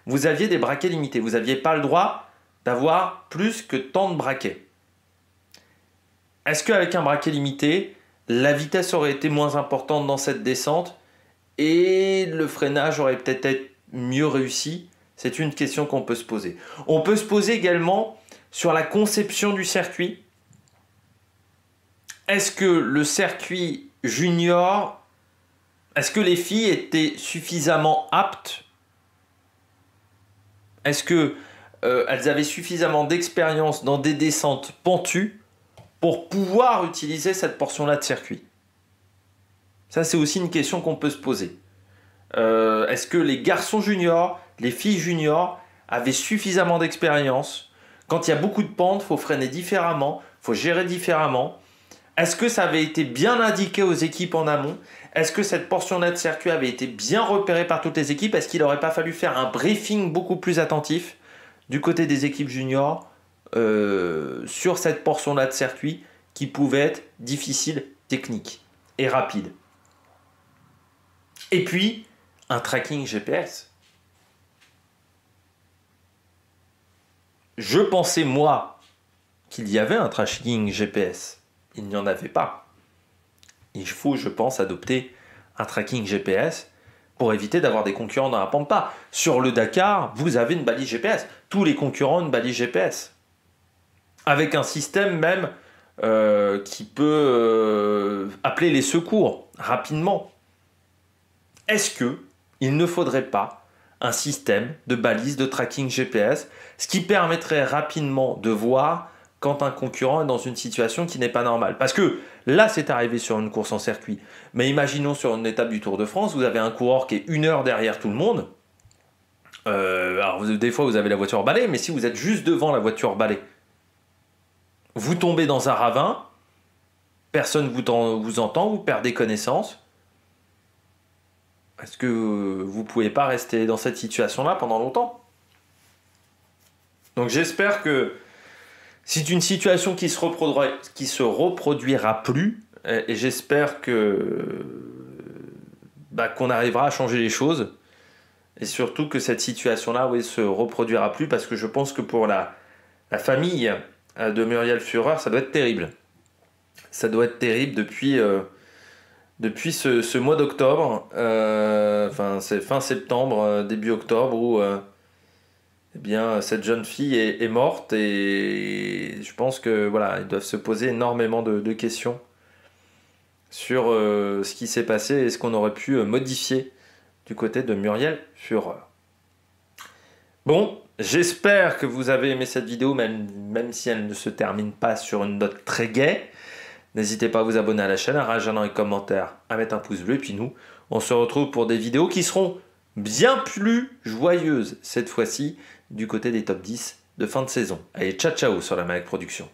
vous aviez des braquets limités. Vous n'aviez pas le droit d'avoir plus que tant de braquets. Est-ce qu'avec un braquet limité, la vitesse aurait été moins importante dans cette descente et le freinage aurait peut-être été mieux réussi? C'est une question qu'on peut se poser. On peut se poser également sur la conception du circuit. Est-ce que le circuit junior, est-ce que les filles étaient suffisamment aptes? Est-ce qu'elles avaient suffisamment d'expérience dans des descentes pentues pour pouvoir utiliser cette portion-là de circuit? Ça, c'est aussi une question qu'on peut se poser. Est-ce que les garçons juniors, les filles juniors avaient suffisamment d'expérience? Quand il y a beaucoup de pentes, il faut freiner différemment, il faut gérer différemment. Est-ce que ça avait été bien indiqué aux équipes en amont? Est-ce que cette portion-là de circuit avait été bien repérée par toutes les équipes? Est-ce qu'il n'aurait pas fallu faire un briefing beaucoup plus attentif du côté des équipes juniors sur cette portion-là de circuit qui pouvait être difficile, technique et rapide? Et puis, un tracking GPS. Je pensais, moi, qu'il y avait un tracking GPS. Il n'y en avait pas. Il faut, je pense, adopter un tracking GPS pour éviter d'avoir des concurrents dans la pampa. Sur le Dakar, vous avez une balise GPS. Tous les concurrents ont une balise GPS. Avec un système même qui peut appeler les secours rapidement. Est-ce qu'il ne faudrait pas un système de balise de tracking GPS, ce qui permettrait rapidement de voir quand un concurrent est dans une situation qui n'est pas normale? Parce que là, c'est arrivé sur une course en circuit. Mais imaginons sur une étape du Tour de France, vous avez un coureur qui est 1 heure derrière tout le monde. Alors, des fois, vous avez la voiture balai, mais si vous êtes juste devant la voiture balai, vous tombez dans un ravin, personne vous entend, vous perdez connaissance. Est-ce que vous ne pouvez pas rester dans cette situation-là pendant longtemps? Donc j'espère que c'est une situation qui se reproduira plus, et j'espère qu'on arrivera à changer les choses, et surtout que cette situation-là se reproduira plus, parce que je pense que pour la famille de Muriel Führer, ça doit être terrible. Ça doit être terrible depuis ce mois d'octobre, c'est fin septembre, début octobre, où cette jeune fille est morte, et je pense que ils doivent se poser énormément de questions sur ce qui s'est passé et ce qu'on aurait pu modifier du côté de Muriel Führer. Bon, j'espère que vous avez aimé cette vidéo, même si elle ne se termine pas sur une note très gaie. N'hésitez pas à vous abonner à la chaîne, à réagir dans les commentaires, à mettre un pouce bleu. Et puis nous, on se retrouve pour des vidéos qui seront bien plus joyeuses cette fois-ci du côté des top 10 de fin de saison. Allez, ciao ciao sur la Malek Production.